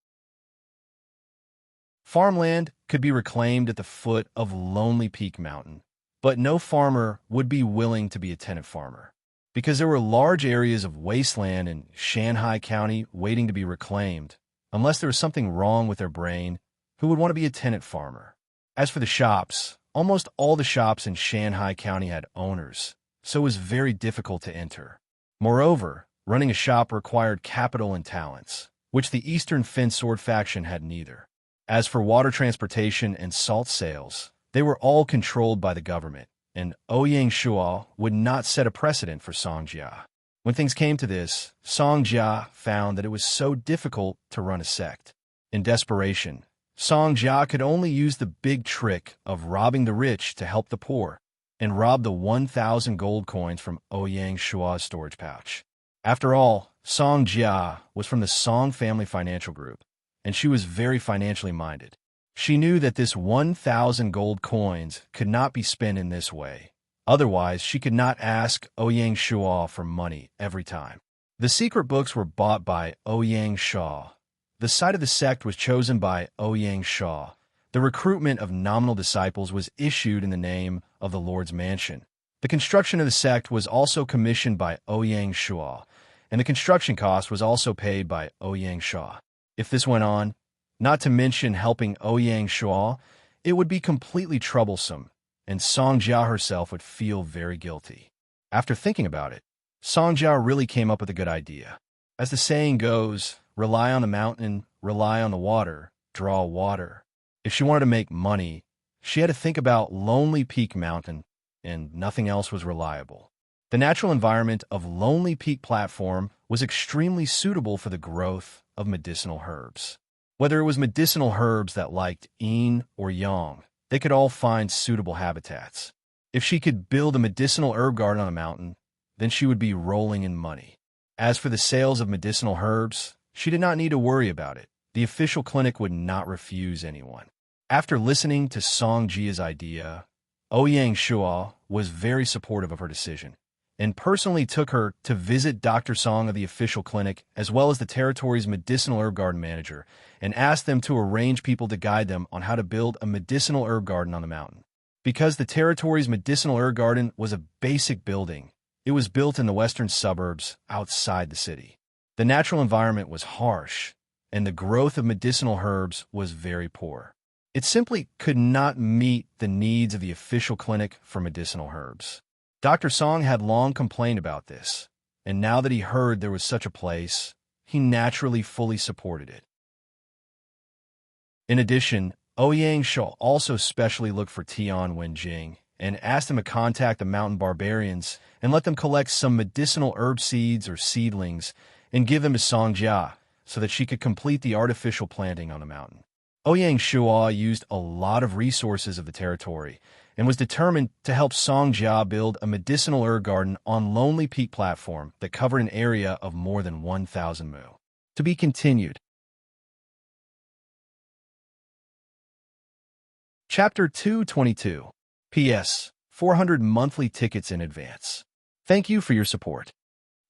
A: Farmland could be reclaimed at the foot of Lonely Peak Mountain, but no farmer would be willing to be a tenant farmer, because there were large areas of wasteland in Shanghai County waiting to be reclaimed. Unless there was something wrong with their brain, who would want to be a tenant farmer? As for the shops, almost all the shops in Shanghai County had owners, so it was very difficult to enter. Moreover, running a shop required capital and talents, which the Eastern Fence Sword faction had neither. As for water transportation and salt sales, they were all controlled by the government, and Ouyang Shuo would not set a precedent for Song Jia. When things came to this, Song Jia found that it was so difficult to run a sect. In desperation, Song Jia could only use the big trick of robbing the rich to help the poor, and rob the 1,000 gold coins from Ouyang Shuo's storage pouch. After all, Song Jia was from the Song family financial group, and she was very financially minded. She knew that this 1,000 gold coins could not be spent in this way. Otherwise, she could not ask Ouyang Shuo for money every time. The secret books were bought by Ouyang Shuo. The site of the sect was chosen by Ouyang Shuo. The recruitment of nominal disciples was issued in the name of the Lord's mansion. The construction of the sect was also commissioned by Ouyang Shuo, and the construction cost was also paid by Ouyang Shuo. If this went on, not to mention helping Ouyang Shuo, it would be completely troublesome, and Song Jia herself would feel very guilty. After thinking about it, Song Jiao really came up with a good idea. As the saying goes, rely on the mountain, rely on the water, draw water. If she wanted to make money, she had to think about Lonely Peak Mountain, and nothing else was reliable. The natural environment of Lonely Peak Platform was extremely suitable for the growth of medicinal herbs. Whether it was medicinal herbs that liked yin or yang, they could all find suitable habitats. If she could build a medicinal herb garden on a mountain, then she would be rolling in money. As for the sales of medicinal herbs, she did not need to worry about it. The official clinic would not refuse anyone. After listening to Song Jia's idea, Ouyang Shuo was very supportive of her decision and personally took her to visit Dr. Song of the official clinic as well as the territory's medicinal herb garden manager and asked them to arrange people to guide them on how to build a medicinal herb garden on the mountain. Because the territory's medicinal herb garden was a basic building, it was built in the western suburbs outside the city. The natural environment was harsh, and the growth of medicinal herbs was very poor. It simply could not meet the needs of the official clinic for medicinal herbs. Dr. Song had long complained about this, and now that he heard there was such a place, he naturally fully supported it. In addition, Ouyang Shuo also specially looked for Tian Wenjing and asked him to contact the mountain barbarians and let them collect some medicinal herb seeds or seedlings and give them to Song Jia so that she could complete the artificial planting on the mountain. Ouyang Shuo used a lot of resources of the territory and was determined to help Song Jia build a medicinal herb garden on Lonely Peak Platform that covered an area of more than 1,000 mu. To be continued. Chapter 222. P.S. 400 monthly tickets in advance. Thank you for your support.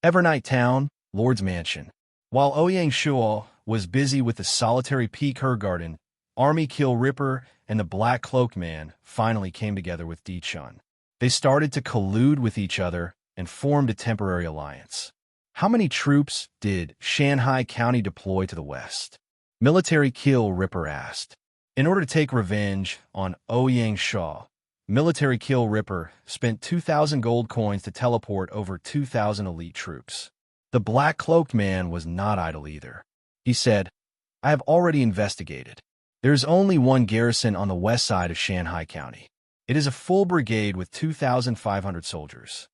A: Evernight Town, Lord's Mansion. While Ouyang Shuo was busy with the solitary peak herb garden, Army Kill Ripper and the Black Cloaked Man finally came together with Di Chun. They started to collude with each other and formed a temporary alliance. How many troops did Shanhai County deploy to the west? Military Kill Ripper asked. In order to take revenge on Ouyang Shuo, Military Kill Ripper spent 2,000 gold coins to teleport over 2,000 elite troops. The Black Cloaked Man was not idle either. He said, I have already investigated. There is only one garrison on the west side of Shanhai County. It is a full brigade with 2,500 soldiers.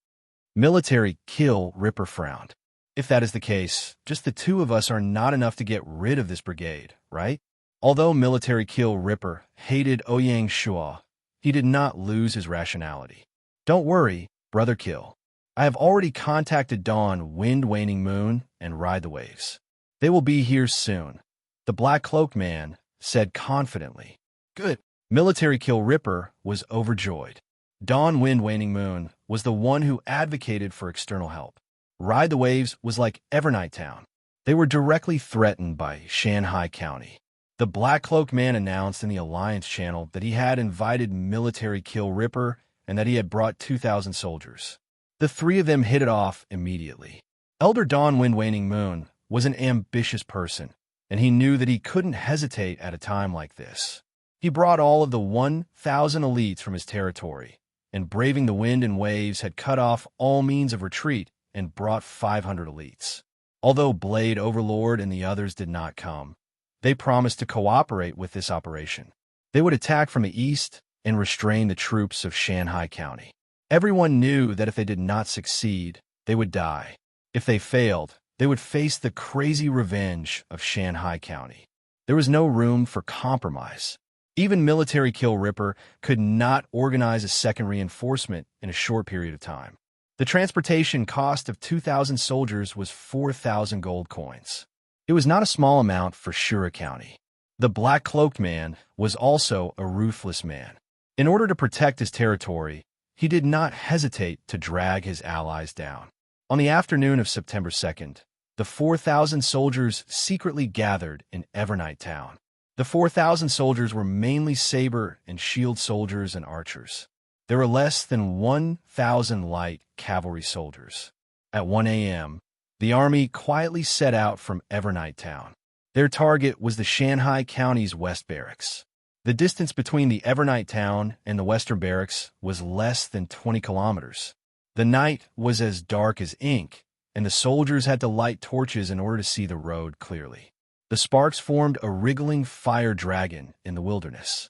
A: Military Kill Ripper frowned. If that is the case, just the two of us are not enough to get rid of this brigade, right? Although Military Kill Ripper hated Ouyang Shuo, he did not lose his rationality. Don't worry, Brother Kill. I have already contacted Dawn, Wind Waning Moon, and Ride the Waves. They will be here soon. The Black Cloaked Man said confidently. Good. Military Kill Ripper was overjoyed. Dawn, Wind Waning Moon was the one who advocated for external help. Ride the Waves was like Evernight Town. They were directly threatened by Shanhai County. The Black Cloaked Man announced in the Alliance channel that he had invited Military Kill Ripper and that he had brought 2,000 soldiers. The three of them hit it off immediately. Elder Dawn Wind Waning Moon was an ambitious person, and he knew that he couldn't hesitate at a time like this. He brought all of the 1,000 elites from his territory, and braving the wind and waves had cut off all means of retreat and brought 500 elites. Although Blade Overlord and the others did not come, they promised to cooperate with this operation. They would attack from the east and restrain the troops of Shanhai County. Everyone knew that if they did not succeed, they would die. If they failed, they would face the crazy revenge of Shanhai County. There was no room for compromise. Even Military Kill Ripper could not organize a second reinforcement in a short period of time. The transportation cost of 2,000 soldiers was 4,000 gold coins. It was not a small amount for Shura County. The Black Cloaked Man was also a ruthless man. In order to protect his territory, he did not hesitate to drag his allies down. On the afternoon of September 2nd, the 4,000 soldiers secretly gathered in Evernight Town. The 4,000 soldiers were mainly saber and shield soldiers and archers. There were less than 1,000 light cavalry soldiers. At 1 a.m., the army quietly set out from Evernight Town. Their target was the Shanhai County's West Barracks. The distance between the Evernight Town and the Western Barracks was less than 20 kilometers. The night was as dark as ink, and the soldiers had to light torches in order to see the road clearly. The sparks formed a wriggling fire dragon in the wilderness.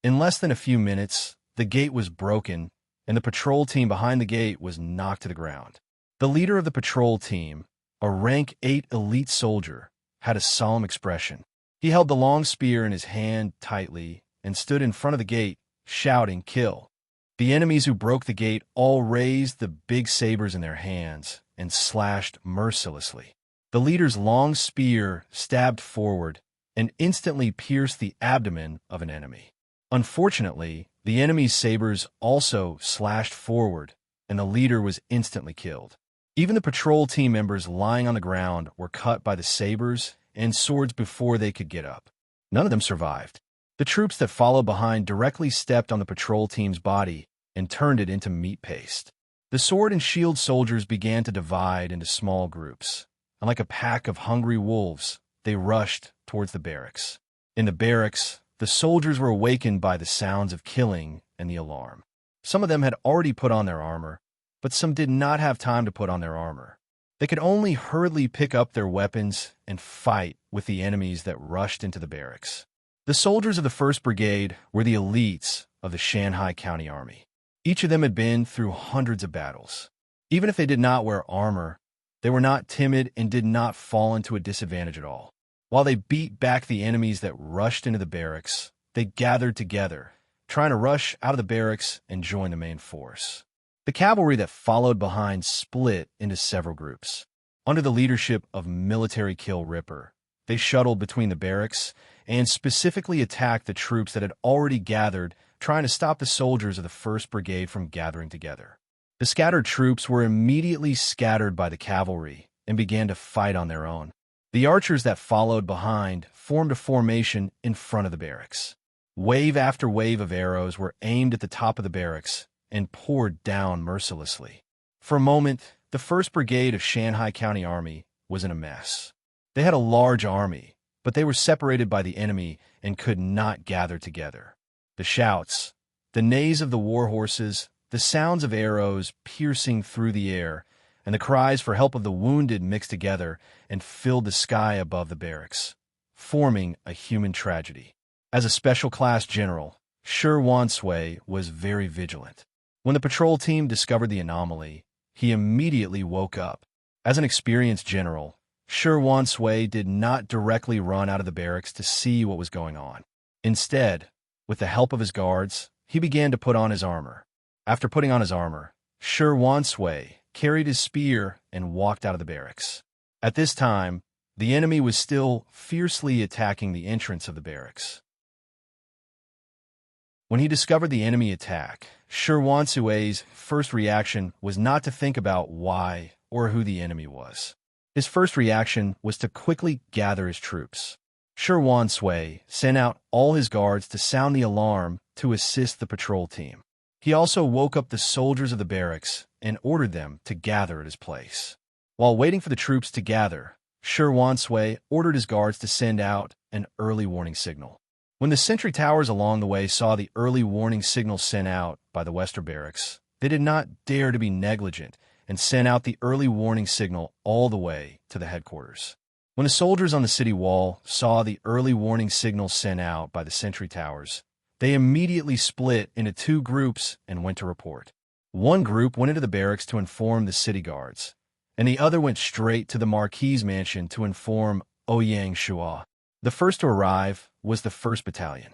A: In less than a few minutes, the gate was broken, and the patrol team behind the gate was knocked to the ground. The leader of the patrol team, a rank 8 elite soldier, had a solemn expression. He held the long spear in his hand tightly and stood in front of the gate, shouting, "Kill!" The enemies who broke the gate all raised the big sabers in their hands and slashed mercilessly. The leader's long spear stabbed forward and instantly pierced the abdomen of an enemy. Unfortunately, the enemy's sabers also slashed forward, and the leader was instantly killed. Even the patrol team members lying on the ground were cut by the sabers and swords before they could get up. None of them survived. The troops that followed behind directly stepped on the patrol team's body and turned it into meat paste. The sword and shield soldiers began to divide into small groups, and like a pack of hungry wolves, they rushed towards the barracks. In the barracks, the soldiers were awakened by the sounds of killing and the alarm. Some of them had already put on their armor, but some did not have time to put on their armor. They could only hurriedly pick up their weapons and fight with the enemies that rushed into the barracks. The soldiers of the 1st Brigade were the elites of the Shanghai County Army. Each of them had been through hundreds of battles. Even if they did not wear armor, they were not timid and did not fall into a disadvantage at all. While they beat back the enemies that rushed into the barracks, they gathered together, trying to rush out of the barracks and join the main force. The cavalry that followed behind split into several groups. Under the leadership of Military Kill Ripper, they shuttled between the barracks and specifically attacked the troops that had already gathered, trying to stop the soldiers of the 1st Brigade from gathering together. The scattered troops were immediately scattered by the cavalry and began to fight on their own. The archers that followed behind formed a formation in front of the barracks. Wave after wave of arrows were aimed at the top of the barracks and poured down mercilessly. For a moment, the 1st Brigade of Shanghai County Army was in a mess. They had a large army, but they were separated by the enemy and could not gather together. The shouts, the neighs of the war horses, the sounds of arrows piercing through the air, and the cries for help of the wounded mixed together and filled the sky above the barracks, forming a human tragedy. As a special class general, Shi Wansui was very vigilant. When the patrol team discovered the anomaly, he immediately woke up. As an experienced general, Shi Wansui did not directly run out of the barracks to see what was going on. Instead, with the help of his guards, he began to put on his armor. After putting on his armor, Shi Wansui carried his spear and walked out of the barracks. At this time, the enemy was still fiercely attacking the entrance of the barracks. When he discovered the enemy attack, Shi Wansui's first reaction was not to think about why or who the enemy was. His first reaction was to quickly gather his troops. Shi Wansui sent out all his guards to sound the alarm to assist the patrol team. He also woke up the soldiers of the barracks and ordered them to gather at his place. While waiting for the troops to gather, Shi Wansui ordered his guards to send out an early warning signal. When the sentry towers along the way saw the early warning signal sent out by the Western barracks, they did not dare to be negligent and sent out the early warning signal all the way to the headquarters. When the soldiers on the city wall saw the early warning signal sent out by the sentry towers, they immediately split into 2 groups and went to report. One group went into the barracks to inform the city guards, and the other went straight to the Marquis' mansion to inform Ouyang Shua. The first to arrive was the 1st Battalion,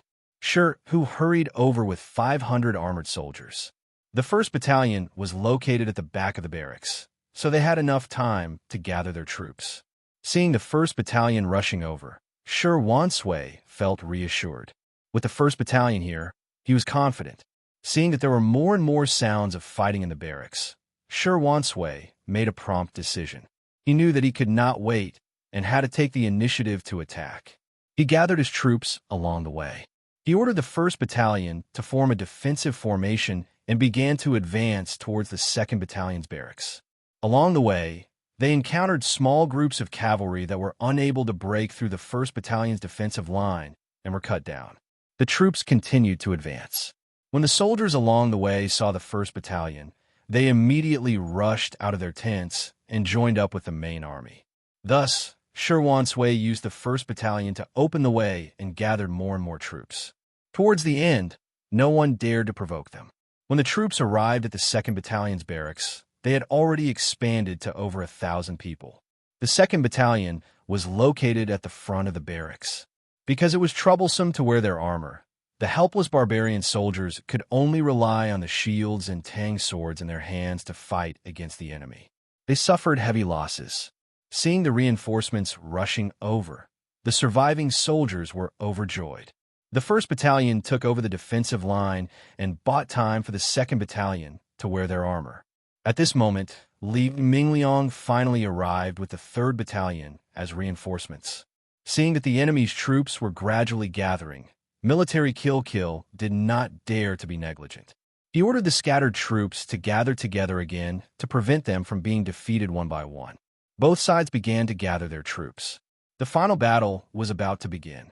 A: who hurried over with 500 armored soldiers. The 1st Battalion was located at the back of the barracks, so they had enough time to gather their troops. Seeing the 1st Battalion rushing over, Shi Wansui felt reassured. With the 1st Battalion here, he was confident. Seeing that there were more and more sounds of fighting in the barracks, Shi Wansui made a prompt decision. He knew that he could not wait and had to take the initiative to attack. He gathered his troops along the way. He ordered the 1st Battalion to form a defensive formation and began to advance towards the 2nd Battalion's barracks. Along the way, they encountered small groups of cavalry that were unable to break through the 1st Battalion's defensive line and were cut down. The troops continued to advance. When the soldiers along the way saw the 1st Battalion, they immediately rushed out of their tents and joined up with the main army. Thus, Shui used the 1st Battalion to open the way and gathered more and more troops. Towards the end, no one dared to provoke them. When the troops arrived at the 2nd Battalion's barracks, they had already expanded to over 1,000 people. The 2nd Battalion was located at the front of the barracks. Because it was troublesome to wear their armor, the helpless barbarian soldiers could only rely on the shields and tang swords in their hands to fight against the enemy. They suffered heavy losses. Seeing the reinforcements rushing over, the surviving soldiers were overjoyed. The 1st Battalion took over the defensive line and bought time for the 2nd Battalion to wear their armor. At this moment, Li Mingliang finally arrived with the 3rd Battalion as reinforcements. Seeing that the enemy's troops were gradually gathering, military Kill did not dare to be negligent. He ordered the scattered troops to gather together again to prevent them from being defeated one by one. Both sides began to gather their troops. The final battle was about to begin.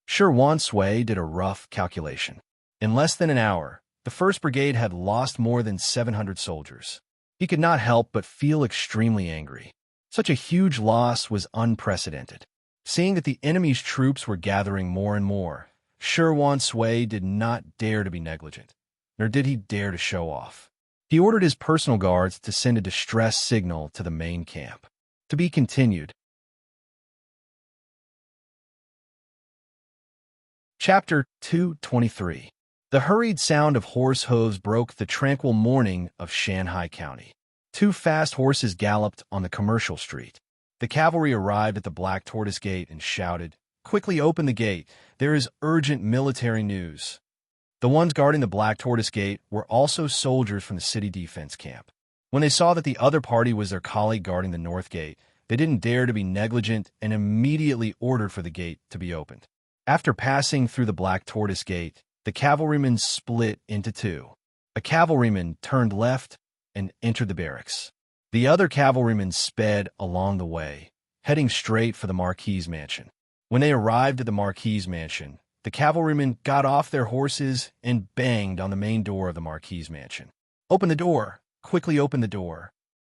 A: Shui did a rough calculation. In less than an hour, the 1st Brigade had lost more than 700 soldiers. He could not help but feel extremely angry. Such a huge loss was unprecedented. Seeing that the enemy's troops were gathering more and more, Shui did not dare to be negligent, nor did he dare to show off. He ordered his personal guards to send a distress signal to the main camp. To be continued. Chapter 223. The hurried sound of horse hooves broke the tranquil morning of Shanghai County. 2 fast horses galloped on the commercial street. The cavalry arrived at the Black Tortoise Gate and shouted, "Quickly open the gate. There is urgent military news." The ones guarding the Black Tortoise Gate were also soldiers from the city defense camp. When they saw that the other party was their colleague guarding the North Gate, they didn't dare to be negligent and immediately ordered for the gate to be opened. After passing through the Black Tortoise Gate, the cavalrymen split into 2. A cavalryman turned left and entered the barracks. The other cavalrymen sped along the way, heading straight for the Marquis's mansion. When they arrived at the Marquis's mansion, the cavalrymen got off their horses and banged on the main door of the Marquis's mansion. "Open the door! Quickly open the door!"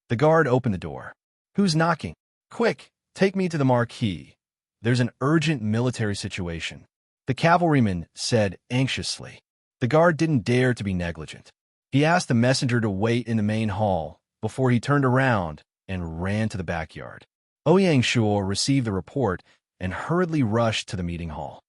A: The guard opened the door. "Who's knocking? Quick, take me to the Marquis. There's an urgent military situation," the cavalryman said anxiously. The guard didn't dare to be negligent. He asked the messenger to wait in the main hall before he turned around and ran to the backyard. Ouyang Shuo received the report and hurriedly rushed to the meeting hall.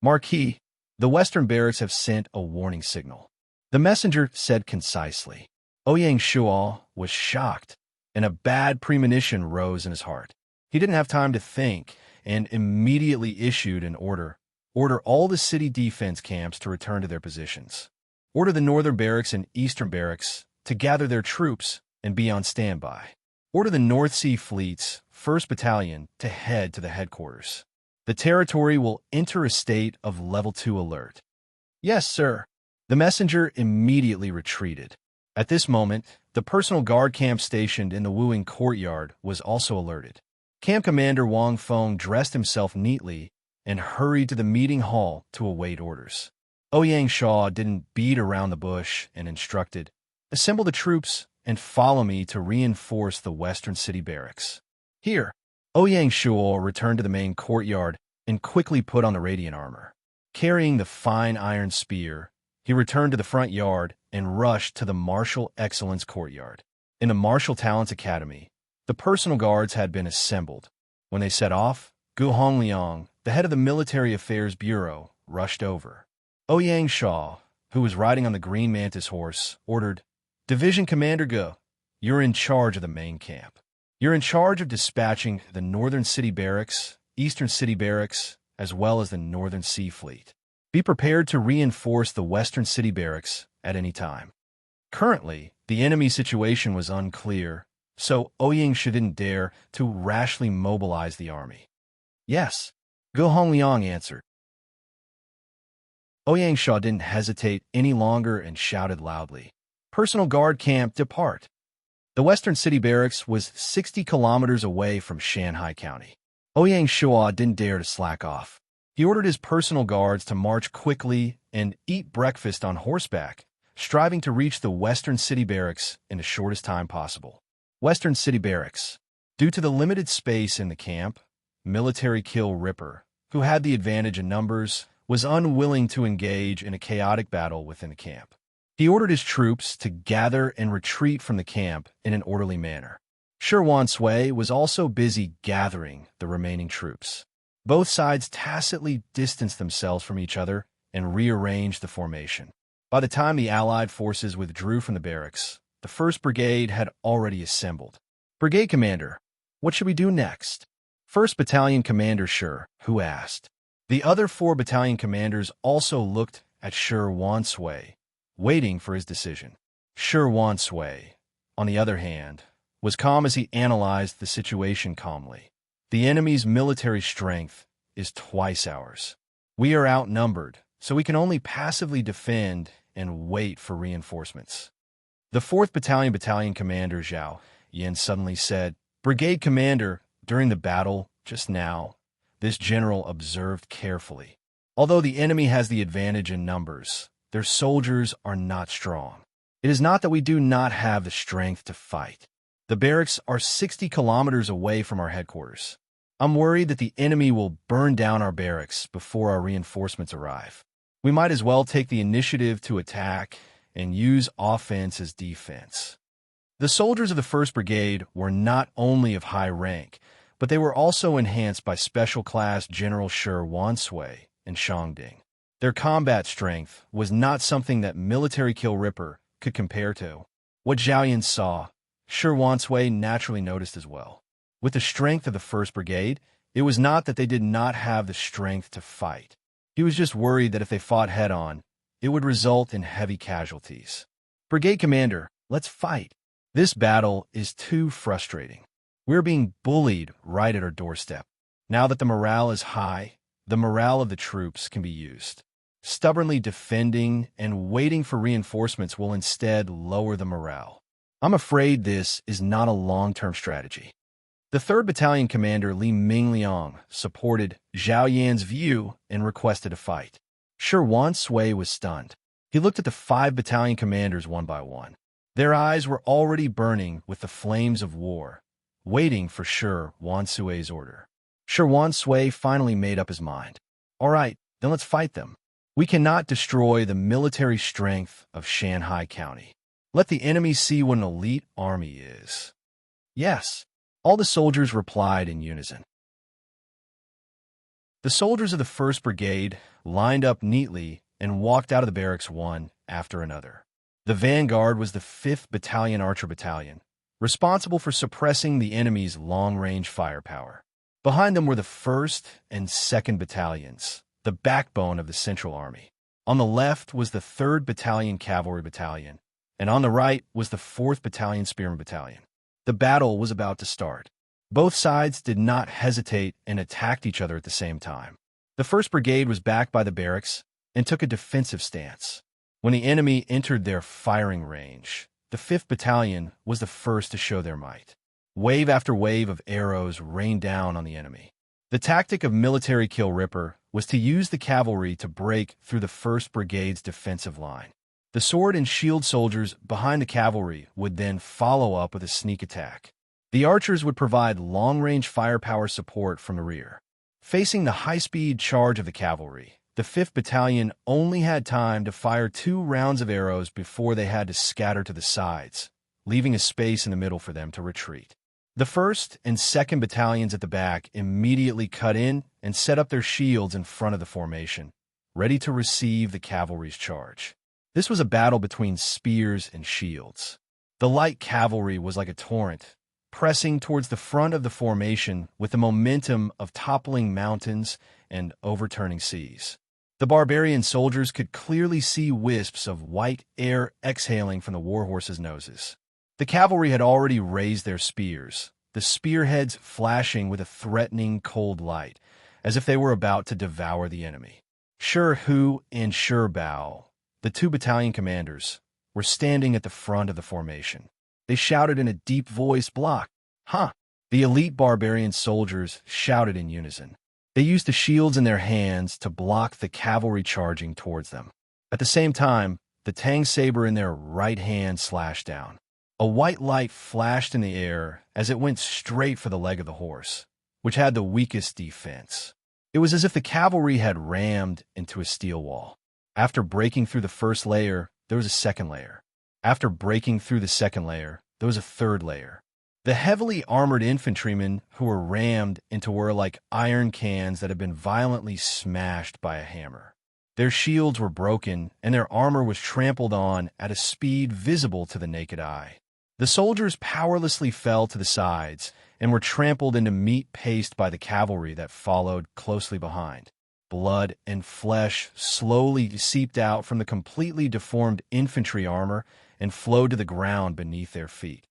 A: "Marquis, the Western barracks have sent a warning signal," the messenger said concisely. Ouyang Shuo was shocked, and a bad premonition rose in his heart. He didn't have time to think and immediately issued an order. Order all the city defense camps to return to their positions. Order the northern barracks and eastern barracks to gather their troops and be on standby. Order the North Sea Fleet's 1st Battalion to head to the headquarters. The territory will enter a state of level 2 alert. "Yes, sir." The messenger immediately retreated. At this moment, the personal guard camp stationed in the Wuing courtyard was also alerted. Camp Commander Wang Feng dressed himself neatly and hurried to the meeting hall to await orders. Ouyang Shaw didn't beat around the bush and instructed, "Assemble the troops and follow me to reinforce the Western City barracks." Here, Ouyang Shuo returned to the main courtyard and quickly put on the radiant armor. Carrying the fine iron spear, he returned to the front yard and rushed to the Martial Excellence courtyard. In the Martial Talents Academy, the personal guards had been assembled. When they set off, Gu Hongliang, the head of the Military Affairs Bureau, rushed over. Ouyang Shaw, who was riding on the green mantis horse, ordered, "Division Commander Gu, you're in charge of the main camp. You're in charge of dispatching the Northern City Barracks, Eastern City Barracks, as well as the Northern Sea Fleet. Be prepared to reinforce the Western City Barracks at any time." Currently, the enemy situation was unclear, so Ouyang Shu didn't dare to rashly mobilize the army. "Yes," Gu Hongliang answered. Ouyang Shaw didn't hesitate any longer and shouted loudly, "Personal guard camp, depart." The Western City Barracks was 60 kilometers away from Shanghai County. Ouyang Shuo didn't dare to slack off. He ordered his personal guards to march quickly and eat breakfast on horseback, striving to reach the Western City Barracks in the shortest time possible. Western City Barracks. Due to the limited space in the camp, Military Kill Ripper, who had the advantage in numbers, was unwilling to engage in a chaotic battle within the camp. He ordered his troops to gather and retreat from the camp in an orderly manner. Shi Sui was also busy gathering the remaining troops. Both sides tacitly distanced themselves from each other and rearranged the formation. By the time the Allied forces withdrew from the barracks, the 1st Brigade had already assembled. Brigade Commander, what should we do next? 1st Battalion Commander Shi, who asked. The other 4 battalion commanders also looked at Shi Sui, waiting for his decision. Shi Sui, on the other hand, was calm as he analyzed the situation calmly. The enemy's military strength is twice ours. We are outnumbered, so we can only passively defend and wait for reinforcements. The 4th Battalion Commander Zhao Yin suddenly said, Brigade Commander, during the battle just now, this general observed carefully. Although the enemy has the advantage in numbers, their soldiers are not strong. It is not that we do not have the strength to fight. The barracks are 60 kilometers away from our headquarters. I'm worried that the enemy will burn down our barracks before our reinforcements arrive. We might as well take the initiative to attack and use offense as defense. The soldiers of the 1st Brigade were not only of high rank, but they were also enhanced by Special Class General Shi Sui and Shangding. Their combat strength was not something that Military Kill Ripper could compare to. What Zhao Yin saw, Shi Sui naturally noticed as well. With the strength of the 1st Brigade, it was not that they did not have the strength to fight. He was just worried that if they fought head-on, it would result in heavy casualties. Brigade Commander, let's fight. This battle is too frustrating. We're being bullied right at our doorstep. Now that the morale is high, the morale of the troops can be used. Stubbornly defending and waiting for reinforcements will instead lower the morale. I'm afraid this is not a long-term strategy. The 3rd Battalion Commander Li Mingliang supported Zhao Yan's view and requested a fight. Shi Sui was stunned. He looked at the 5 battalion commanders one by one. Their eyes were already burning with the flames of war, waiting for Shi Sui's order. Shi Sui finally made up his mind. All right, then let's fight them. We cannot destroy the military strength of Shanghai County. Let the enemy see what an elite army is. Yes, all the soldiers replied in unison. The soldiers of the 1st Brigade lined up neatly and walked out of the barracks one after another. The vanguard was the 5th Battalion Archer Battalion, responsible for suppressing the enemy's long-range firepower. Behind them were the 1st and 2nd Battalions, the backbone of the Central Army. On the left was the 3rd Battalion Cavalry Battalion, and on the right was the 4th Battalion Spearman Battalion. The battle was about to start. Both sides did not hesitate and attacked each other at the same time. The 1st Brigade was backed by the barracks and took a defensive stance. When the enemy entered their firing range, the 5th Battalion was the first to show their might. Wave after wave of arrows rained down on the enemy. The tactic of Military Kill Ripper was to use the cavalry to break through the 1st Brigade's defensive line. The sword and shield soldiers behind the cavalry would then follow up with a sneak attack. The archers would provide long-range firepower support from the rear. Facing the high-speed charge of the cavalry, the 5th Battalion only had time to fire 2 rounds of arrows before they had to scatter to the sides, leaving a space in the middle for them to retreat. The 1st and 2nd Battalions at the back immediately cut in and set up their shields in front of the formation, ready to receive the cavalry's charge. This was a battle between spears and shields. The light cavalry was like a torrent, pressing towards the front of the formation with the momentum of toppling mountains and overturning seas. The barbarian soldiers could clearly see wisps of white air exhaling from the warhorses' noses. The cavalry had already raised their spears, the spearheads flashing with a threatening cold light, as if they were about to devour the enemy. Shi Hu and Shi Bao, the 2 battalion commanders, were standing at the front of the formation. They shouted in a deep voice, "Block!" "Huh!" The elite barbarian soldiers shouted in unison. They used the shields in their hands to block the cavalry charging towards them. At the same time, the Tang saber in their right hand slashed down. A white light flashed in the air as it went straight for the leg of the horse, which had the weakest defense. It was as if the cavalry had rammed into a steel wall. After breaking through the first layer, there was a second layer. After breaking through the second layer, there was a third layer. The heavily armored infantrymen who were rammed into were like iron cans that had been violently smashed by a hammer. Their shields were broken, and their armor was trampled on at a speed visible to the naked eye. The soldiers powerlessly fell to the sides and were trampled into meat paste by the cavalry that followed closely behind. Blood and flesh slowly seeped out from the completely deformed infantry armor and flowed to the ground beneath their feet.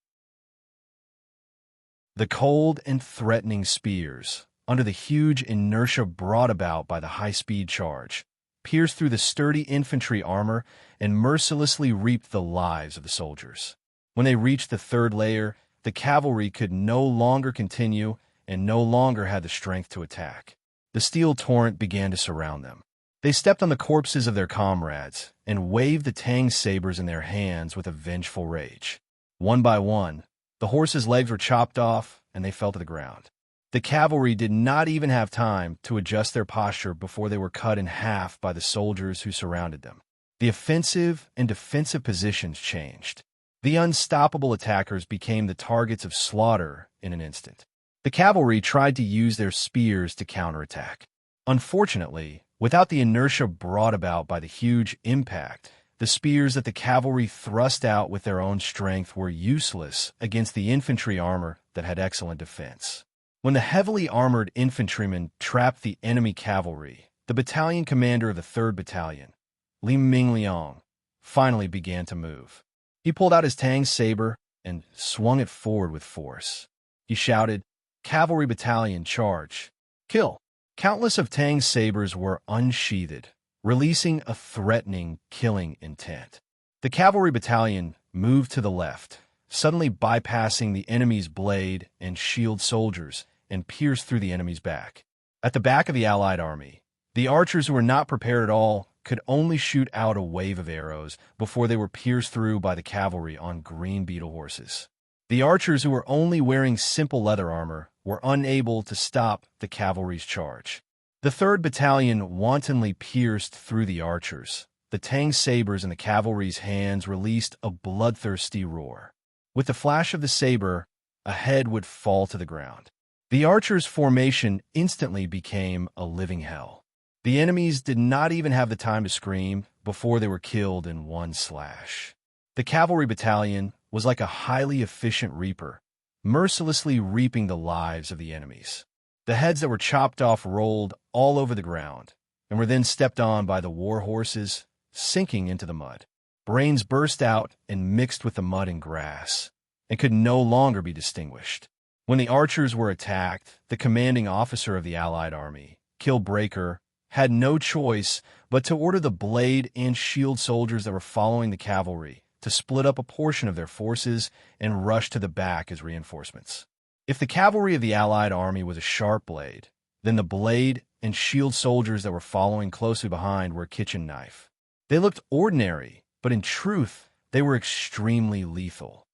A: The cold and threatening spears, under the huge inertia brought about by the high-speed charge, pierced through the sturdy infantry armor and mercilessly reaped the lives of the soldiers. When they reached the third layer, the cavalry could no longer continue and no longer had the strength to attack. The steel torrent began to surround them. They stepped on the corpses of their comrades and waved the Tang sabers in their hands with a vengeful rage. One by one, the horses' legs were chopped off and they fell to the ground. The cavalry did not even have time to adjust their posture before they were cut in half by the soldiers who surrounded them. The offensive and defensive positions changed. The unstoppable attackers became the targets of slaughter in an instant. The cavalry tried to use their spears to counterattack. Unfortunately, without the inertia brought about by the huge impact, the spears that the cavalry thrust out with their own strength were useless against the infantry armor that had excellent defense. When the heavily armored infantrymen trapped the enemy cavalry, the battalion commander of the 3rd Battalion, Li Mingliang, finally began to move. He pulled out his Tang saber and swung it forward with force. He shouted, "Cavalry battalion, charge! Kill!" Countless of Tang's sabers were unsheathed, releasing a threatening, killing intent. The cavalry battalion moved to the left, suddenly bypassing the enemy's blade and shield soldiers and pierced through the enemy's back. At the back of the Allied army, the archers who were not prepared at all could only shoot out a wave of arrows before they were pierced through by the cavalry on green beetle horses. The archers who were only wearing simple leather armor were unable to stop the cavalry's charge. The 3rd Battalion wantonly pierced through the archers. The Tang sabers in the cavalry's hands released a bloodthirsty roar. With the flash of the saber, a head would fall to the ground. The archers' formation instantly became a living hell. The enemies did not even have the time to scream before they were killed in one slash. The cavalry battalion was like a highly efficient reaper, mercilessly reaping the lives of the enemies. The heads that were chopped off rolled all over the ground and were then stepped on by the war horses, sinking into the mud. Brains burst out and mixed with the mud and grass, and could no longer be distinguished. When the archers were attacked, the commanding officer of the Allied army, Killbreaker, had no choice but to order the blade and shield soldiers that were following the cavalry to split up a portion of their forces and rush to the back as reinforcements. If the cavalry of the Allied army was a sharp blade, then the blade and shield soldiers that were following closely behind were a kitchen knife. They looked ordinary, but in truth, they were extremely lethal.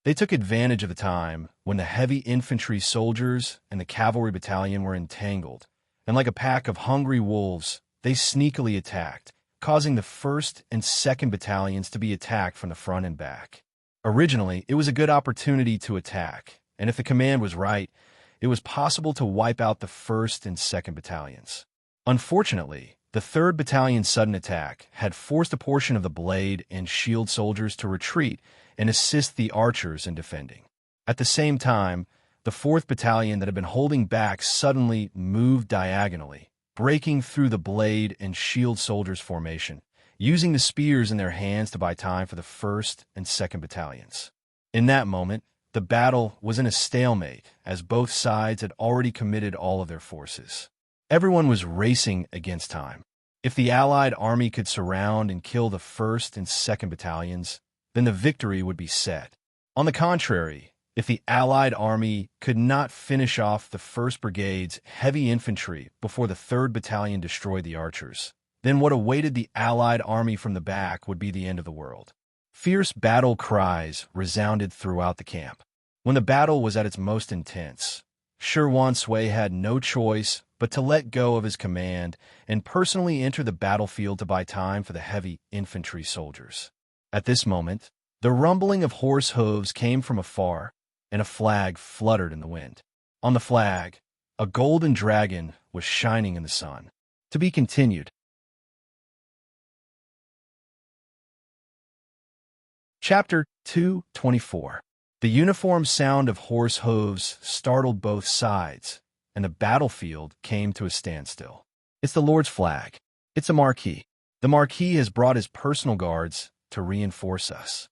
A: They took advantage of the time when the heavy infantry soldiers and the cavalry battalion were entangled, and like a pack of hungry wolves, they sneakily attacked, causing the 1st and 2nd battalions to be attacked from the front and back. Originally, it was a good opportunity to attack, and if the command was right, it was possible to wipe out the 1st and 2nd battalions. Unfortunately, the 3rd Battalion's sudden attack had forced a portion of the blade and shield soldiers to retreat and assist the archers in defending. At the same time, the 4th Battalion that had been holding back suddenly moved diagonally, breaking through the blade and shield soldiers' formation, using the spears in their hands to buy time for the 1st and 2nd Battalions. In that moment, the battle was in a stalemate, as both sides had already committed all of their forces. Everyone was racing against time. If the Allied army could surround and kill the 1st and 2nd Battalions, then the victory would be set. On the contrary, If the Allied army could not finish off the 1st Brigade's heavy infantry before the 3rd Battalion destroyed the archers, then what awaited the Allied army from the back would be the end of the world. Fierce battle cries resounded throughout the camp. When the battle was at its most intense, Shui had no choice but to let go of his command and personally enter the battlefield to buy time for the heavy infantry soldiers. At this moment, the rumbling of horse hooves came from afar, and a flag fluttered in the wind. On the flag, a golden dragon was shining in the sun. To be continued. Chapter 2:24. The uniform sound of horse hooves startled both sides, and the battlefield came to a standstill. It's the Lord's flag. It's a marquis. The marquis has brought his personal guards to reinforce us.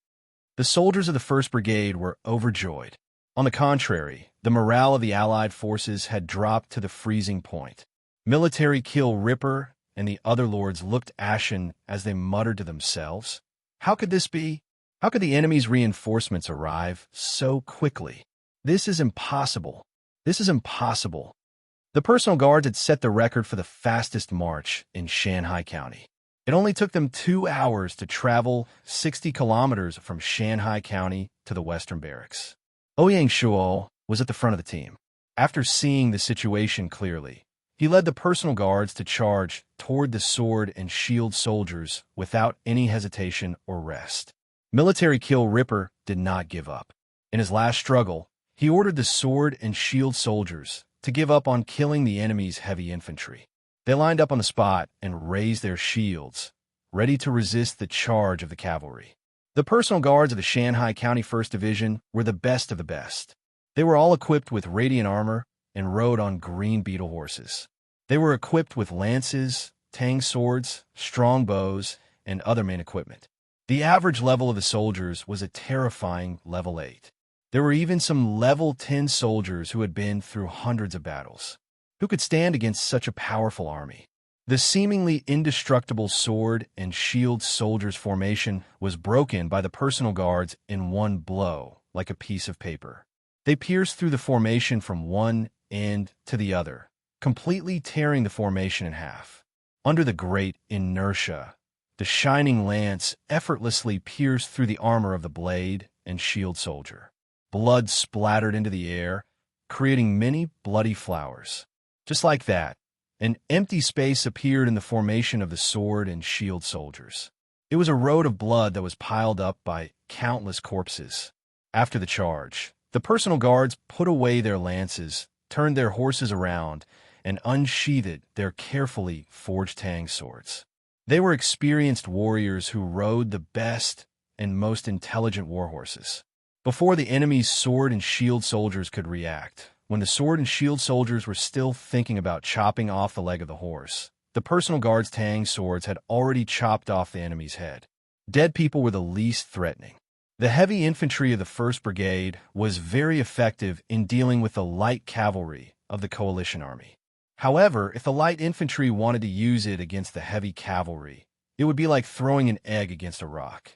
A: The soldiers of the 1st Brigade were overjoyed. On the contrary, the morale of the Allied forces had dropped to the freezing point. Military Kill Ripper and the other lords looked ashen as they muttered to themselves, "How could this be? How could the enemy's reinforcements arrive so quickly? This is impossible. This is impossible." The personal guards had set the record for the fastest march in Shanghai County. It only took them 2 hours to travel 60 kilometers from Shanghai County to the Western Barracks. Ouyang Shuo was at the front of the team. After seeing the situation clearly, he led the personal guards to charge toward the sword and shield soldiers without any hesitation or rest. Military Kill Ripper did not give up. In his last struggle, he ordered the sword and shield soldiers to give up on killing the enemy's heavy infantry. They lined up on the spot and raised their shields, ready to resist the charge of the cavalry. The personal guards of the Shanghai County 1st Division were the best of the best. They were all equipped with radiant armor and rode on green beetle horses. They were equipped with lances, tang swords, strong bows, and other main equipment. The average level of the soldiers was a terrifying level 8. There were even some level 10 soldiers who had been through hundreds of battles. Who could stand against such a powerful army? The seemingly indestructible sword and shield soldiers' formation was broken by the personal guards in one blow, like a piece of paper. They pierced through the formation from one end to the other, completely tearing the formation in half. Under the great inertia, the shining lance effortlessly pierced through the armor of the blade and shield soldier. Blood splattered into the air, creating many bloody flowers. Just like that, an empty space appeared in the formation of the sword and shield soldiers. It was a road of blood that was piled up by countless corpses. After the charge, the personal guards put away their lances, turned their horses around, and unsheathed their carefully forged tang swords. They were experienced warriors who rode the best and most intelligent war horses. Before the enemy's sword and shield soldiers could react, when the sword and shield soldiers were still thinking about chopping off the leg of the horse, the personal guard's tang swords had already chopped off the enemy's head. Dead people were the least threatening. The heavy infantry of the 1st Brigade was very effective in dealing with the light cavalry of the coalition army. However, if the light infantry wanted to use it against the heavy cavalry, it would be like throwing an egg against a rock.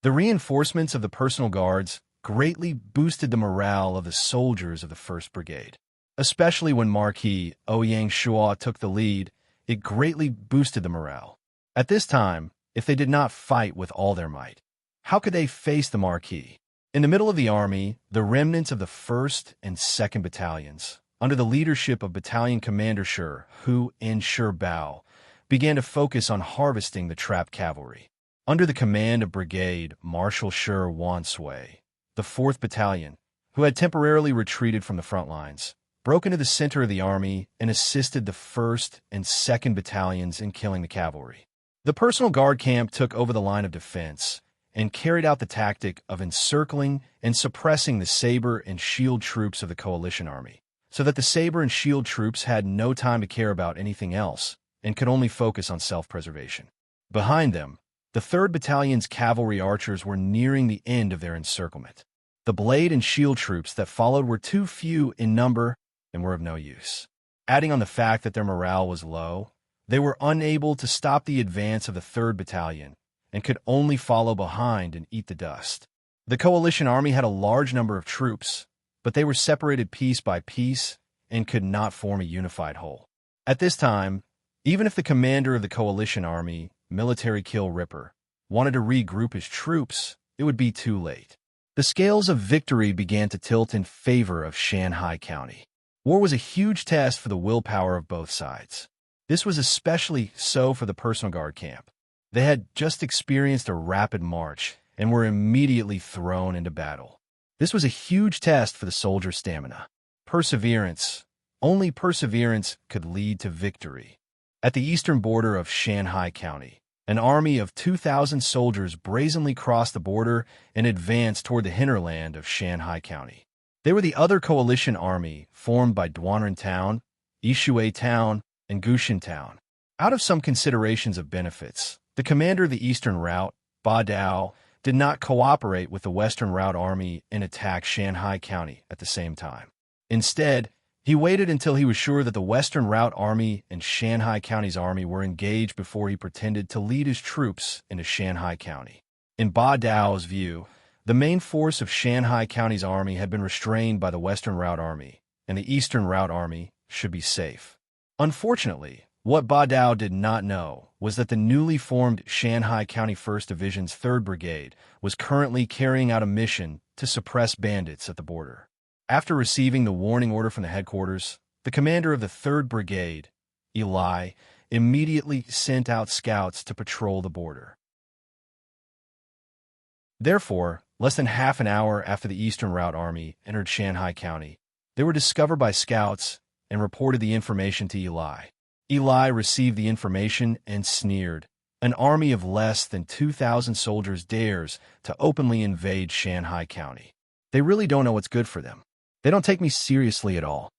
A: The reinforcements of the personal guards greatly boosted the morale of the soldiers of the 1st Brigade. Especially when Marquis Ouyang Shuo took the lead, it greatly boosted the morale. At this time, if they did not fight with all their might, how could they face the Marquis? In the middle of the army, the remnants of the 1st and 2nd Battalions, under the leadership of Battalion Commander Shi Hu and Shi Bao, began to focus on harvesting the trapped cavalry. Under the command of Brigade Marshal Shi Wanshui, the 4th Battalion, who had temporarily retreated from the front lines, broke into the center of the army and assisted the 1st and 2nd Battalions in killing the cavalry. The personal guard camp took over the line of defense and carried out the tactic of encircling and suppressing the saber and shield troops of the coalition army, so that the saber and shield troops had no time to care about anything else and could only focus on self-preservation. Behind them, the 3rd Battalion's cavalry archers were nearing the end of their encirclement. The blade and shield troops that followed were too few in number and were of no use. Adding on the fact that their morale was low, they were unable to stop the advance of the 3rd Battalion and could only follow behind and eat the dust. The coalition army had a large number of troops, but they were separated piece by piece and could not form a unified whole. At this time, even if the commander of the coalition army, Military Kill Ripper, wanted to regroup his troops, it would be too late. The scales of victory began to tilt in favor of Shanghai County. War was a huge test for the willpower of both sides. This was especially so for the personal guard camp. They had just experienced a rapid march and were immediately thrown into battle. This was a huge test for the soldiers' stamina. Perseverance. Only perseverance could lead to victory. At the eastern border of Shanghai County, an army of 2,000 soldiers brazenly crossed the border and advanced toward the hinterland of Shanghai County. They were the other coalition army formed by Duanren Town, Ishui Town, and Gushin Town. Out of some considerations of benefits, the commander of the eastern route, Ba Dao, did not cooperate with the Western Route Army and attack Shanghai County at the same time. Instead, he waited until he was sure that the Western Route Army and Shanghai County's army were engaged before he pretended to lead his troops into Shanghai County. In Ba Dao's view, the main force of Shanghai County's army had been restrained by the Western Route Army, and the Eastern Route Army should be safe. Unfortunately, what Ba Dao did not know was that the newly formed Shanghai County 1st Division's 3rd Brigade was currently carrying out a mission to suppress bandits at the border. After receiving the warning order from the headquarters, the commander of the 3rd Brigade, Eli, immediately sent out scouts to patrol the border. Therefore, less than half an hour after the Eastern Route Army entered Shanghai County, they were discovered by scouts and reported the information to Eli. Eli received the information and sneered. An army of less than 2,000 soldiers dares to openly invade Shanghai County. They really don't know what's good for them. They don't take me seriously at all.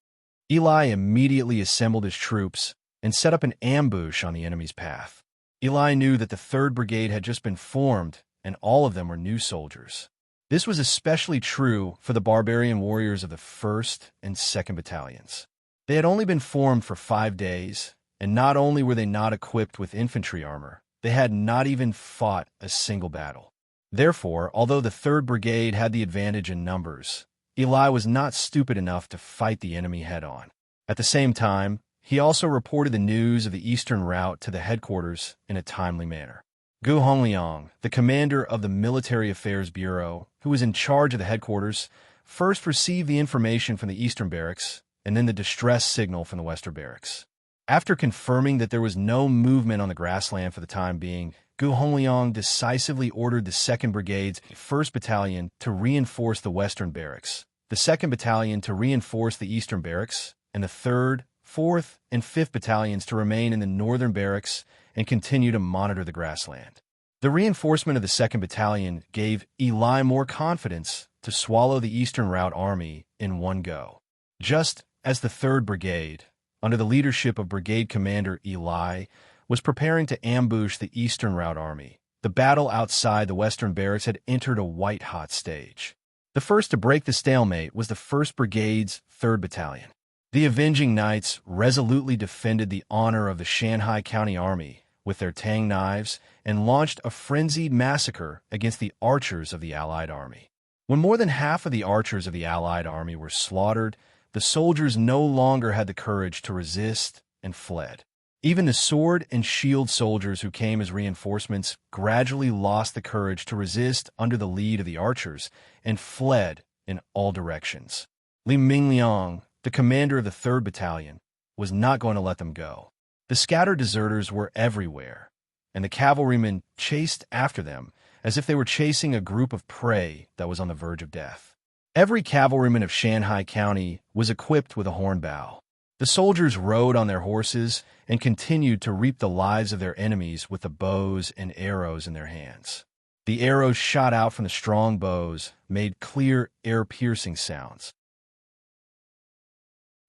A: Eli immediately assembled his troops and set up an ambush on the enemy's path. Eli knew that the 3rd Brigade had just been formed, and all of them were new soldiers. This was especially true for the barbarian warriors of the 1st and 2nd Battalions. They had only been formed for 5 days, and not only were they not equipped with infantry armor, they had not even fought a single battle. Therefore, although the 3rd Brigade had the advantage in numbers, Eli was not stupid enough to fight the enemy head-on. At the same time, he also reported the news of the eastern route to the headquarters in a timely manner. Gu Hongliang, the commander of the Military Affairs Bureau, who was in charge of the headquarters, first received the information from the eastern barracks and then the distress signal from the western barracks. After confirming that there was no movement on the grassland for the time being, Gu Hongliang decisively ordered the 2nd Brigade's 1st Battalion to reinforce the western barracks, the 2nd Battalion to reinforce the eastern barracks, and the 3rd, 4th, and 5th Battalions to remain in the northern barracks and continue to monitor the grassland. The reinforcement of the 2nd Battalion gave Eli more confidence to swallow the Eastern Route Army in one go. Just as the 3rd Brigade, under the leadership of Brigade Commander Eli, was preparing to ambush the Eastern Route Army, the battle outside the Western Barracks had entered a white-hot stage. The first to break the stalemate was the 1st Brigade's 3rd Battalion. The Avenging Knights resolutely defended the honor of the Shanghai County Army with their tang knives and launched a frenzied massacre against the archers of the Allied Army. When more than half of the archers of the Allied Army were slaughtered, the soldiers no longer had the courage to resist and fled. Even the sword and shield soldiers who came as reinforcements gradually lost the courage to resist under the lead of the archers and fled in all directions. Li Mingliang, the commander of the 3rd Battalion, was not going to let them go. The scattered deserters were everywhere, and the cavalrymen chased after them as if they were chasing a group of prey that was on the verge of death. Every cavalryman of Shanghai County was equipped with a hornbow. The soldiers rode on their horses and continued to reap the lives of their enemies with the bows and arrows in their hands. The arrows shot out from the strong bows made clear, ear-piercing sounds.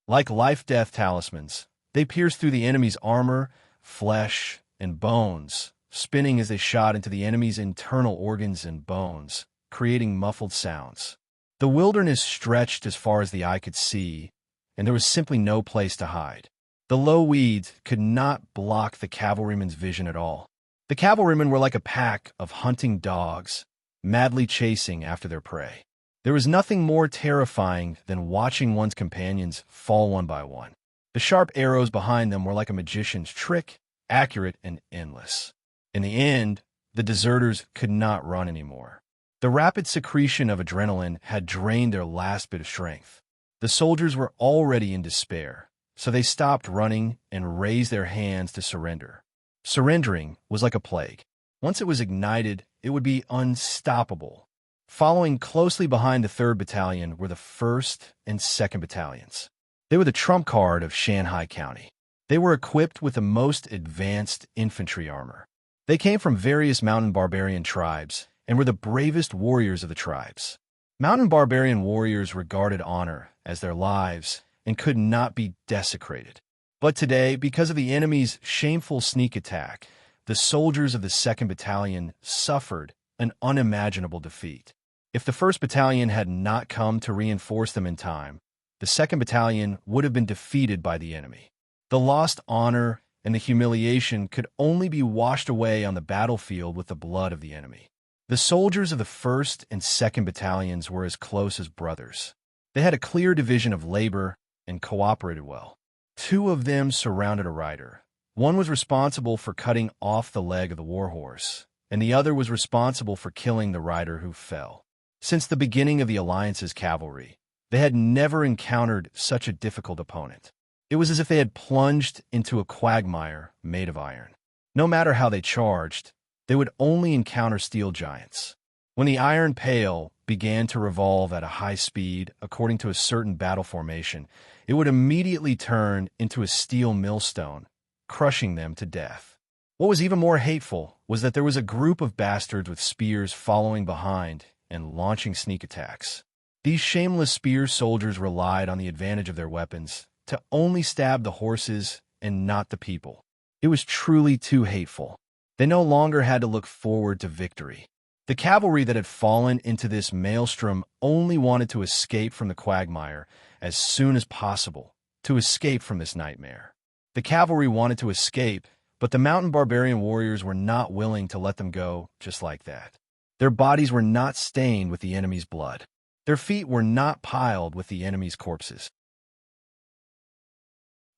A: Like life-death talismans, they pierced through the enemy's armor, flesh, and bones, spinning as they shot into the enemy's internal organs and bones, creating muffled sounds. The wilderness stretched as far as the eye could see, and there was simply no place to hide. The low weeds could not block the cavalrymen's vision at all. The cavalrymen were like a pack of hunting dogs, madly chasing after their prey. There was nothing more terrifying than watching one's companions fall one by one. The sharp arrows behind them were like a magician's trick, accurate and endless. In the end, the deserters could not run anymore. The rapid secretion of adrenaline had drained their last bit of strength. The soldiers were already in despair, so they stopped running and raised their hands to surrender. Surrendering was like a plague. Once it was ignited, it would be unstoppable. Following closely behind the 3rd Battalion were the 1st and 2nd Battalions. They were the trump card of Shanghai County. They were equipped with the most advanced infantry armor. They came from various mountain barbarian tribes and were the bravest warriors of the tribes. Mountain barbarian warriors regarded honor as their lives and could not be desecrated. But today, because of the enemy's shameful sneak attack, the soldiers of the 2nd Battalion suffered an unimaginable defeat. If the 1st Battalion had not come to reinforce them in time, the 2nd Battalion would have been defeated by the enemy. The lost honor and the humiliation could only be washed away on the battlefield with the blood of the enemy. The soldiers of the 1st and 2nd Battalions were as close as brothers. They had a clear division of labor and cooperated well. 2 of them surrounded a rider. One was responsible for cutting off the leg of the warhorse, and the other was responsible for killing the rider who fell. Since the beginning of the Alliance's cavalry, they had never encountered such a difficult opponent. It was as if they had plunged into a quagmire made of iron. No matter how they charged, they would only encounter steel giants. When the iron pail began to revolve at a high speed according to a certain battle formation, it would immediately turn into a steel millstone, crushing them to death. What was even more hateful was that there was a group of bastards with spears following behind and launching sneak attacks. These shameless spear soldiers relied on the advantage of their weapons to only stab the horses and not the people. It was truly too hateful. They no longer had to look forward to victory. The cavalry that had fallen into this maelstrom only wanted to escape from the quagmire as soon as possible, to escape from this nightmare. The cavalry wanted to escape, but the mountain barbarian warriors were not willing to let them go just like that. Their bodies were not stained with the enemy's blood. Their feet were not piled with the enemy's corpses.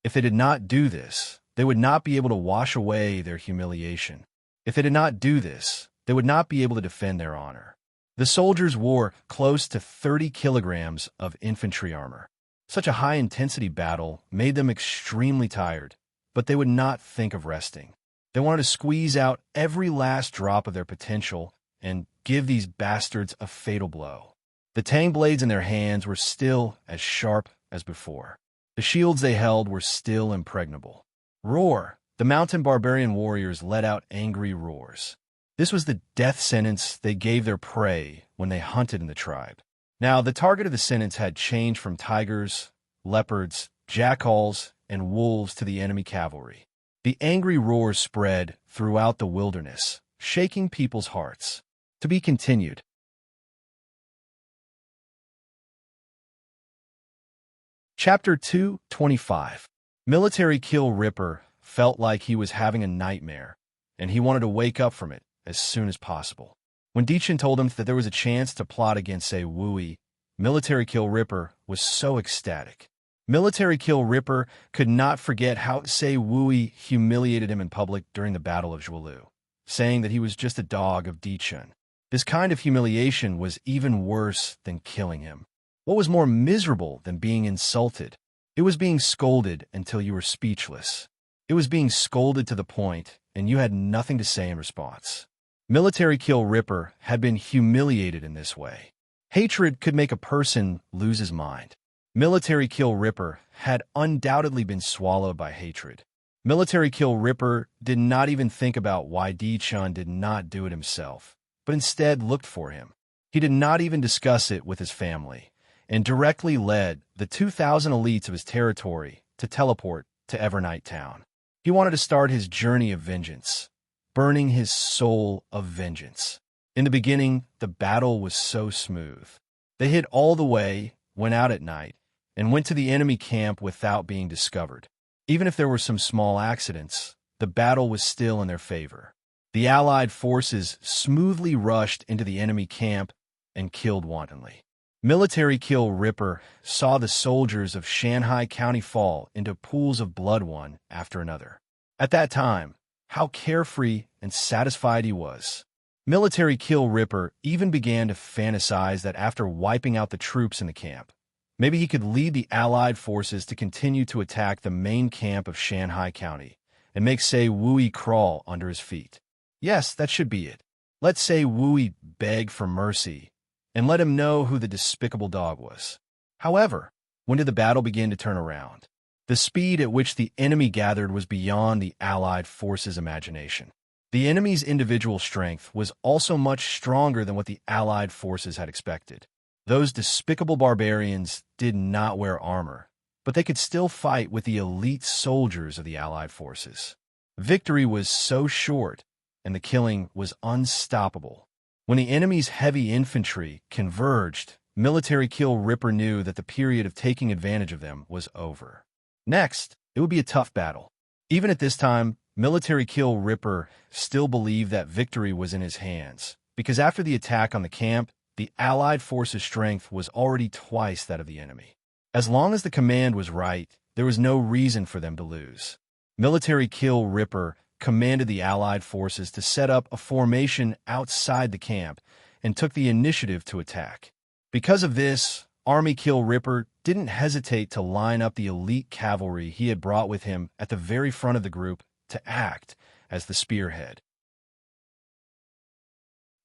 A: If they did not do this, they would not be able to wash away their humiliation. If they did not do this, they would not be able to defend their honor. The soldiers wore close to 30 kilograms of infantry armor. Such a high-intensity battle made them extremely tired, but they would not think of resting. They wanted to squeeze out every last drop of their potential and give these bastards a fatal blow. The tang blades in their hands were still as sharp as before. The shields they held were still impregnable. Roar! The mountain barbarian warriors let out angry roars. This was the death sentence they gave their prey when they hunted in the tribe. Now, the target of the sentence had changed from tigers, leopards, jackals, and wolves to the enemy cavalry. The angry roars spread throughout the wilderness, shaking people's hearts. To be continued. Chapter 2:25. Military Kill Ripper felt like he was having a nightmare, and he wanted to wake up from it as soon as possible. When Dechen told him that there was a chance to plot against Say Wooey, Military Kill Ripper was so ecstatic. Military Kill Ripper could not forget how Say Wooey humiliated him in public during the Battle of Zhualu, saying that he was just a dog of Dechen. This kind of humiliation was even worse than killing him. What was more miserable than being insulted? It was being scolded until you were speechless. It was being scolded to the point, and you had nothing to say in response. Military Kill Ripper had been humiliated in this way. Hatred could make a person lose his mind. Military Kill Ripper had undoubtedly been swallowed by hatred. Military Kill Ripper did not even think about why Dechen did not do it himself, but instead looked for him. He did not even discuss it with his family, and directly led the 2,000 elites of his territory to teleport to Evernight Town. He wanted to start his journey of vengeance, burning his soul of vengeance. In the beginning, the battle was so smooth. They hid all the way, went out at night, and went to the enemy camp without being discovered. Even if there were some small accidents, the battle was still in their favor. The Allied forces smoothly rushed into the enemy camp and killed wantonly. Military Kill Ripper saw the soldiers of Shanghai County fall into pools of blood one after another. At that time, how carefree and satisfied he was. Military Kill Ripper even began to fantasize that after wiping out the troops in the camp, maybe he could lead the Allied forces to continue to attack the main camp of Shanghai County and make Say Wooey crawl under his feet. Yes, that should be it. Let Say Wooey beg for mercy and let him know who the despicable dog was. However, when did the battle begin to turn around? The speed at which the enemy gathered was beyond the Allied forces' imagination. The enemy's individual strength was also much stronger than what the Allied forces had expected. Those despicable barbarians did not wear armor, but they could still fight with the elite soldiers of the Allied forces. Victory was so short, and the killing was unstoppable. When the enemy's heavy infantry converged, Military Kill Ripper knew that the period of taking advantage of them was over. Next, it would be a tough battle. Even at this time, Military Kill Ripper still believed that victory was in his hands, because after the attack on the camp, the Allied forces' strength was already twice that of the enemy. As long as the command was right, there was no reason for them to lose. Military Kill Ripper commanded the Allied forces to set up a formation outside the camp and took the initiative to attack. Because of this, Army Kill Ripper didn't hesitate to line up the elite cavalry he had brought with him at the very front of the group to act as the spearhead.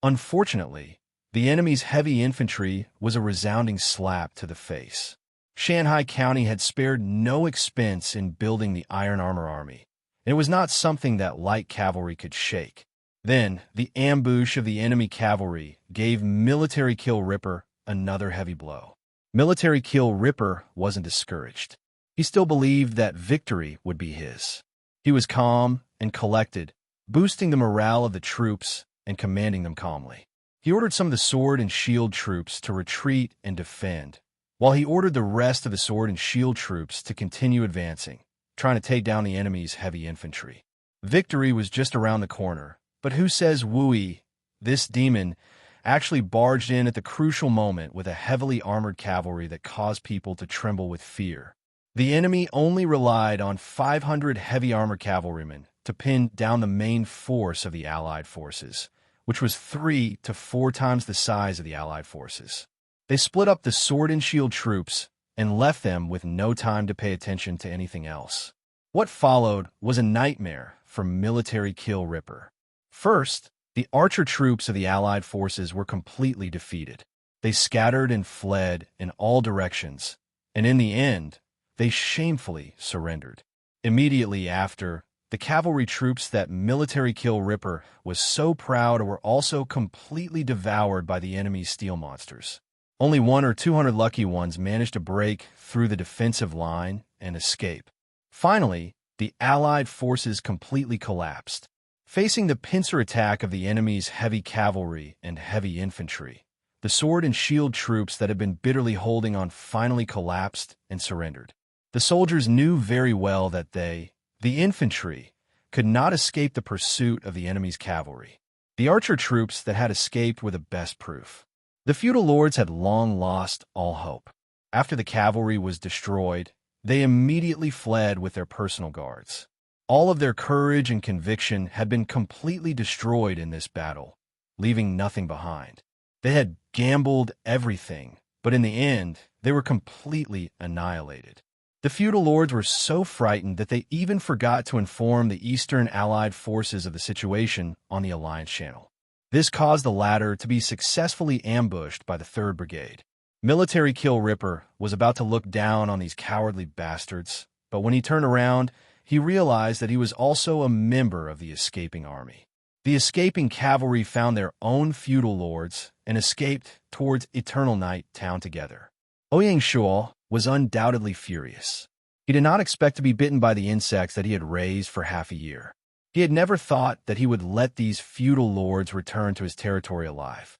A: Unfortunately, the enemy's heavy infantry was a resounding slap to the face. Shanghai County had spared no expense in building the Iron Armor Army, and it was not something that light cavalry could shake. Then, the ambush of the enemy cavalry gave Military Kill Ripper another heavy blow. Military Kill Ripper wasn't discouraged. He still believed that victory would be his. He was calm and collected, boosting the morale of the troops and commanding them calmly. He ordered some of the sword and shield troops to retreat and defend, while he ordered the rest of the sword and shield troops to continue advancing, trying to take down the enemy's heavy infantry. Victory was just around the corner, but who says Wooey, this demon, actually barged in at the crucial moment with a heavily armored cavalry that caused people to tremble with fear. The enemy only relied on 500 heavy armored cavalrymen to pin down the main force of the Allied forces, which was 3 to 4 times the size of the Allied forces. They split up the sword and shield troops and left them with no time to pay attention to anything else. What followed was a nightmare for Military Kill Ripper. First, the archer troops of the Allied forces were completely defeated. They scattered and fled in all directions, and in the end, they shamefully surrendered. Immediately after, the cavalry troops that Military Kill Ripper was so proud of were also completely devoured by the enemy's steel monsters. Only 100 or 200 lucky ones managed to break through the defensive line and escape. Finally, the Allied forces completely collapsed. Facing the pincer attack of the enemy's heavy cavalry and heavy infantry, the sword and shield troops that had been bitterly holding on finally collapsed and surrendered. The soldiers knew very well that they, the infantry, could not escape the pursuit of the enemy's cavalry. The archer troops that had escaped were the best proof. The feudal lords had long lost all hope. After the cavalry was destroyed, they immediately fled with their personal guards. All of their courage and conviction had been completely destroyed in this battle, leaving nothing behind. They had gambled everything, but in the end, they were completely annihilated. The feudal lords were so frightened that they even forgot to inform the Eastern Allied forces of the situation on the Alliance Channel. This caused the latter to be successfully ambushed by the 3rd Brigade. Military Kill Ripper was about to look down on these cowardly bastards, but when he turned around, he realized that he was also a member of the escaping army. The escaping cavalry found their own feudal lords and escaped towards Eternal Night Town together. Ouyang Shuo was undoubtedly furious. He did not expect to be bitten by the insects that he had raised for half a year. He had never thought that he would let these feudal lords return to his territory alive.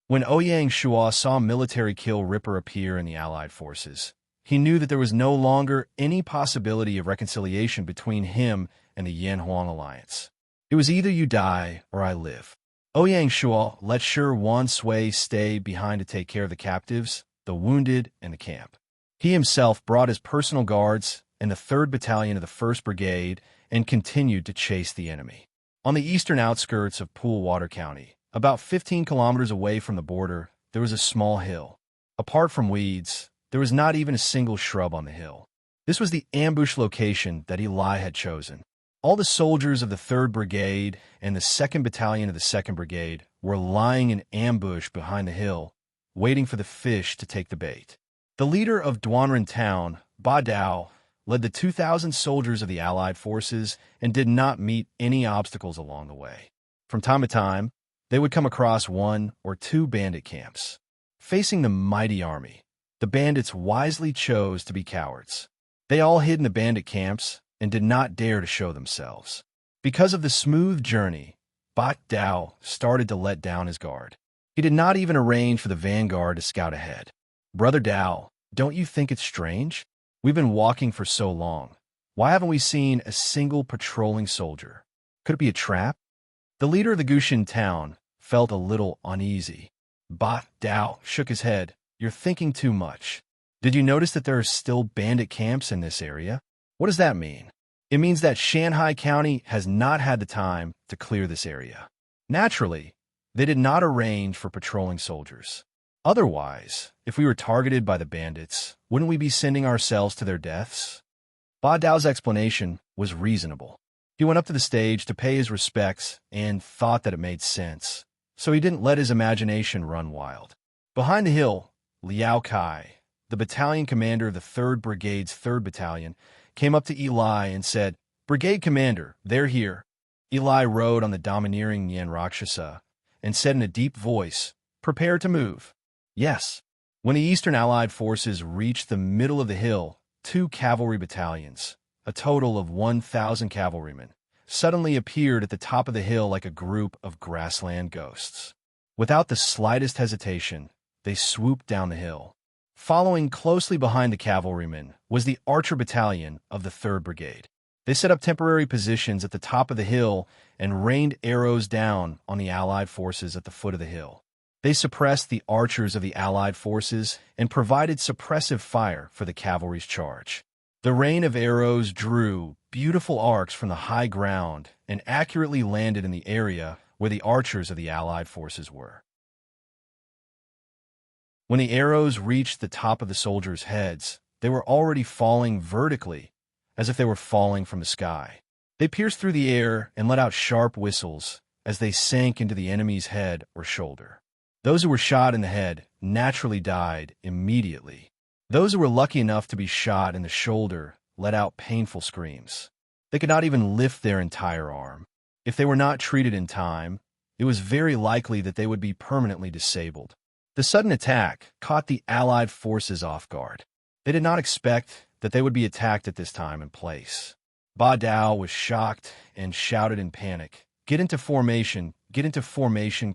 A: When Ouyang Shuo saw Military Kill Ripper appear in the Allied forces, He knew that there was no longer any possibility of reconciliation between him and the Yanhuang alliance. It was either you die or I live. Ouyang Shuo let Shi Wan Sui stay behind to take care of the captives, the wounded, and the camp. He himself brought his personal guards and the 3rd Battalion of the 1st Brigade and continued to chase the enemy. On the eastern outskirts of Poolwater County, about 15 kilometers away from the border, there was a small hill. Apart from weeds, there was not even a single shrub on the hill. This was the ambush location that Eli had chosen. All the soldiers of the 3rd Brigade and the 2nd Battalion of the 2nd Brigade were lying in ambush behind the hill, waiting for the fish to take the bait. The leader of Duanren Town, Ba Dao, led the 2,000 soldiers of the Allied forces and did not meet any obstacles along the way. From time to time, they would come across 1 or 2 bandit camps. Facing the mighty army, the bandits wisely chose to be cowards. They all hid in the bandit camps and did not dare to show themselves. Because of the smooth journey, Ba Dao started to let down his guard. He did not even arrange for the vanguard to scout ahead. Brother Dao, don't you think it's strange? We've been walking for so long. Why haven't we seen a single patrolling soldier? Could it be a trap? The leader of the Gushin town felt a little uneasy. Ba Dao shook his head. You're thinking too much. Did you notice that there are still bandit camps in this area? What does that mean? It means that Shanghai County has not had the time to clear this area. Naturally, they did not arrange for patrolling soldiers. Otherwise, if we were targeted by the bandits, wouldn't we be sending ourselves to their deaths? Ba Dao's explanation was reasonable. He went up to the stage to pay his respects and thought that it made sense, so he didn't let his imagination run wild. Behind the hill, Liao Kai, the battalion commander of the 3rd Brigade's 3rd Battalion, came up to Eli and said, "Brigade Commander, they're here." Eli rode on the domineering Nyan Rakshasa and said in a deep voice, "Prepare to move." Yes. When the Eastern Allied forces reached the middle of the hill, 2 cavalry battalions, a total of 1,000 cavalrymen, suddenly appeared at the top of the hill like a group of grassland ghosts. Without the slightest hesitation, they swooped down the hill. Following closely behind the cavalrymen was the Archer Battalion of the 3rd Brigade. They set up temporary positions at the top of the hill and rained arrows down on the Allied forces at the foot of the hill. They suppressed the archers of the Allied forces and provided suppressive fire for the cavalry's charge. The rain of arrows drew beautiful arcs from the high ground and accurately landed in the area where the archers of the Allied forces were. When the arrows reached the top of the soldiers' heads, they were already falling vertically, as if they were falling from the sky. They pierced through the air and let out sharp whistles as they sank into the enemy's head or shoulder. Those who were shot in the head naturally died immediately. Those who were lucky enough to be shot in the shoulder let out painful screams. They could not even lift their entire arm. If they were not treated in time, it was very likely that they would be permanently disabled. The sudden attack caught the Allied forces off guard. They did not expect that they would be attacked at this time and place. Ba Dao was shocked and shouted in panic, get into formation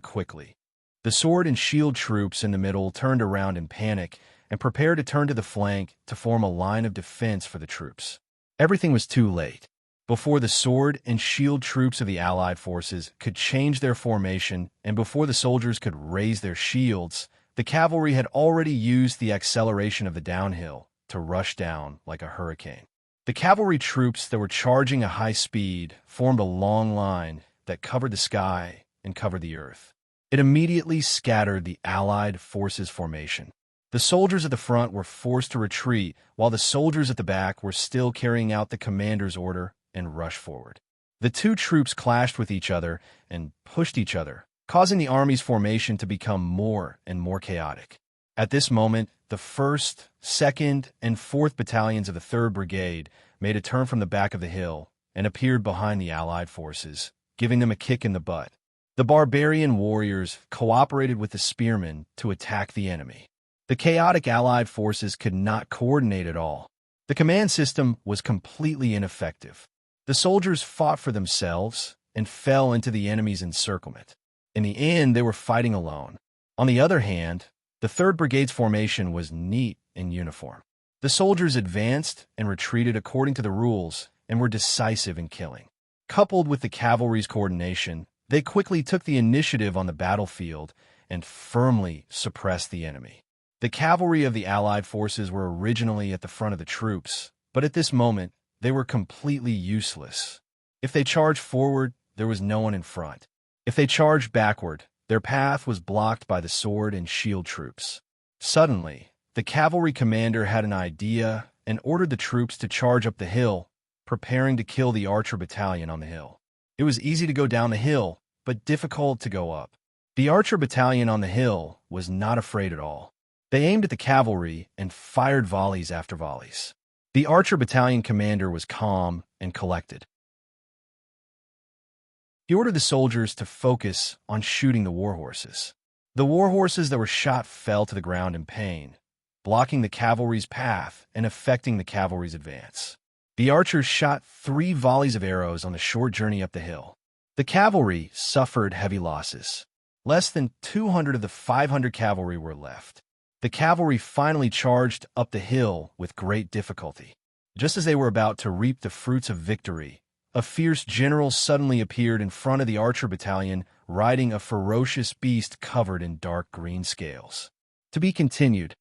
A: quickly." The sword and shield troops in the middle turned around in panic and prepared to turn to the flank to form a line of defense for the troops. Everything was too late. Before the sword and shield troops of the Allied forces could change their formation and before the soldiers could raise their shields, the cavalry had already used the acceleration of the downhill to rush down like a hurricane. The cavalry troops that were charging at high speed formed a long line that covered the sky and covered the earth. It immediately scattered the Allied forces' formation. The soldiers at the front were forced to retreat, while the soldiers at the back were still carrying out the commander's order and rushed forward. The 2 troops clashed with each other and pushed each other, causing the army's formation to become more and more chaotic. At this moment, the 1st, 2nd, and 4th Battalions of the 3rd Brigade made a turn from the back of the hill and appeared behind the Allied forces, giving them a kick in the butt. The barbarian warriors cooperated with the spearmen to attack the enemy. The chaotic Allied forces could not coordinate at all. The command system was completely ineffective. The soldiers fought for themselves and fell into the enemy's encirclement. In the end, they were fighting alone. On the other hand, the 3rd Brigade's formation was neat and uniform. The soldiers advanced and retreated according to the rules and were decisive in killing. Coupled with the cavalry's coordination, they quickly took the initiative on the battlefield and firmly suppressed the enemy. The cavalry of the Allied forces were originally at the front of the troops, but at this moment, they were completely useless. If they charged forward, there was no one in front. If they charged backward, their path was blocked by the sword and shield troops. Suddenly, the cavalry commander had an idea and ordered the troops to charge up the hill, preparing to kill the archer battalion on the hill. It was easy to go down the hill, but difficult to go up. The archer battalion on the hill was not afraid at all. They aimed at the cavalry and fired volleys after volleys. The archer battalion commander was calm and collected. He ordered the soldiers to focus on shooting the warhorses. The warhorses that were shot fell to the ground in pain, blocking the cavalry's path and affecting the cavalry's advance. The archers shot 3 volleys of arrows on the short journey up the hill. The cavalry suffered heavy losses. Less than 200 of the 500 cavalry were left. The cavalry finally charged up the hill with great difficulty. Just as they were about to reap the fruits of victory, a fierce general suddenly appeared in front of the archer battalion, riding a ferocious beast covered in dark green scales. To be continued.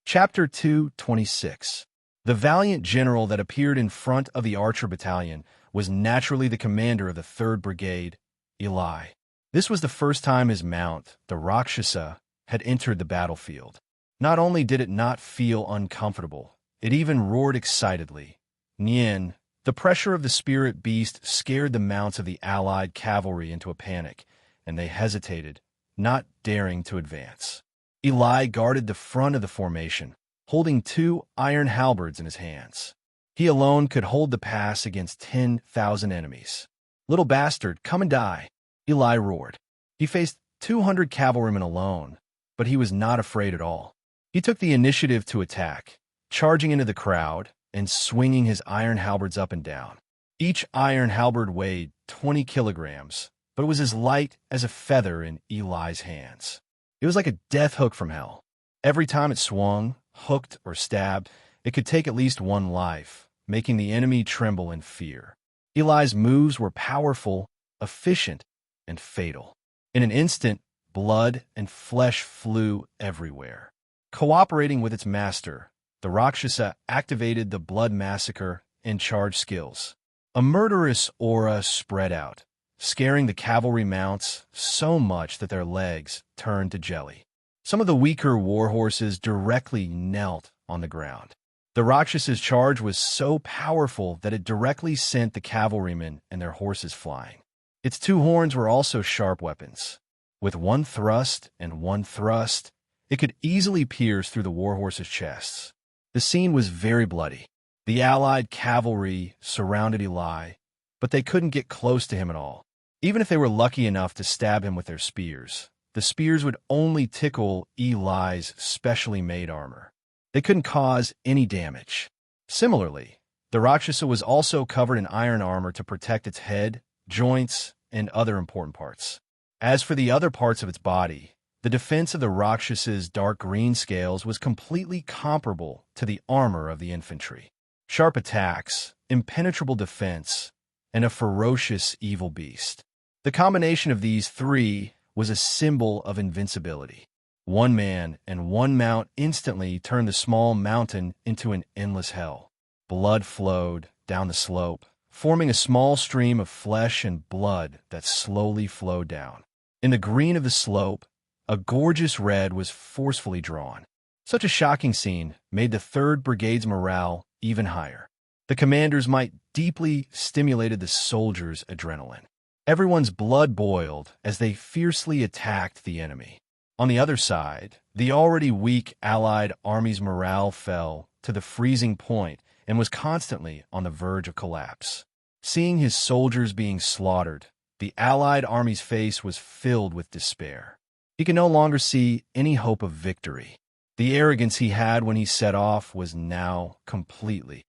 A: Chapter 2:26. The valiant general that appeared in front of the archer battalion was naturally the commander of the 3rd Brigade, Eli. This was the first time his mount, the Rakshasa, had entered the battlefield. Not only did it not feel uncomfortable, it even roared excitedly. Nien, the pressure of the spirit beast scared the mounts of the Allied cavalry into a panic, and they hesitated, not daring to advance. Eli guarded the front of the formation, holding 2 iron halberds in his hands. He alone could hold the pass against 10,000 enemies. "Little bastard, come and die," Eli roared. He faced 200 cavalrymen alone, but he was not afraid at all. He took the initiative to attack, charging into the crowd and swinging his iron halberds up and down. Each iron halberd weighed 20 kilograms, but it was as light as a feather in Eli's hands. It was like a death hook from hell. Every time it swung, hooked, or stabbed, it could take at least 1 life, making the enemy tremble in fear. Eli's moves were powerful, efficient, and fatal. In an instant, blood and flesh flew everywhere. Cooperating with its master, the Rakshasa activated the blood massacre and charge skills. A murderous aura spread out, scaring the cavalry mounts so much that their legs turned to jelly. Some of the weaker warhorses directly knelt on the ground. The Rakshasa's charge was so powerful that it directly sent the cavalrymen and their horses flying. Its 2 horns were also sharp weapons. With 1 thrust and 1 thrust, it could easily pierce through the warhorses' chests. The scene was very bloody. The Allied cavalry surrounded Eli, but they couldn't get close to him at all. Even if they were lucky enough to stab him with their spears, the spears would only tickle Eli's specially made armor. They couldn't cause any damage. Similarly, the Rakshasa was also covered in iron armor to protect its head, joints, and other important parts. As for the other parts of its body, the defense of the Rakshasa's dark green scales was completely comparable to the armor of the infantry. Sharp attacks, impenetrable defense, and a ferocious evil beast. The combination of these 3 was a symbol of invincibility. 1 man and 1 mount instantly turned the small mountain into an endless hell. Blood flowed down the slope, forming a small stream of flesh and blood that slowly flowed down. In the green of the slope, a gorgeous red was forcefully drawn. Such a shocking scene made the 3rd Brigade's morale even higher. The commander's might deeply stimulated the soldiers' adrenaline. Everyone's blood boiled as they fiercely attacked the enemy. On the other side, the already weak Allied army's morale fell to the freezing point and was constantly on the verge of collapse. Seeing his soldiers being slaughtered, the Allied army's face was filled with despair. He could no longer see any hope of victory. The arrogance he had when he set off was now completely.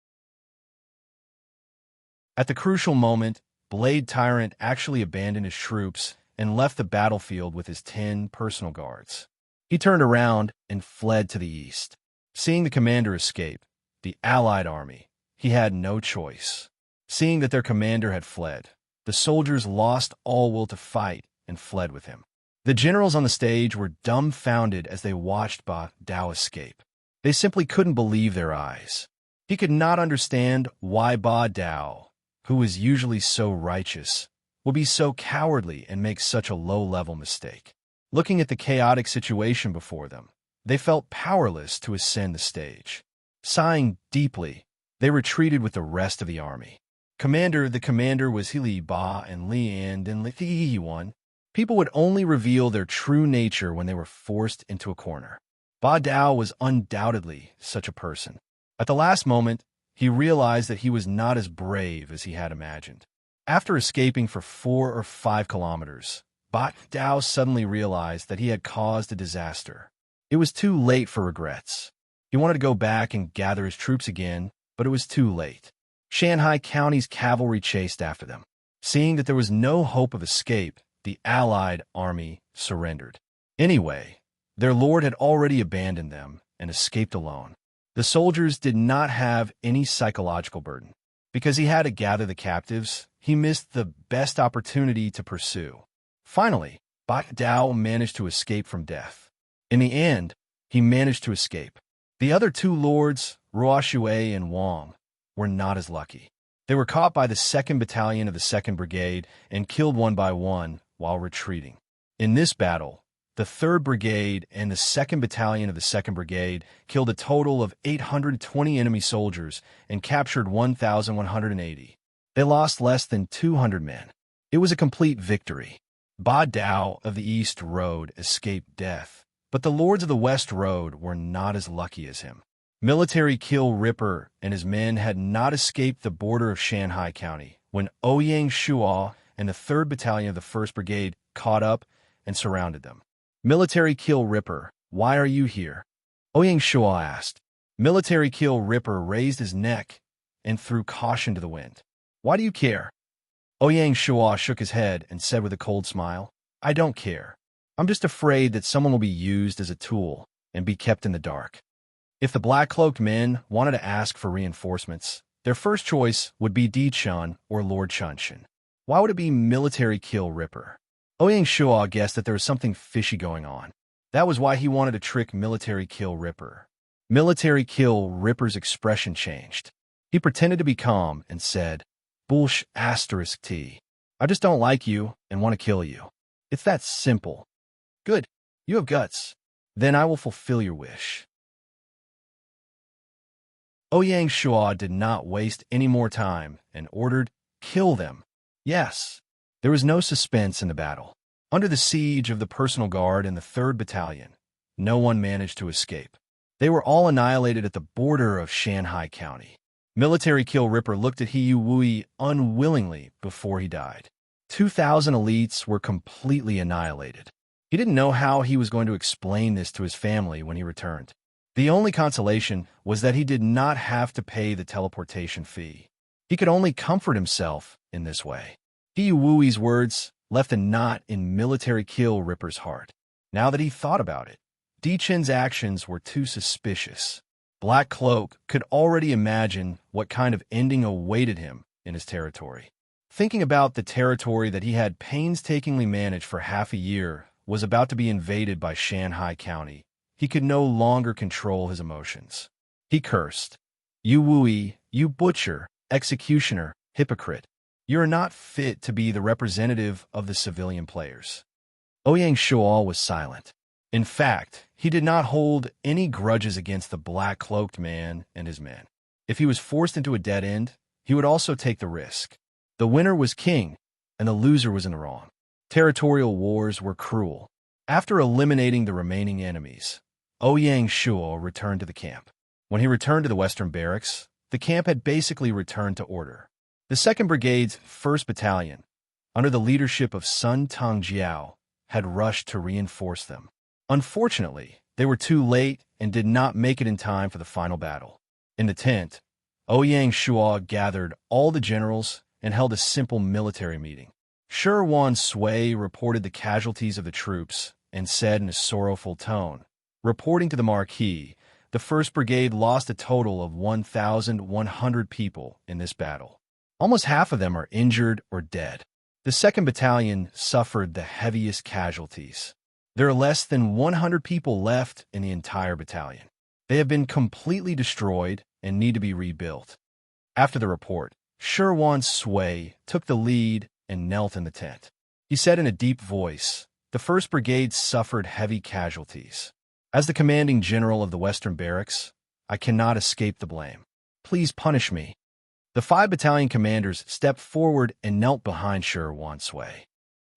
A: At the crucial moment, Blade Tyrant actually abandoned his troops and left the battlefield with his 10 personal guards. He turned around and fled to the east. Seeing the commander escape, the Allied army, he had no choice. Seeing that their commander had fled, the soldiers lost all will to fight and fled with him. The generals on the stage were dumbfounded as they watched Ba Dao escape. They simply couldn't believe their eyes. He could not understand why Ba Dao, who was usually so righteous, would be so cowardly and make such a low-level mistake. Looking at the chaotic situation before them, they felt powerless to ascend the stage. Sighing deeply, they retreated with the rest of the army. The commander was Hili Ba and Lian and Li Yuan. People would only reveal their true nature when they were forced into a corner. Ba Dao was undoubtedly such a person. At the last moment, he realized that he was not as brave as he had imagined. After escaping for 4 or 5 kilometers, Ba Dao suddenly realized that he had caused a disaster. It was too late for regrets. He wanted to go back and gather his troops again, but it was too late. Shanghai County's cavalry chased after them. Seeing that there was no hope of escape, the Allied army surrendered. Anyway, their lord had already abandoned them and escaped alone. The soldiers did not have any psychological burden. Because he had to gather the captives, he missed the best opportunity to pursue. Finally, Ba Dao managed to escape from death. In the end, he managed to escape. The other 2 lords, Ruo Shui and Wang, were not as lucky. They were caught by the 2nd Battalion of the 2nd Brigade and killed one by one while retreating. In this battle, the 3rd Brigade and the 2nd Battalion of the 2nd Brigade killed a total of 820 enemy soldiers and captured 1,180. They lost less than 200 men. It was a complete victory. Ba Dao of the East Road escaped death, but the Lords of the West Road were not as lucky as him. Military Kill Ripper and his men had not escaped the border of Shanghai County when Ouyang Shuo and the 3rd Battalion of the 1st Brigade caught up and surrounded them. Military Kill Ripper, why are you here? Ouyang Shuo asked. Military Kill Ripper raised his neck and threw caution to the wind. Why do you care? Ouyang Shuo shook his head and said with a cold smile, I don't care. I'm just afraid that someone will be used as a tool and be kept in the dark. If the black-cloaked men wanted to ask for reinforcements, their first choice would be Di Chun or Lord Chunshin. Why would it be Military Kill Ripper? Ouyang Shuo guessed that there was something fishy going on. That was why he wanted to trick Military Kill Ripper. Military Kill Ripper's expression changed. He pretended to be calm and said, Bullsh asterisk T. I just don't like you and want to kill you. It's that simple. Good. You have guts. Then I will fulfill your wish. Ouyang Shuo did not waste any more time and ordered, kill them. Yes. There was no suspense in the battle. Under the siege of the personal guard and the 3rd Battalion, no one managed to escape. They were all annihilated at the border of Shanghai County. Military Kill Ripper looked at He Wui unwillingly before he died. 2,000 elites were completely annihilated. He didn't know how he was going to explain this to his family when he returned. The only consolation was that he did not have to pay the teleportation fee. He could only comfort himself in this way. He Wui's words left a knot in Military Kill Ripper's heart. Now that he thought about it, Di Chen's actions were too suspicious. Black Cloak could already imagine what kind of ending awaited him in his territory. Thinking about the territory that he had painstakingly managed for half a year was about to be invaded by Shanghai County, he could no longer control his emotions. He cursed. You Wui, you butcher, executioner, hypocrite. You are not fit to be the representative of the civilian players. Ouyang Shuo was silent. In fact, he did not hold any grudges against the black-cloaked man and his men. If he was forced into a dead end, he would also take the risk. The winner was king, and the loser was in the wrong. Territorial wars were cruel. After eliminating the remaining enemies, Ouyang Shuo returned to the camp. When he returned to the western barracks, the camp had basically returned to order. The 2nd Brigade's 1st Battalion, under the leadership of Sun Tongjiao, had rushed to reinforce them. Unfortunately, they were too late and did not make it in time for the final battle. In the tent, Ouyang Shuo gathered all the generals and held a simple military meeting. Wan Sui reported the casualties of the troops and said in a sorrowful tone, reporting to the Marquis, the 1st Brigade lost a total of 1,100 people in this battle. Almost half of them are injured or dead. The 2nd Battalion suffered the heaviest casualties. There are less than 100 people left in the entire battalion. They have been completely destroyed and need to be rebuilt. After the report, Wan Sui took the lead and knelt in the tent. He said in a deep voice, "The 1st Brigade suffered heavy casualties. As the commanding general of the Western Barracks, I cannot escape the blame. Please punish me." The 5 battalion commanders stepped forward and knelt behind Wan Sui.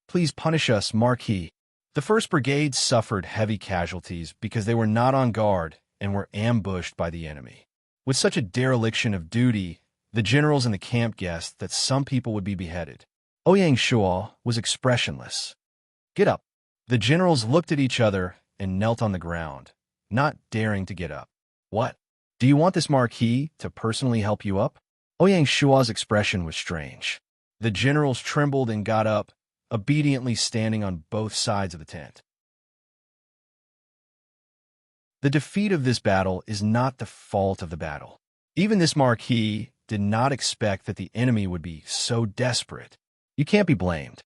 A: "Please punish us, Marquis." The 1st Brigade suffered heavy casualties because they were not on guard and were ambushed by the enemy. With such a dereliction of duty, the generals in the camp guessed that some people would be beheaded. Ouyang Shuo was expressionless. "Get up." The generals looked at each other and knelt on the ground, not daring to get up. "What? Do you want this Marquis to personally help you up?" Ouyang Shuo's expression was strange. The generals trembled and got up, obediently standing on both sides of the tent. The defeat of this battle is not the fault of the battle. Even this Marquis did not expect that the enemy would be so desperate. You can't be blamed.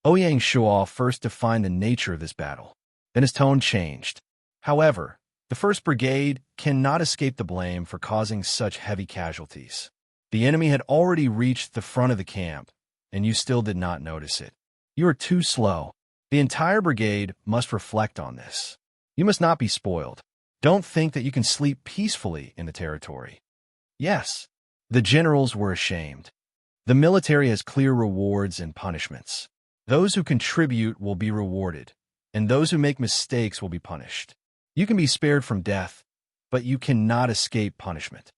A: Ouyang Shuo first defined the nature of this battle. Then his tone changed. However, the 1st Brigade cannot escape the blame for causing such heavy casualties. The enemy had already reached the front of the camp, and you still did not notice it. You are too slow. The entire brigade must reflect on this. You must not be spoiled. Don't think that you can sleep peacefully in the territory. Yes, the generals were ashamed. The military has clear rewards and punishments. Those who contribute will be rewarded, and those who make mistakes will be punished. You can be spared from death, but you cannot escape punishment.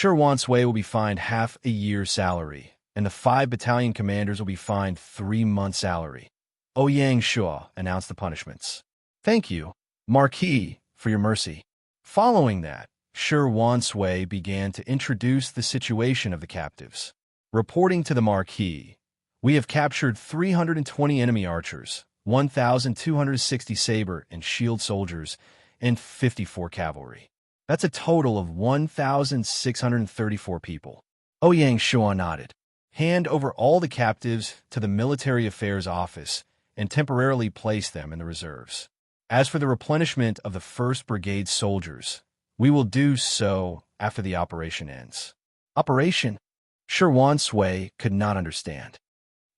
A: Wan Sui will be fined half a year's salary, and the 5 battalion commanders will be fined 3 months' salary. Ouyang Shuo announced the punishments. "Thank you, Marquis, for your mercy." Following that, Wan Sui began to introduce the situation of the captives. Reporting to the Marquis, "We have captured 320 enemy archers, 1,260 saber and shield soldiers, and 54 cavalry. That's a total of 1,634 people." Ouyang Shuo nodded. "Hand over all the captives to the Military Affairs Office and temporarily place them in the reserves. As for the replenishment of the 1st Brigade soldiers, we will do so after the operation ends." Operation? Wan Sui could not understand.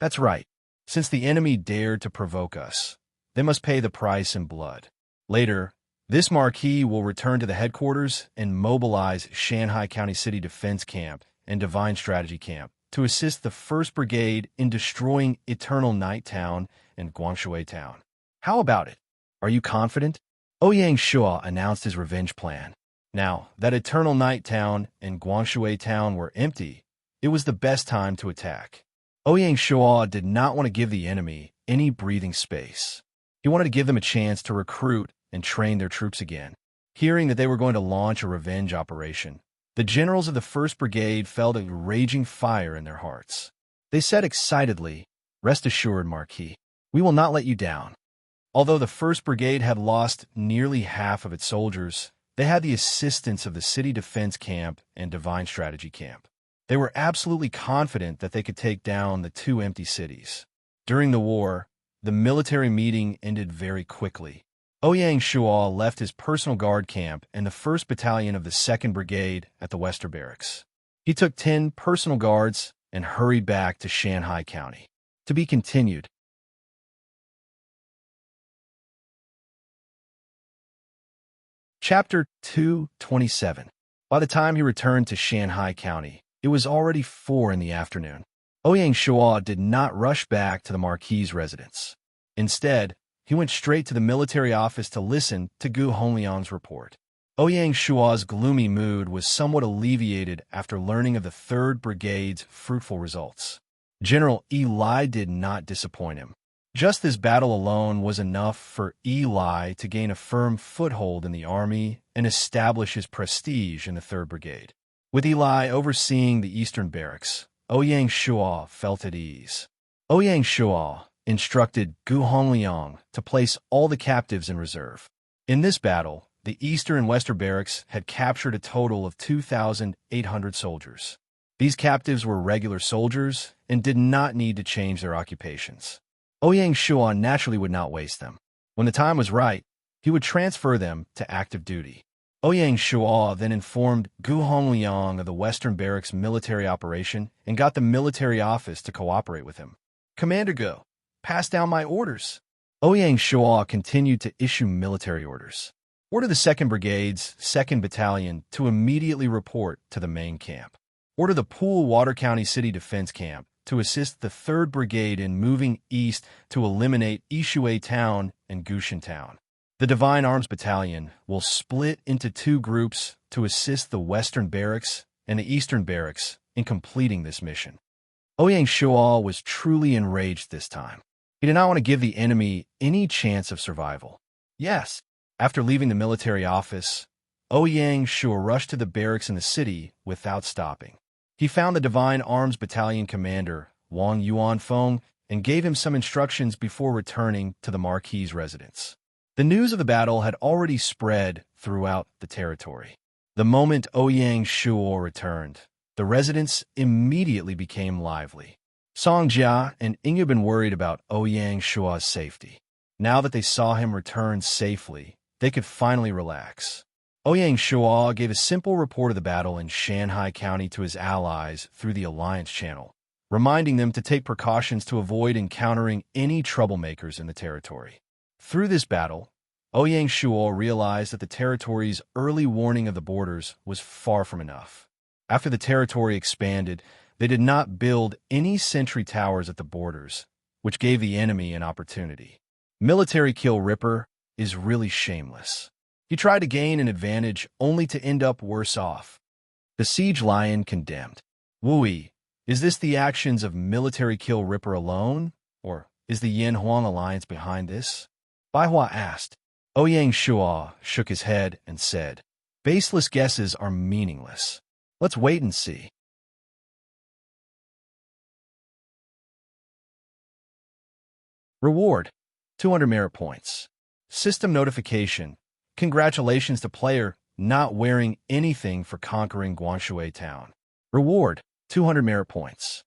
A: "That's right. Since the enemy dared to provoke us, they must pay the price in blood. Later, this Marquis will return to the headquarters and mobilize Shanghai County City Defense Camp and Divine Strategy Camp to assist the 1st Brigade in destroying Eternal Night Town and Guangshui Town. How about it? Are you confident?" Ouyang Shuo announced his revenge plan. Now that Eternal Night Town and Guangshui Town were empty, it was the best time to attack. Ouyang Shuo did not want to give the enemy any breathing space. He wanted to give them a chance to recruit and train their troops again. Hearing that they were going to launch a revenge operation, the generals of the 1st Brigade felt a raging fire in their hearts. They said excitedly, "Rest assured, Marquis, we will not let you down." Although the 1st Brigade had lost nearly half of its soldiers, they had the assistance of the City Defense Camp and Divine Strategy Camp. They were absolutely confident that they could take down the 2 empty cities. During the war, the military meeting ended very quickly. Ouyang Shuo left his personal guard camp and the 1st Battalion of the 2nd Brigade at the Western Barracks. He took 10 personal guards and hurried back to Shanghai County. To be continued. Chapter 227. By the time he returned to Shanghai County, it was already 4 in the afternoon. Ouyang Shuo did not rush back to the Marquis' residence. Instead, he went straight to the military office to listen to Gu Hongliang's report. Ouyang Shuo's gloomy mood was somewhat alleviated after learning of the 3rd Brigade's fruitful results. General Eli did not disappoint him. Just this battle alone was enough for Eli to gain a firm foothold in the army and establish his prestige in the 3rd Brigade. With Eli overseeing the Eastern Barracks, Ouyang Shuo felt at ease. Ouyang Shuo instructed Gu Hongliang to place all the captives in reserve. In this battle, the Eastern and Western barracks had captured a total of 2,800 soldiers. These captives were regular soldiers and did not need to change their occupations. Ouyang Shuo naturally would not waste them. When the time was right, he would transfer them to active duty. Ouyang Shuo then informed Gu Hongliang of the Western Barracks military operation and got the military office to cooperate with him. Commander Gu, pass down my orders. Ouyang Shuo continued to issue military orders. Order the 2nd Brigade's 2nd Battalion to immediately report to the main camp. Order the Poole Water County City Defense Camp to assist the 3rd Brigade in moving east to eliminate Ishui Town and Gushan Town. The Divine Arms Battalion will split into 2 groups to assist the Western Barracks and the Eastern Barracks in completing this mission. Ouyang Shuo was truly enraged this time. He did not want to give the enemy any chance of survival. Yes, after leaving the military office, Ouyang Shuo rushed to the barracks in the city without stopping. He found the Divine Arms Battalion commander, Wang Yuanfeng, and gave him some instructions before returning to the Marquis's residence. The news of the battle had already spread throughout the territory. The moment Ouyang Shuo returned, the residents immediately became lively. Song Jia and Ing had been worried about Ouyang Shuo's safety. Now that they saw him return safely, they could finally relax. Ouyang Shuo gave a simple report of the battle in Shanhai County to his allies through the Alliance Channel, reminding them to take precautions to avoid encountering any troublemakers in the territory. Through this battle, Ouyang Shuo realized that the territory's early warning of the borders was far from enough. After the territory expanded, they did not build any sentry towers at the borders, which gave the enemy an opportunity. Military kill Ripper is really shameless. He tried to gain an advantage only to end up worse off. The Siege Lion condemned. Wui, is this the actions of military kill Ripper alone, or is the Yin Huang alliance behind this? Baihua asked. Ouyang Shuo shook his head and said, baseless guesses are meaningless. Let's wait and see. Reward: 200 merit points. System notification: congratulations to player not wearing anything for conquering Guanshui Town. Reward: 200 merit points.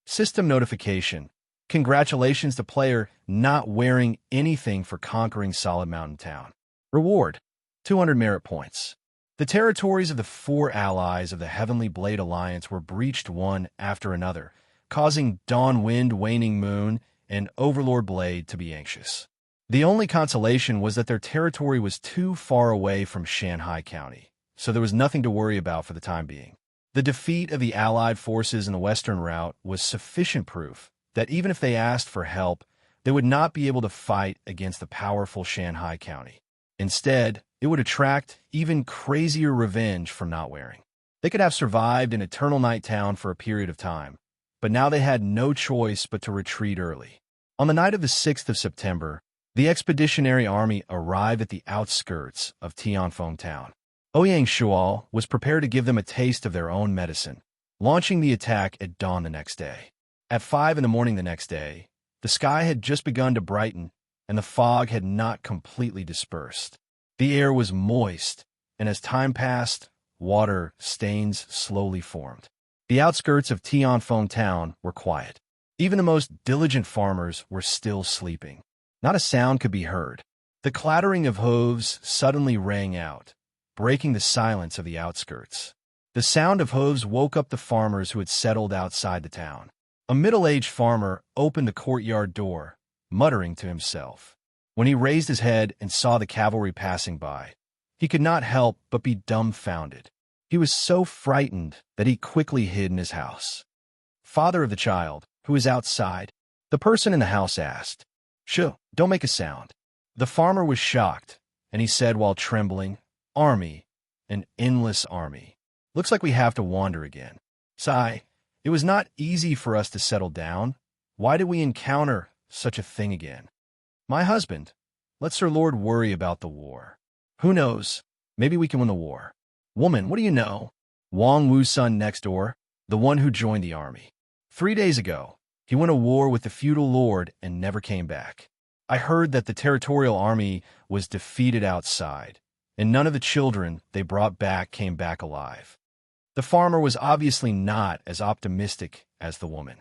A: System notification: congratulations to player not wearing anything for conquering Solid Mountain Town. Reward: 200 merit points. The territories of the 4 allies of the Heavenly Blade Alliance were breached one after another, causing Dawn Wind, Waning Moon, and Overlord Blade to be anxious. The only consolation was that their territory was too far away from Shanhai County, so there was nothing to worry about for the time being. The defeat of the Allied forces in the western route was sufficient proof that even if they asked for help, they would not be able to fight against the powerful Shanhai County. Instead, it would attract even crazier revenge from not wearing. They could have survived in Eternal Night Town for a period of time, but now they had no choice but to retreat early. On the night of the 6th of September, the Expeditionary Army arrived at the outskirts of Tianfeng Town. Ouyang Shuo was prepared to give them a taste of their own medicine, launching the attack at dawn the next day. At 5 in the morning the next day, the sky had just begun to brighten, and the fog had not completely dispersed. The air was moist, and as time passed, water stains slowly formed. The outskirts of Tianfeng Town were quiet. Even the most diligent farmers were still sleeping. Not a sound could be heard. The clattering of hooves suddenly rang out, breaking the silence of the outskirts. The sound of hooves woke up the farmers who had settled outside the town. A middle-aged farmer opened the courtyard door, muttering to himself. When he raised his head and saw the cavalry passing by, he could not help but be dumbfounded. He was so frightened that he quickly hid in his house. Father of the child, who is outside? The person in the house asked. Shoo, don't make a sound. The farmer was shocked, and he said while trembling, Army, an endless army. Looks like we have to wander again. Sigh, it was not easy for us to settle down. Why did we encounter such a thing again? My husband, let Sir Lord worry about the war. Who knows? Maybe we can win the war. Woman, what do you know? Wang Wu's son next door, the one who joined the army. 3 days ago, He went to war with the feudal lord and never came back. I heard that the territorial army was defeated outside, and none of the children they brought back came back alive. The farmer was obviously not as optimistic as the woman.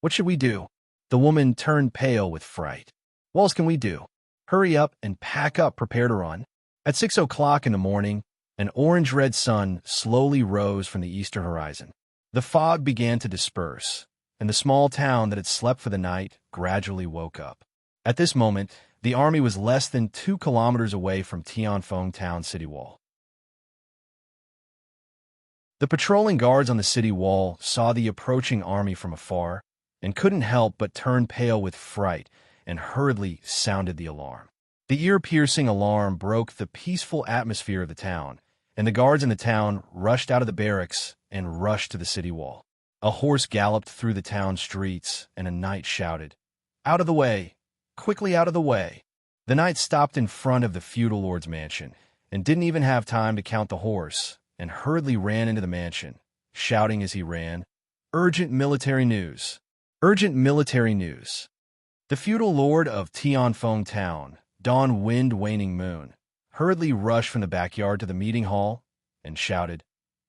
A: What should we do? The woman turned pale with fright. What else can we do? Hurry up and pack up, prepare to run. At 6 o'clock in the morning, an orange-red sun slowly rose from the eastern horizon. The fog began to disperse, and the small town that had slept for the night gradually woke up. At this moment, the army was less than 2 kilometers away from Tianfeng town city wall. The patrolling guards on the city wall saw the approaching army from afar and couldn't help but turn pale with fright and hurriedly sounded the alarm. The ear-piercing alarm broke the peaceful atmosphere of the town, and the guards in the town rushed out of the barracks and rushed to the city wall. A horse galloped through the town streets, and a knight shouted, "Out of the way! Quickly out of the way!" The knight stopped in front of the feudal lord's mansion and didn't even have time to count the horse, and hurriedly ran into the mansion, shouting as he ran, "Urgent military news! Urgent military news!" The feudal lord of Tianfeng town, Dawn Wind Waning Moon, hurriedly rushed from the backyard to the meeting hall and shouted,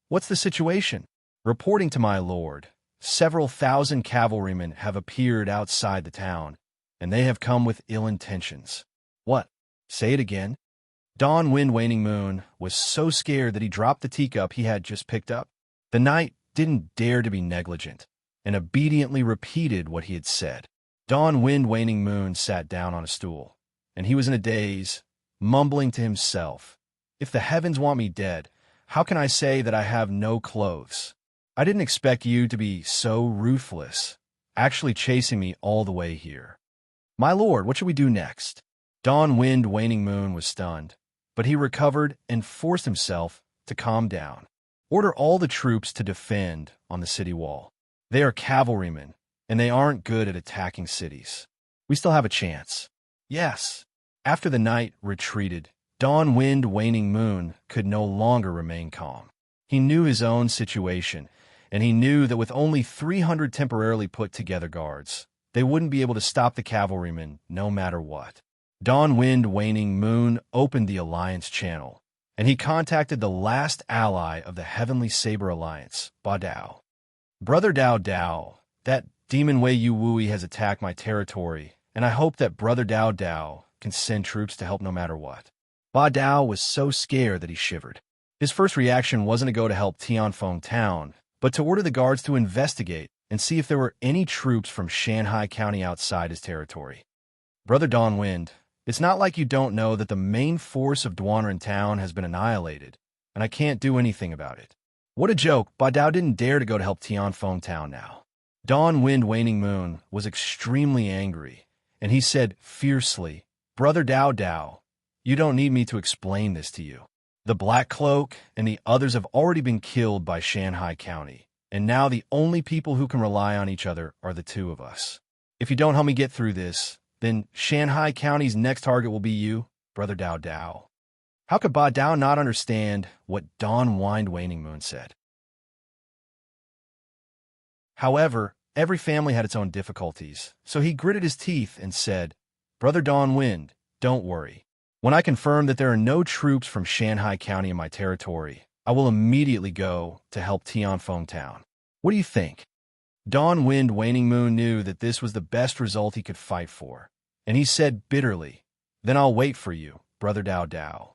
A: "What's the situation?" "Reporting to my lord, several thousand cavalrymen have appeared outside the town, and they have come with ill intentions." "What? Say it again." Dawn Wind Waning Moon was so scared that he dropped the teacup he had just picked up. The knight didn't dare to be negligent and obediently repeated what he had said. Dawn Wind Waning Moon sat down on a stool, and he was in a daze, mumbling to himself, "If the heavens want me dead, how can I say that I have no clothes? I didn't expect you to be so ruthless, actually chasing me all the way here. My lord, what should we do next?" Dawn Wind Waning Moon was stunned, but he recovered and forced himself to calm down. "Order all the troops to defend on the city wall. They are cavalrymen, and they aren't good at attacking cities. We still have a chance." "Yes." After the knight retreated, Dawn Wind Waning Moon could no longer remain calm. He knew his own situation, and he knew that with only 300 temporarily put together guards, they wouldn't be able to stop the cavalrymen no matter what. Dawn Wind Waning Moon opened the Alliance channel, and he contacted the last ally of the Heavenly Saber Alliance, Ba Dao. "Brother Dao Dao, that demon Wei Yu Wui has attacked my territory, and I hope that Brother Dao Dao can send troops to help no matter what." Ba Dao was so scared that he shivered. His first reaction wasn't to go to help Tianfeng town, but to order the guards to investigate and see if there were any troops from Shanghai County outside his territory. "Brother Dawnwind, it's not like you don't know that the main force of Duanren town has been annihilated, and I can't do anything about it." What a joke. Ba Dao didn't dare to go to help Tianfeng town now. Dawn Wind Waning Moon was extremely angry, and he said fiercely, "Brother Dao Dao, you don't need me to explain this to you. The Black Cloak and the others have already been killed by Shanghai County, and now the only people who can rely on each other are the two of us. If you don't help me get through this, then Shanghai County's next target will be you, Brother Dao Dao." How could Ba Dao not understand what Dawn Wind Waning Moon said? However, every family had its own difficulties, so he gritted his teeth and said, "Brother Dawn Wind, don't worry. When I confirm that there are no troops from Shanghai County in my territory, I will immediately go to help Tianfeng town. What do you think?" Dawn Wind Waning Moon knew that this was the best result he could fight for, and he said bitterly, "Then I'll wait for you, Brother Dao Dao."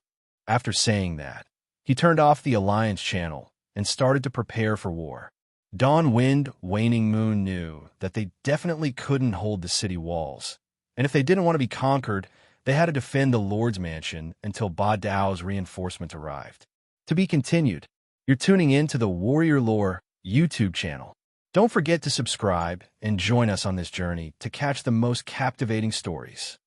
A: After saying that, he turned off the Alliance channel and started to prepare for war. Dawn Wind Waning Moon knew that they definitely couldn't hold the city walls, and if they didn't want to be conquered, they had to defend the Lord's Mansion until Ba Dao's reinforcement arrived. To be continued. You're tuning in to the Warrior Lore YouTube channel. Don't forget to subscribe and join us on this journey to catch the most captivating stories.